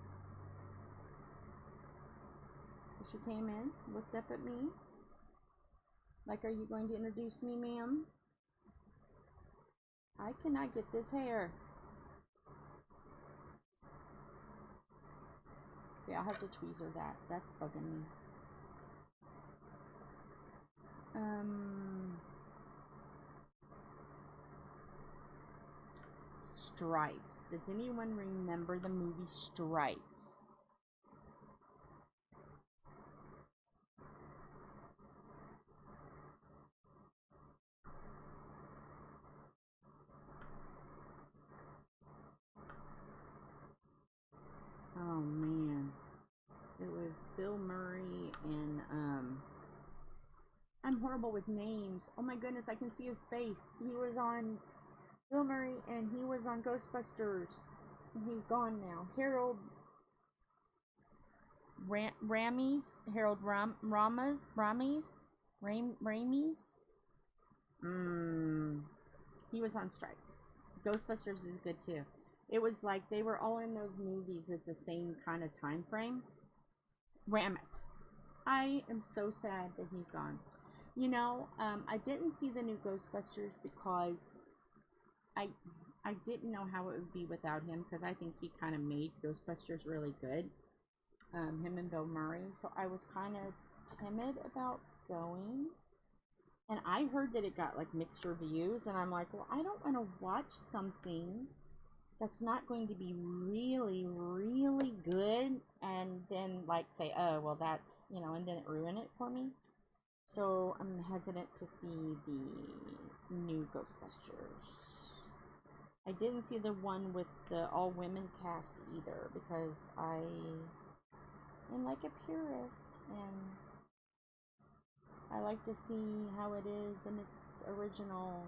She came in, looked up at me. Like, are you going to introduce me, ma'am? I cannot get this hair. Okay, I'll have to tweezer that. That's bugging me. Stripes. Does anyone remember the movie Stripes? Oh man, it was Bill Murray and I'm horrible with names. Oh my goodness, I can see his face. He was on Bill Murray and he was on Ghostbusters. He's gone now. Harold Ramis. He was on Stripes. Ghostbusters is good too. It was like they were all in those movies at the same kind of time frame. Ramis. I am so sad that he's gone. You know, I didn't see the new Ghostbusters because I didn't know how it would be without him, because I think he kind of made Ghostbusters really good. Him and Bill Murray. So I was kind of timid about going. And I heard that it got like mixed reviews, and I'm like, well, I don't want to watch something that's not going to be really, really good, and then like say, oh, well, that's, you know, and then it ruin it for me. So I'm hesitant to see the new Ghostbusters. I didn't see the one with the all-women cast either, because I am like a purist, and I like to see how it is in its original.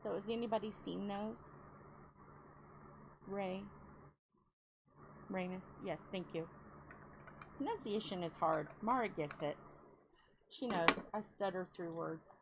So has anybody seen those? Ramus? Yes, thank you. Pronunciation is hard. Mara gets it. She knows. I stutter through words.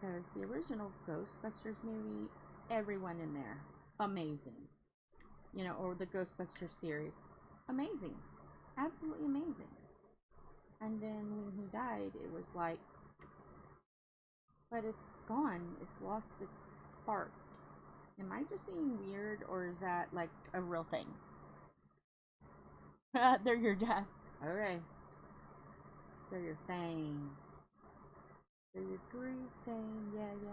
Because the original Ghostbusters movie, everyone in there, amazing. You know, or the Ghostbusters series, amazing. Absolutely amazing. And then when he died, it was like, but it's gone. It's lost its spark. Am I just being weird, or is that like a real thing? They're your death. Okay. They're your thing. They're your groove thing. Yeah, yeah.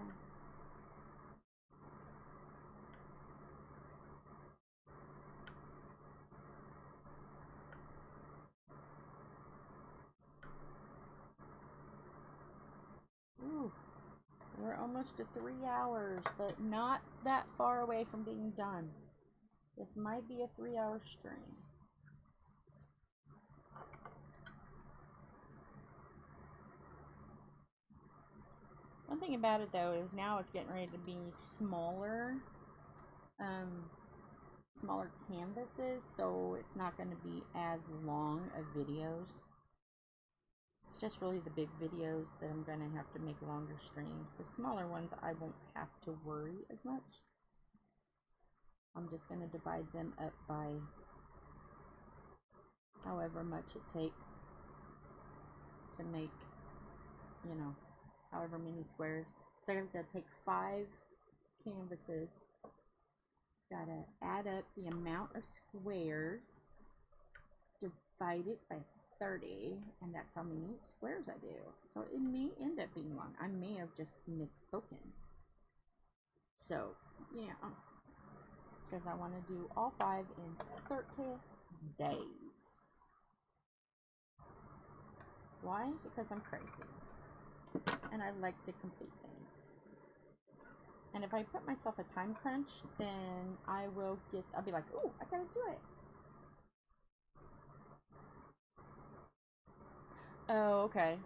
Ooh. We're almost to 3 hours, but not that far away from being done. This might be a 3-hour stream. One thing about it though is now it's getting ready to be smaller, smaller canvases, so it's not going to be as long of videos. It's just really the big videos that I'm going to have to make longer streams. The smaller ones I won't have to worry as much. I'm just going to divide them up by however much it takes to make, you know, however many squares. So I'm going to take 5 canvases. Gotta add up the amount of squares, divide it by 30, and that's how many squares I do. So it may end up being long. I may have just misspoken. So, yeah, because I want to do all 5 in 30 days. Why? Because I'm crazy. And I like to complete things. And if I put myself a time crunch, then I'll be like, oh, I gotta do it. Oh, okay.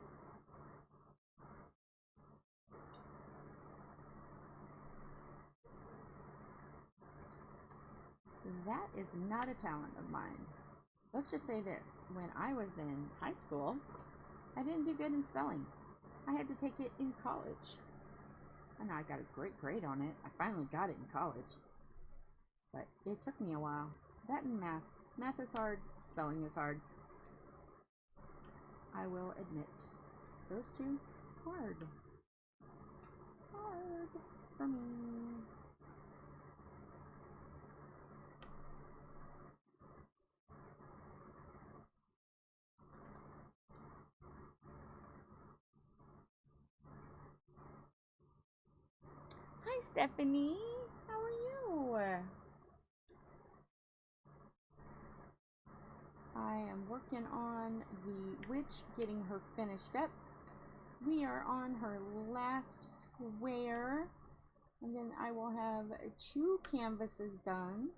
That is not a talent of mine. Let's just say this. When I was in high school, I didn't do good in spelling. I had to take it in college. And I got a great grade on it. I finally got it in college. But it took me a while. That and math. Math is hard. Spelling is hard. I will admit. Those two, hard. Hard for me. Hi, Stephanie. How are you? I am working on the witch, getting her finished up. We are on her last square, and then I will have 2 canvases done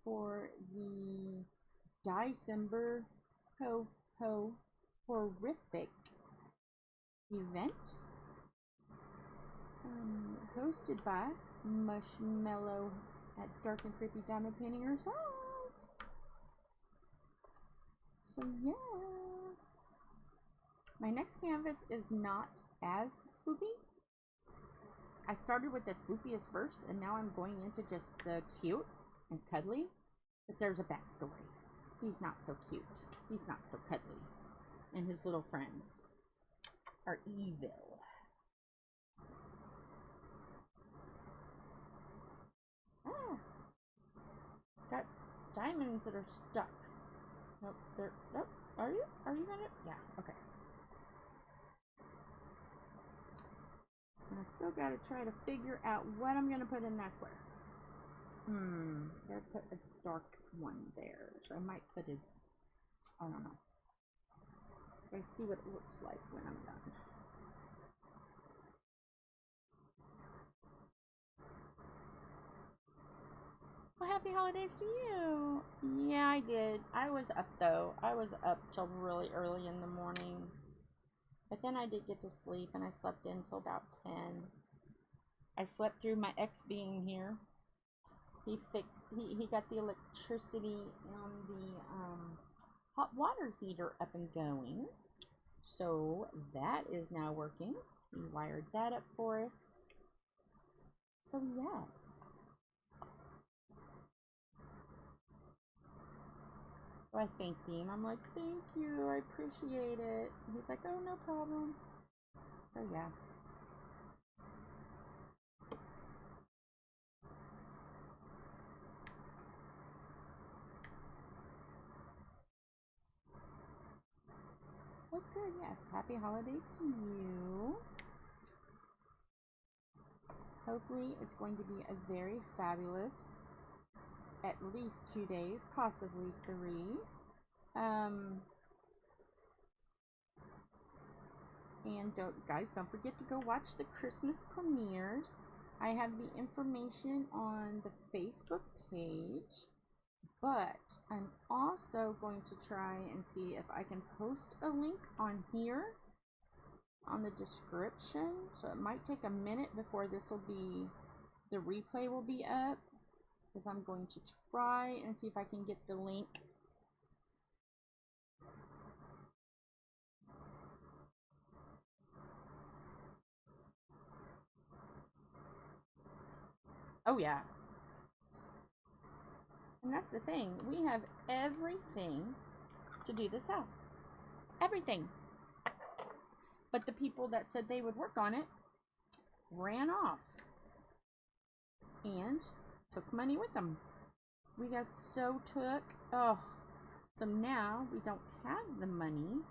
for the Diecember horrific event. Hosted by Marshmallow at Dark and Creepy Diamond Painting herself. So yes, my next canvas is not as spooky. I started with the spookiest first, and now I'm going into just the cute and cuddly. But there's a backstory. He's not so cute. He's not so cuddly. And his little friends are evil. Ah, got diamonds that are stuck. Nope, they're, nope. Are you gonna? Yeah, okay. And I still gotta try to figure out what I'm gonna put in that square. Gotta put a dark one there. So I might put it, I don't know. Gotta see what it looks like when I'm done. Well, happy holidays to you. Yeah, I did. I was up though. I was up till really early in the morning. But then I did get to sleep, and I slept in till about 10. I slept through my ex being here. He got the electricity on the hot water heater up and going. So that is now working. He wired that up for us. So yes. So I thanked him. I'm like, thank you, I appreciate it. He's like, oh, no problem. So yeah. Oh, good, yes. Happy holidays to you. Hopefully it's going to be a very fabulous, at least 2 days, possibly 3. And guys, don't forget to go watch the Christmas premieres. I have the information on the Facebook page, but I'm also going to try and see if I can post a link on here on the description, so it might take a minute before this will be, the replay will be up, because I'm going to try and see if I can get the link. Oh yeah. And that's the thing, we have everything to do this house. Everything. But the people that said they would work on it ran off and took money with them. We got so took. Oh, so now we don't have the money,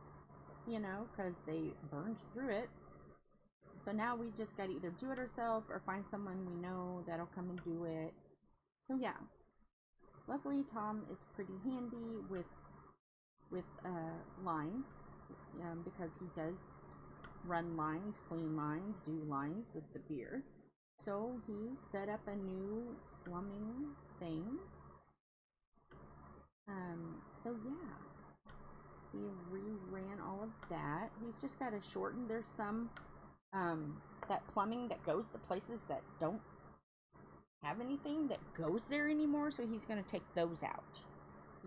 you know, because they burned through it. So now we just got to either do it ourselves or find someone we know that'll come and do it. So yeah, luckily Tom is pretty handy with lines, because he does run lines, clean lines, do lines with the beer. So he set up a new plumbing thing. So yeah, he reran all of that. He's just got to shorten. There's some that plumbing that goes to places that don't have anything that goes there anymore, so he's going to take those out.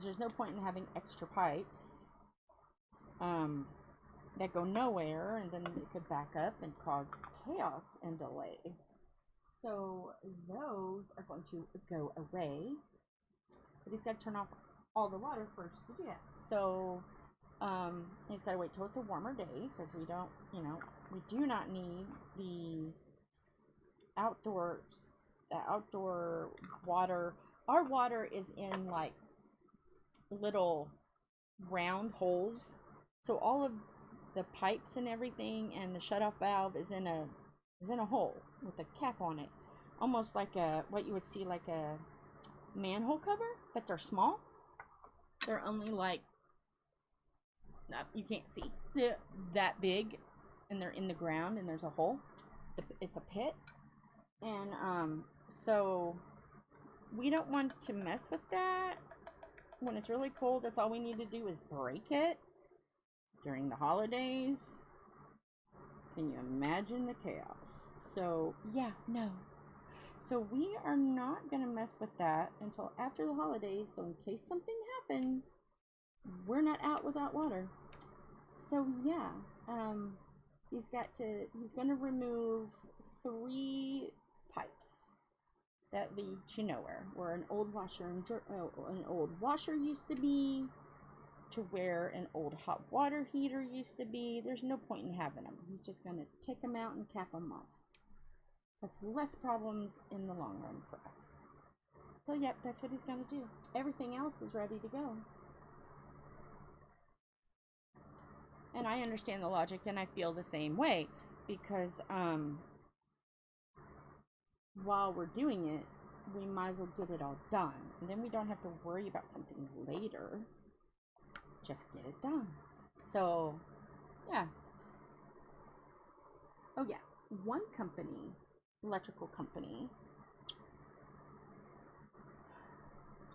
There's no point in having extra pipes that go nowhere, and then it could back up and cause chaos and delay. So those are going to go away, but he's got to turn off all the water first to do that. So he's got to wait till it's a warmer day, because we don't, you know, we do not need the outdoor water. Our water is in like little round holes, so all of the pipes and everything and the shutoff valve is in a hole with a cap on it, almost like what you would see like a manhole cover, but they're small. They're only like, you can't see, that big, and they're in the ground, and there's a hole. It's a pit, and so we don't want to mess with that. When it's really cold, that's all we need to do is break it during the holidays. Can you imagine the chaos? So yeah, no. So we are not going to mess with that until after the holidays, so in case something happens, we're not out without water. So yeah, he's going to remove 3 pipes that lead to nowhere, where an old washer used to be, to where an old hot water heater used to be. There's no point in having them. He's just going to take them out and cap them off. That's less problems in the long run for us. So yep, that's what he's going to do. Everything else is ready to go. And I understand the logic, and I feel the same way, because while we're doing it, we might as well get it all done, and then we don't have to worry about something later. Just get it done. So yeah. Oh yeah, one company, electrical company,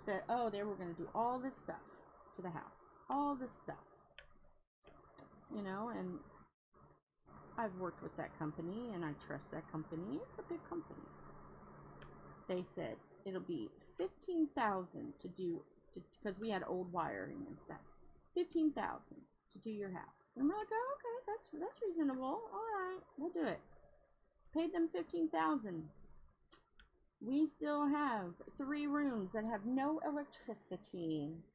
said, oh, they were going to do all this stuff to the house, all this stuff, you know, and I've worked with that company and I trust that company. It's a big company. They said it'll be $15,000 to do, because we had old wiring and stuff. $15,000 to do your house. And we're like, oh, okay, that's reasonable. All right, we'll do it. Paid them $15,000. We still have 3 rooms that have no electricity.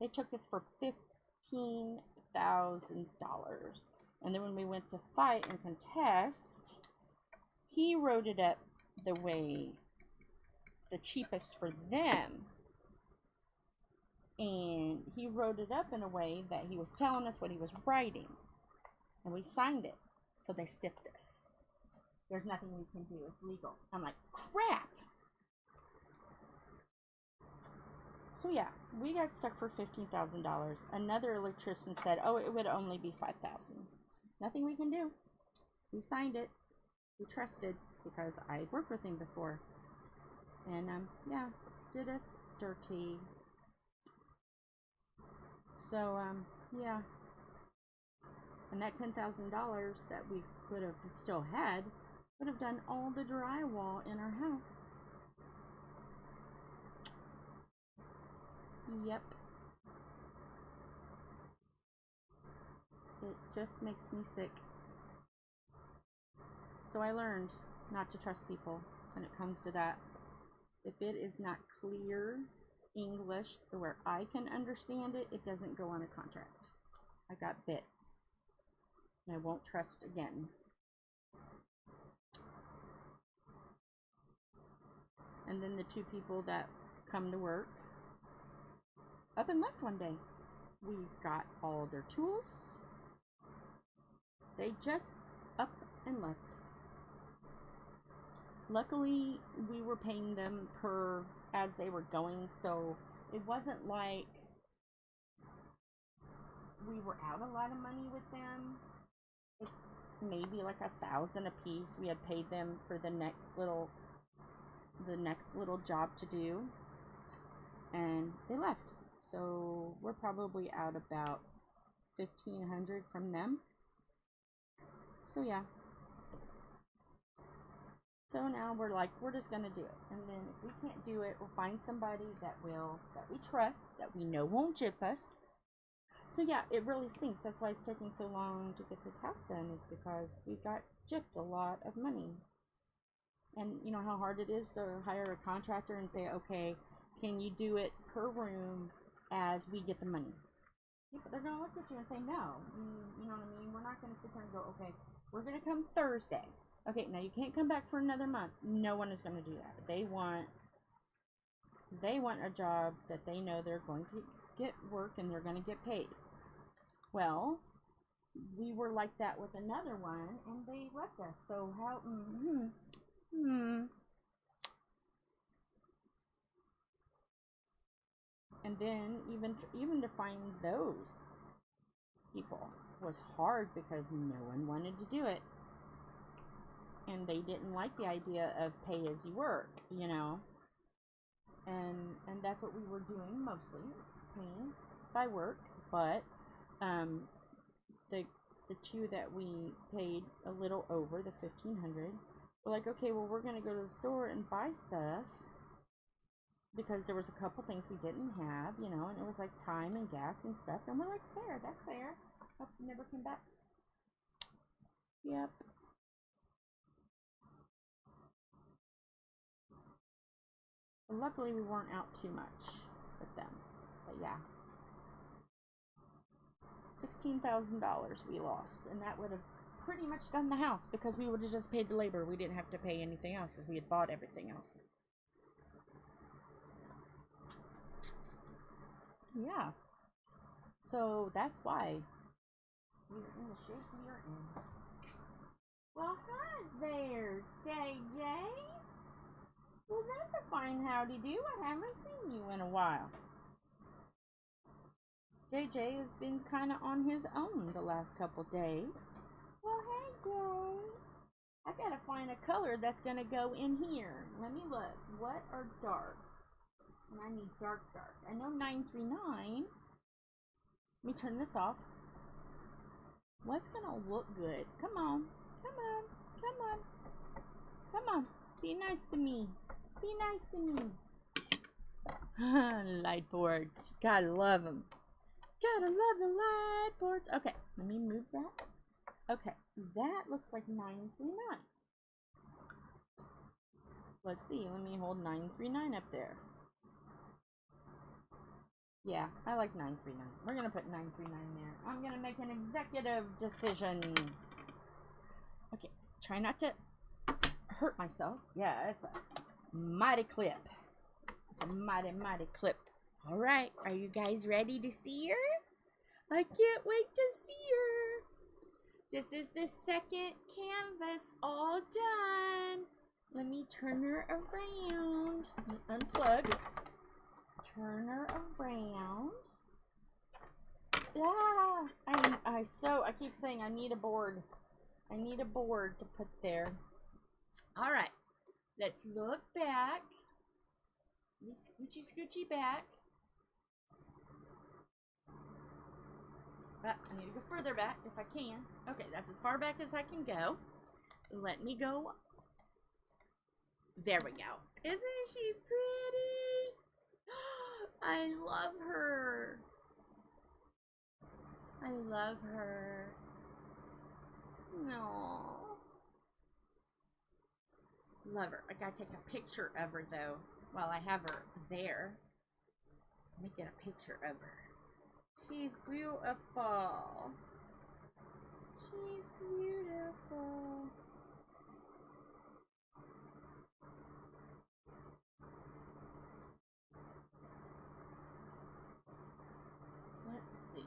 They took us for $15,000. And then when we went to fight and contest, he wrote it up the way the cheapest for them. And he wrote it up in a way that he was telling us what he was writing. And we signed it. So they stiffed us. There's nothing we can do. It's legal. I'm like, crap. So yeah, we got stuck for $15,000. Another electrician said, oh, it would only be $5,000. Nothing we can do. We signed it. We trusted, because I worked with him before. And yeah, did us dirty. So yeah, And that $10,000 that we could have still had would have done all the drywall in our house. Yep. It just makes me sick. So I learned not to trust people when it comes to that. If it is not clear English where I can understand it, it doesn't go on a contract. I got bit. And I won't trust again. And then the two people that come to work up and left one day. We got all their tools. They just up and left. Luckily, we were paying them per as they were going, so it wasn't like we were out a lot of money with them. It's maybe like $1,000 a piece. We had paid them for the next little job to do, and they left. So we're probably out about $1,500 from them. So yeah. So now we're like, we're just gonna do it, and then if we can't do it, we'll find somebody that we trust, that we know won't gyp us. So yeah, it really stinks. That's why it's taking so long to get this house done, is because we got gypped a lot of money. And you know how hard it is to hire a contractor and say, okay, can you do it per room as we get the money? Yeah, but they're gonna look at you and say no. You know what I mean? We're not gonna sit there and go, okay, we're gonna come Thursday. Okay, now you can't come back for another month. No one is gonna do that. They want a job that they know they're going to get work and they're gonna get paid. Well, we were like that with another one, and they left us. So how? And then even to find those people was hard because no one wanted to do it, and they didn't like the idea of pay as you work, you know. And that's what we were doing mostly, paying by work. But the two that we paid a little over the $1,500, we're like, okay, well, we're gonna go to the store and buy stuff because there was a couple things we didn't have, you know, and it was like time and gas and stuff, and we're like, fair, that's fair. Hope you never come back. Yep. But luckily we weren't out too much with them. But yeah. $16,000 we lost, and that would have pretty much done the house because we would have just paid the labor. We didn't have to pay anything else because we had bought everything else. Yeah. So that's why we're in the shape we are in. Well, hi there, JJ. Well, that's a fine howdy do. I haven't seen you in a while. JJ has been kind of on his own the last couple days. Well, hey, Jay. I gotta find a color that's gonna go in here. Let me look. What are dark? And I need dark. I know 939. Let me turn this off. What's gonna look good? Come on. Come on. Come on. Come on. Be nice to me. Be nice to me. Light boards. Gotta love them. Gotta love the light boards. Okay, let me move that. Okay, that looks like 939. Let's see. Let me hold 939 up there. Yeah, I like 939. We're gonna put 939 there. I'm gonna make an executive decision. Okay, try not to hurt myself. Yeah, it's a mighty clip. It's a mighty clip. All right, are you guys ready to see her? I can't wait to see her. This is the second canvas all done. Let me turn her around. Unplug. Turn her around. Yeah, I keep saying I need a board. I need a board to put there. All right, let's look back. Scoochie back. I need to go further back if I can. Okay, that's as far back as I can go. Let me go. There we go. Isn't she pretty? I love her. I love her. No. Love her. I gotta take a picture of her though while I have her there. Let me get a picture of her. She's beautiful. She's beautiful. Let's see.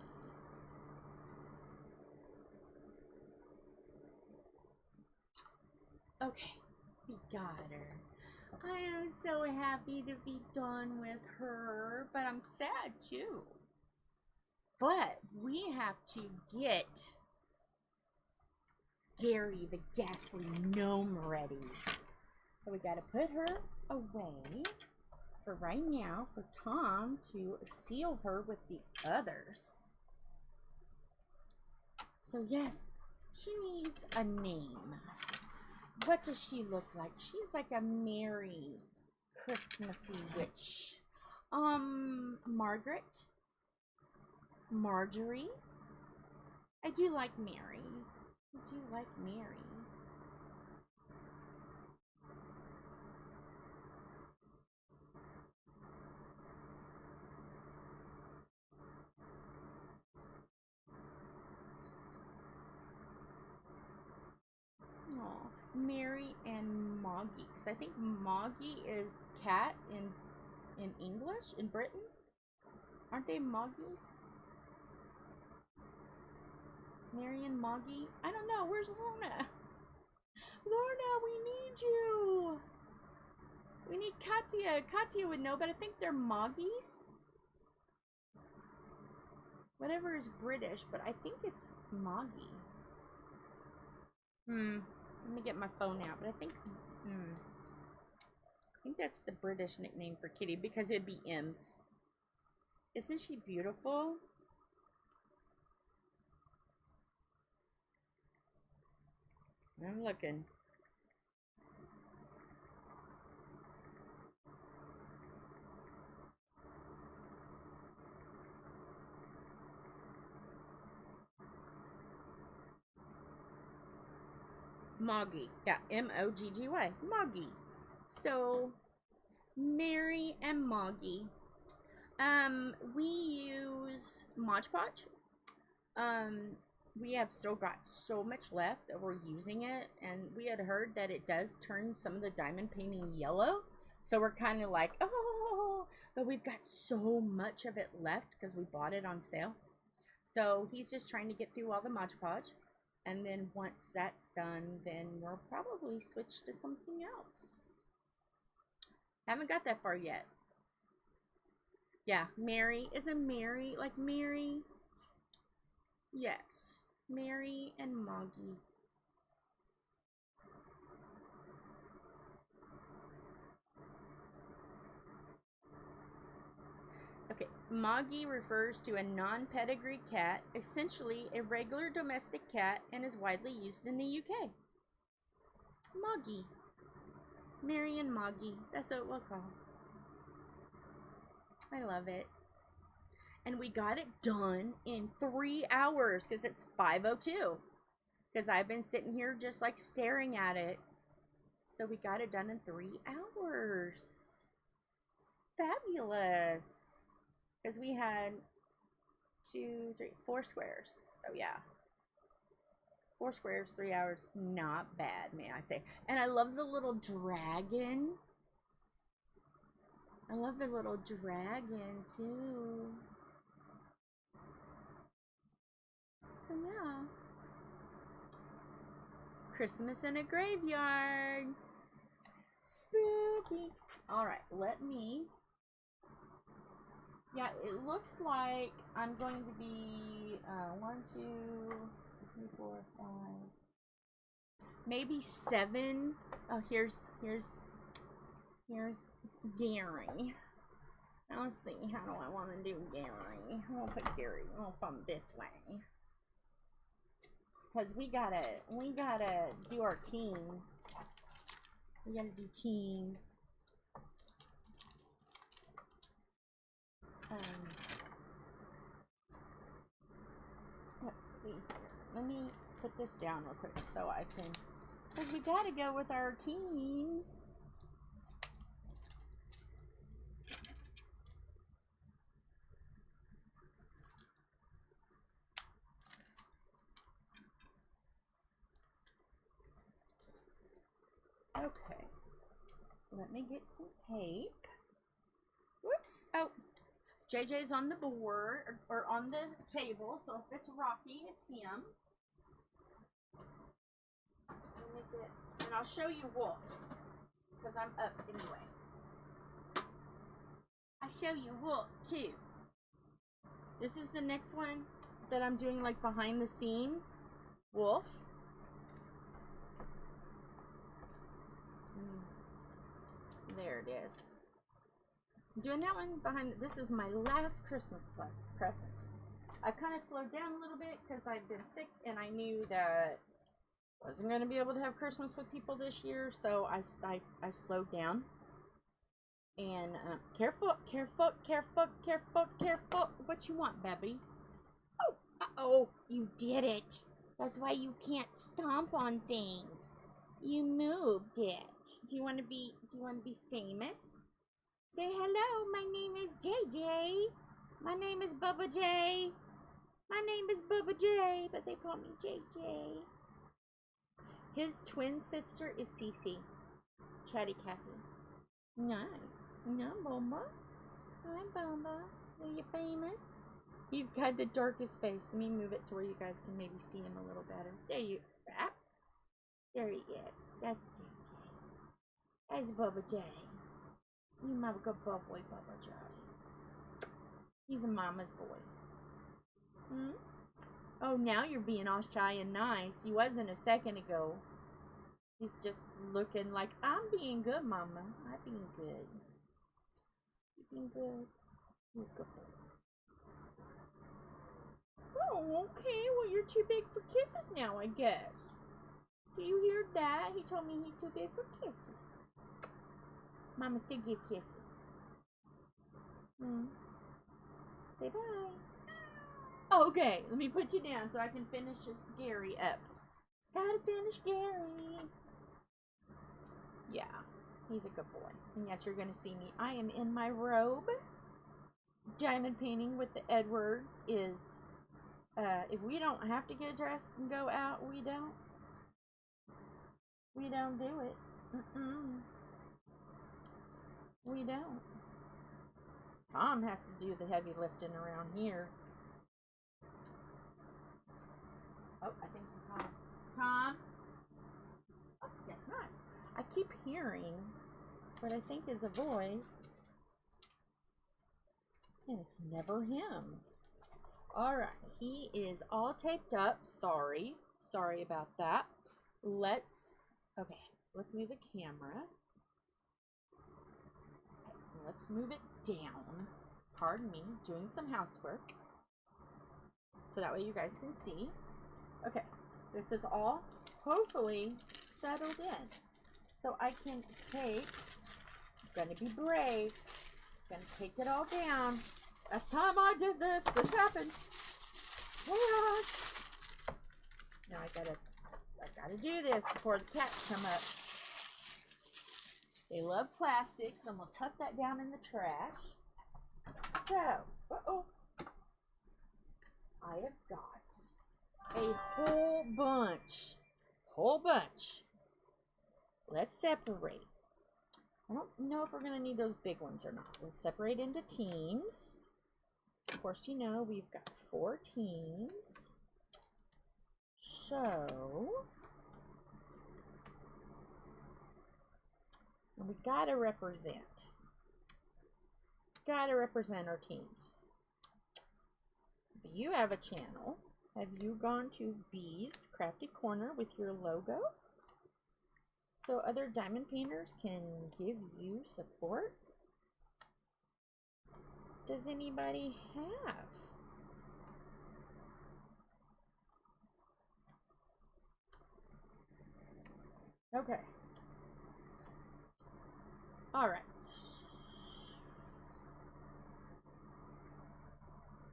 Okay, we got her. I am so happy to be done with her, but I'm sad too. But we have to get Gary the ghastly gnome ready. So we gotta put her away for right now for Tom to seal her with the others. So yes, she needs a name. What does she look like? She's like a merry Christmassy witch. Margaret? Marjorie? I do like Mary. I do like Mary. Oh, Mary and Moggy. Because I think Moggy is cat in English, in Britain. Aren't they Moggies? Mary and Moggy? I don't know. Where's Lorna? Lorna, we need you. We need Katya. Katya would know, but I think they're Moggies. Whatever is British, but I think it's Moggy. Let me get my phone out, but I think that's the British nickname for Kitty because it'd be M's. Isn't she beautiful? I'm looking. Moggy. Yeah, M-O-G-G-Y. Moggy. So, Mary and Moggy. We use Mod Podge. We have still got so much left that we're using it, and we had heard that it does turn some of the diamond painting yellow. So we're kind of like, oh, but we've got so much of it left because we bought it on sale. So he's just trying to get through all the Mod Podge. And then once that's done, then we'll probably switch to something else. Haven't got that far yet. Yeah, Mary. Isn't Mary like Mary? Yes. Mary and Moggy. Okay, Moggy refers to a non-pedigree cat, essentially a regular domestic cat, and is widely used in the UK. Moggy. Mary and Moggy. That's what we'll call. I love it. And we got it done in 3 hours because it's 5:02. Because I've been sitting here just like staring at it. So we got it done in 3 hours. It's fabulous. Because we had 2, 3, 4 squares. So yeah. 4 squares, 3 hours. Not bad, may I say. And I love the little dragon. I love the little dragon too. So yeah. Christmas in a graveyard. Spooky. Alright, let me. Yeah, it looks like I'm going to be 1, 2, 3, 4, 5. Maybe 7. Oh, here's Gary. Now let's see, how do I want to do Gary? I'll put Gary from this way. Because we gotta do our teams. We gotta do teams. Let's see here. Let me put this down real quick so I can, because we gotta go with our teams. Okay, let me get some tape. Whoops! Oh, JJ's on the board, or on the table, so if it's Rocky, it's him. And I'll show you Wolf, because I'm up anyway. I show you Wolf too. This is the next one that I'm doing like behind the scenes. Wolf. There it is. I'm doing that one behind. This is my last Christmas present. I kind of slowed down a little bit because I've been sick and I knew that I wasn't going to be able to have Christmas with people this year, so I slowed down. And careful, careful, careful, careful, careful. What you want, baby? Oh, uh-oh, you did it. That's why you can't stomp on things. You moved it. Do you want to be famous? Say hello. My name is JJ. My name is Bubba J. My name is Bubba J, but they call me JJ. His twin sister is Cece. Chatty Cathy. No. No, Bomba. Hi, Bomba. Are you famous? He's got the darkest face. Let me move it to where you guys can maybe see him a little better. There you are. There he is. That's JJ. That's Bubba J. You mama good boy, Bubba J. He's a mama's boy. Hmm? Oh, now you're being all shy and nice. You wasn't a second ago. He's just looking like, I'm being good, mama. I'm being good. You being good? You're good. Oh, okay. Well, you're too big for kisses now, I guess. Do you hear that? He told me he's too big for kisses. Mama still give kisses. Say bye. Okay, let me put you down so I can finish Gary up. Gotta finish Gary. Yeah, he's a good boy. And yes, you're gonna see me. I am in my robe. Diamond painting with the Edwards is, if we don't have to get dressed and go out, we don't. We don't do it. We don't. Tom has to do the heavy lifting around here. Oh, I think he's home. Tom? Oh, guess not. I keep hearing what I think is a voice, and it's never him. Alright, he is all taped up. Sorry about that. Let's move the camera. Let's move it down. Pardon me, doing some housework. So that way you guys can see. Okay, this is all hopefully settled in. So I can take, I'm gonna be brave, gonna take it all down. Last time I did this happened. Now I gotta do this before the cats come up. They love plastics, and we'll tuck that down in the trash. So, I have got a whole bunch. Let's separate. I don't know if we're gonna need those big ones or not. Let's separate into teams. Of course, you know, we've got 4 teams. So, we gotta represent our teams. If you have a channel, have you gone to B's Crafty Corner with your logo? So other diamond painters can give you support? does anybody have? Okay. All right.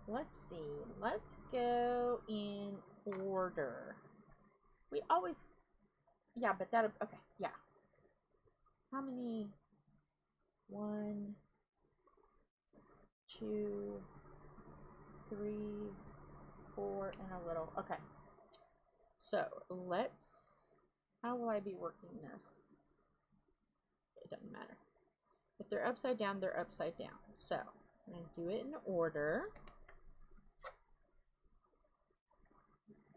Let's see. Let's go in order. We always, yeah, but that'll, okay, yeah. How many? 1, 2, 3, 4, and a little. Okay. So let's, how will I be working this? It doesn't matter. If they're upside down, they're upside down. So I'm going to do it in order.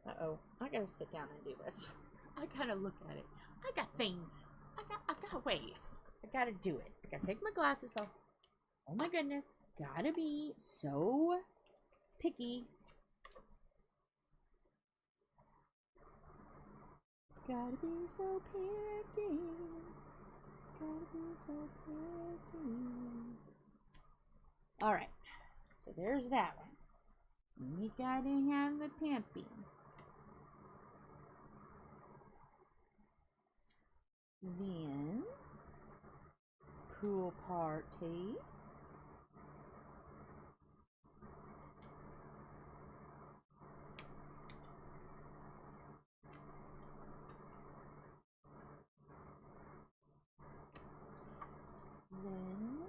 Uh-oh, I gotta sit down and do this. I gotta look at it. I got things. I got ways. I gotta do it. I gotta take my glasses off. Oh my goodness. Gotta be so picky. Gotta be so picky. Gotta be so picky. Alright. So there's that one. We gotta have the Pippy. Then, cool party. Then,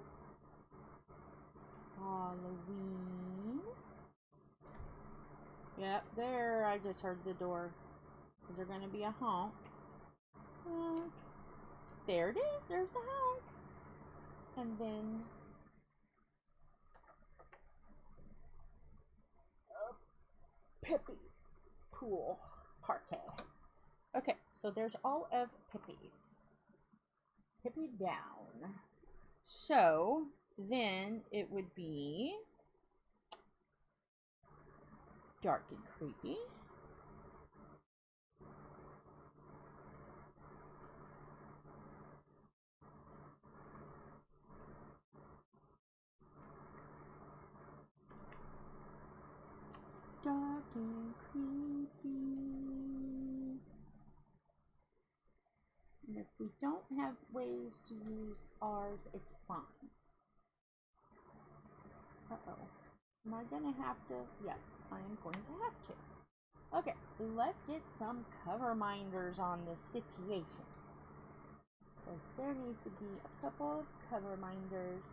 Halloween. Yep, there, I just heard the door. Is there going to be a honk? Honk. There it is. There's the honk. And then Pippy pool party. Okay, so there's all of Pippy's. Pippy down. So then it would be dark and creepy. Dark and creepy. And if we don't have ways to use ours, it's fine. Uh-oh. Am I gonna have to? Yep, I am going to have to. Okay, let's get some cover minders on this situation. Because there needs to be a couple of cover minders.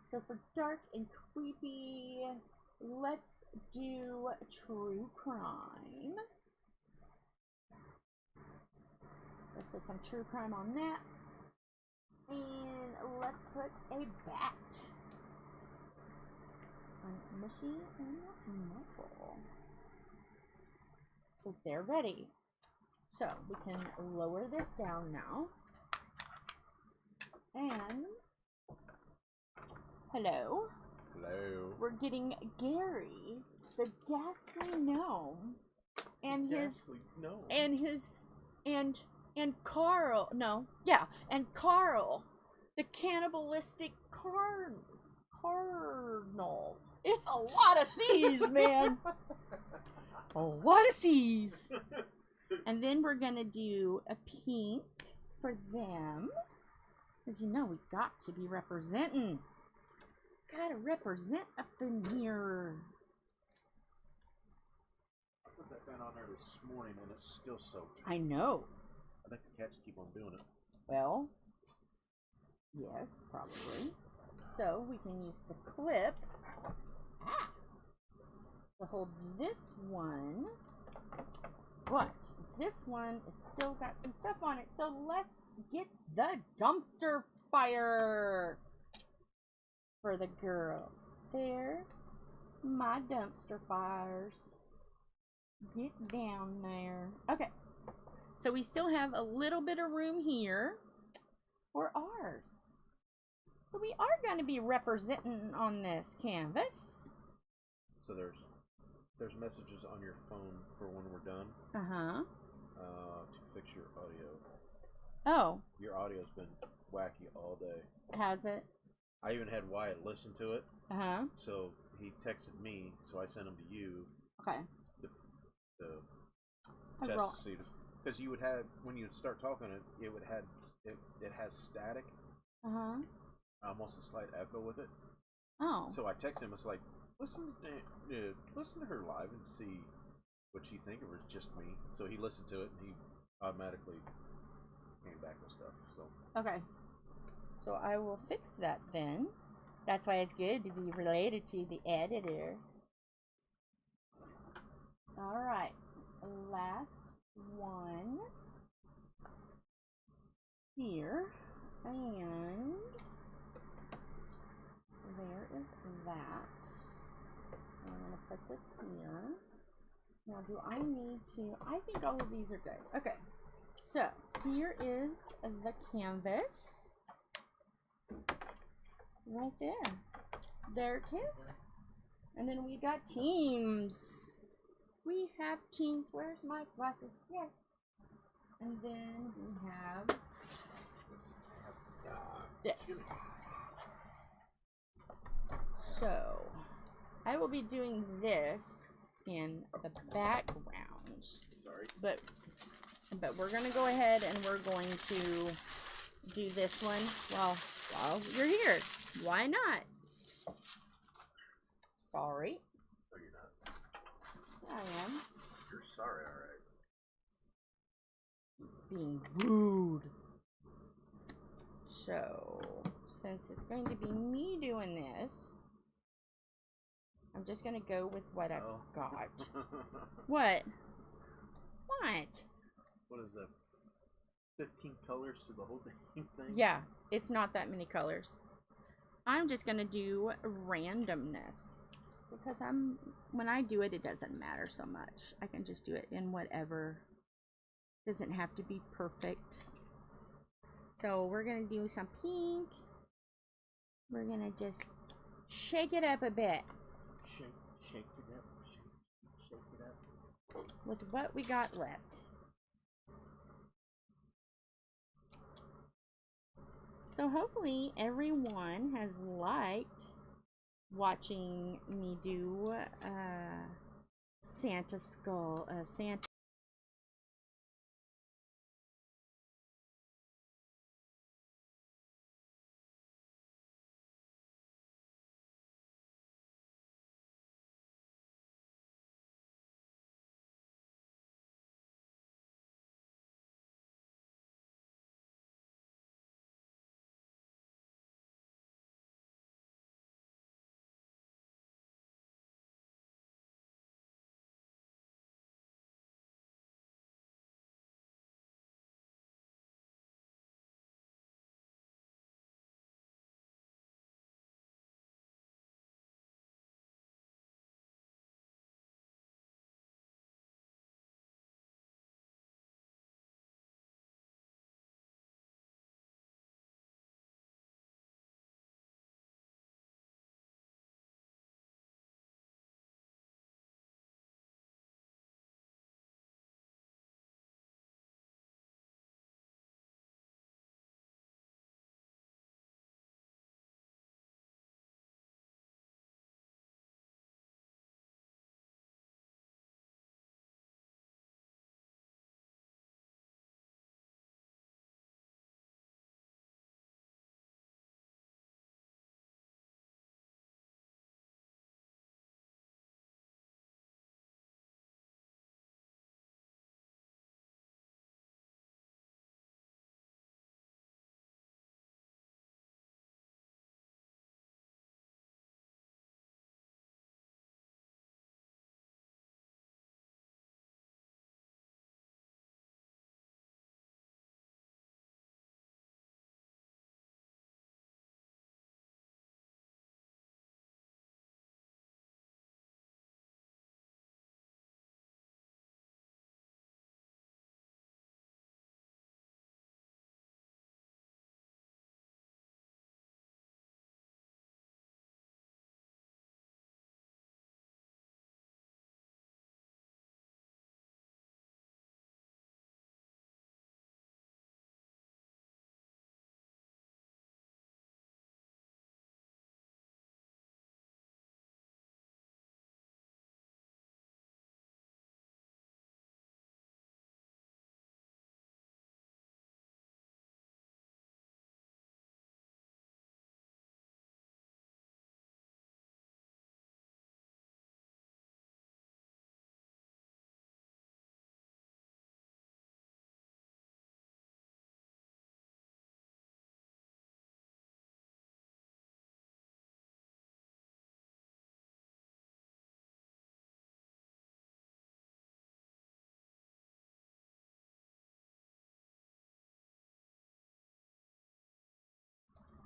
So for dark and creepy, let's do true crime. Let's put some true crime on that. And let's put a bat on Mushy and Micheal. So they're ready. So we can lower this down now. And hello. Hello. We're getting Gary, the ghastly gnome, and and Carl. No, yeah, and Carl, the cannibalistic cardinal. It's a lot of C's, man. A lot of C's. And then we're gonna do a pink for them, because you know we got to be representing. Gotta represent up in here. I put that pen on there this morning and it's still soaked. I know. I think the cats keep on doing it. Well, yes, probably. So we can use the clip to hold this one. But this one is still got some stuff on it. So let's get the dumpster fire for the girls. There, my dumpster fires. Get down there. Okay, so we still have a little bit of room here for ours. So we are going to be representing on this canvas. So there's messages on your phone for when we're done. To fix your audio. Oh. Your audio's been wacky all day. Has it? I even had Wyatt listen to it. So he texted me, so I sent him to you. Okay. The test to see, because you would have, when you would start talking, it would have it has static. Almost a slight echo with it. Oh. So I texted him. It's like, listen to her live and see what you think, or it's just me. So he listened to it and he automatically came back with stuff. So okay. So I will fix that then. That's why it's good to be related to the editor. Alright. Last one. Here. And there is that. I'm going to put this here. Now, do I need to... I think all of these are good. Okay. So, here is the canvas. Right there. There it is. And then we got teams. We have teams. Where's my glasses? Yes. And then we have this. So, I will be doing this in the background. sorry. But we're going to go ahead and we're going to do this one while you're here. Why not? Sorry. No, you're not. I am. You're sorry, alright. It's being rude. So, since it's going to be me doing this, I'm just going to go with what I've got. What? What? What is that? 15 colors to the whole damn thing? Yeah, it's not that many colors. I'm just going to do randomness. Because when I do it, it doesn't matter so much. I can just do it in whatever. Doesn't have to be perfect. So we're going to do some pink. We're going to just shake it up a bit. Shake it up. Shake it up. With what we got left. So hopefully everyone has liked watching me do Santa skull, Santa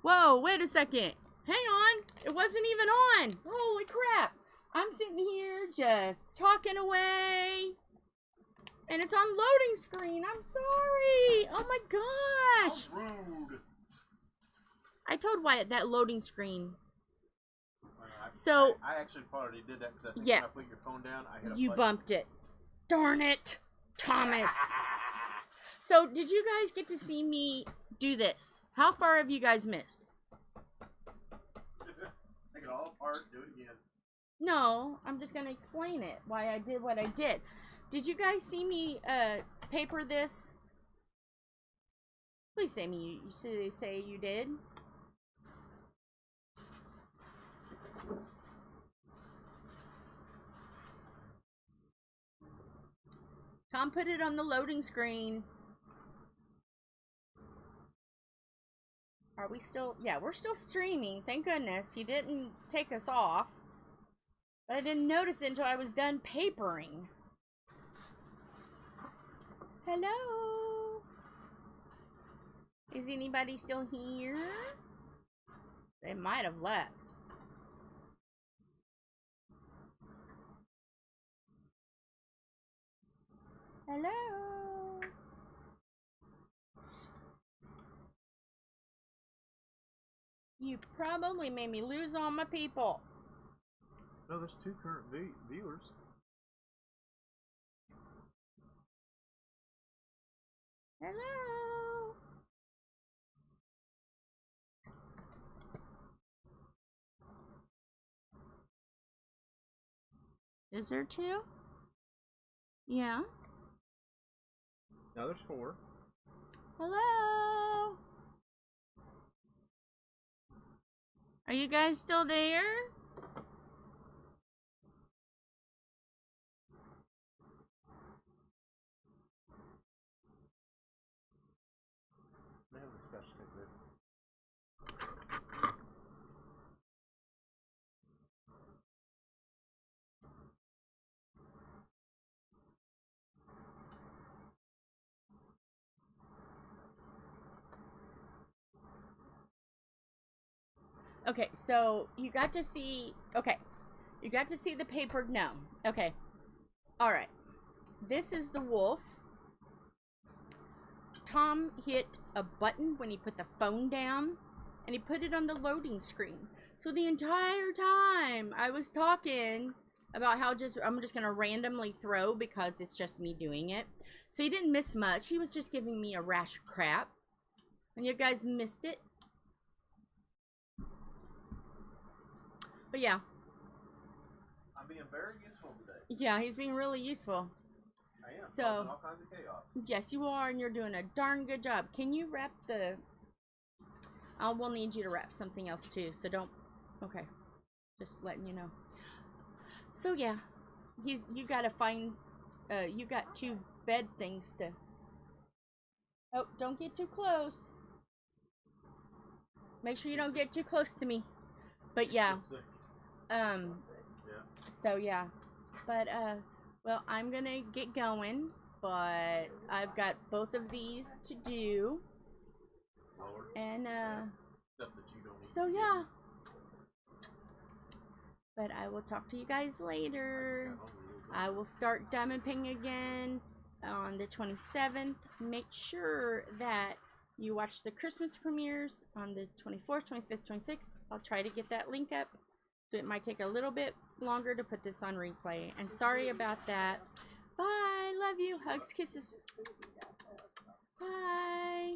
Whoa, wait a second. Hang on. It wasn't even on. Holy crap. I'm sitting here just talking away. And it's on loading screen. I'm sorry. Oh my gosh. How rude. I told Wyatt that loading screen. I actually already did that because I think yeah, when I put your phone down, I hit a you button. bumped it. Darn it, Thomas. So, did you guys get to see me do this? How far have you guys missed? Take it all apart, do it again. No, I'm just going to explain it, why I did what I did. Did you guys see me paper this? Please say you did. Tom put it on the loading screen. Are we still? Yeah, we're still streaming. Thank goodness he didn't take us off. But I didn't notice it until I was done papering. Hello? Is anybody still here? They might have left. Hello? You probably made me lose all my people. No, there's 2 current viewers. Hello? Is there 2? Yeah. Now there's 4. Hello? Are you guys still there? Okay, so you got to see, you got to see the papered gnome. Okay, all right. This is the wolf. Tom hit a button when he put the phone down, and he put it on the loading screen. So the entire time I was talking about how I'm just gonna randomly throw because it's just me doing it. So he didn't miss much. He was just giving me a rash of crap, and you guys missed it. But yeah. I'm being very useful today. Yeah, he's being really useful. I am. So, all kinds of chaos. Yes, you are, and you're doing a darn good job. Can you wrap the... we'll need you to wrap something else too, so don't... Okay. Just letting you know. So yeah, you gotta find... you got 2 bed things to... Oh, don't get too close. Make sure you don't get too close to me. But yeah. So yeah, but well, I'm gonna get going, but I've got both of these to do, and so yeah, but I will talk to you guys later. I will start diamond ping again on the 27th. Make sure that you watch the Christmas premieres on the 24th, 25th, 26th. I'll try to get that link up. So it might take a little bit longer to put this on replay. And sorry about that. Bye. Love you. Hugs, kisses. Bye.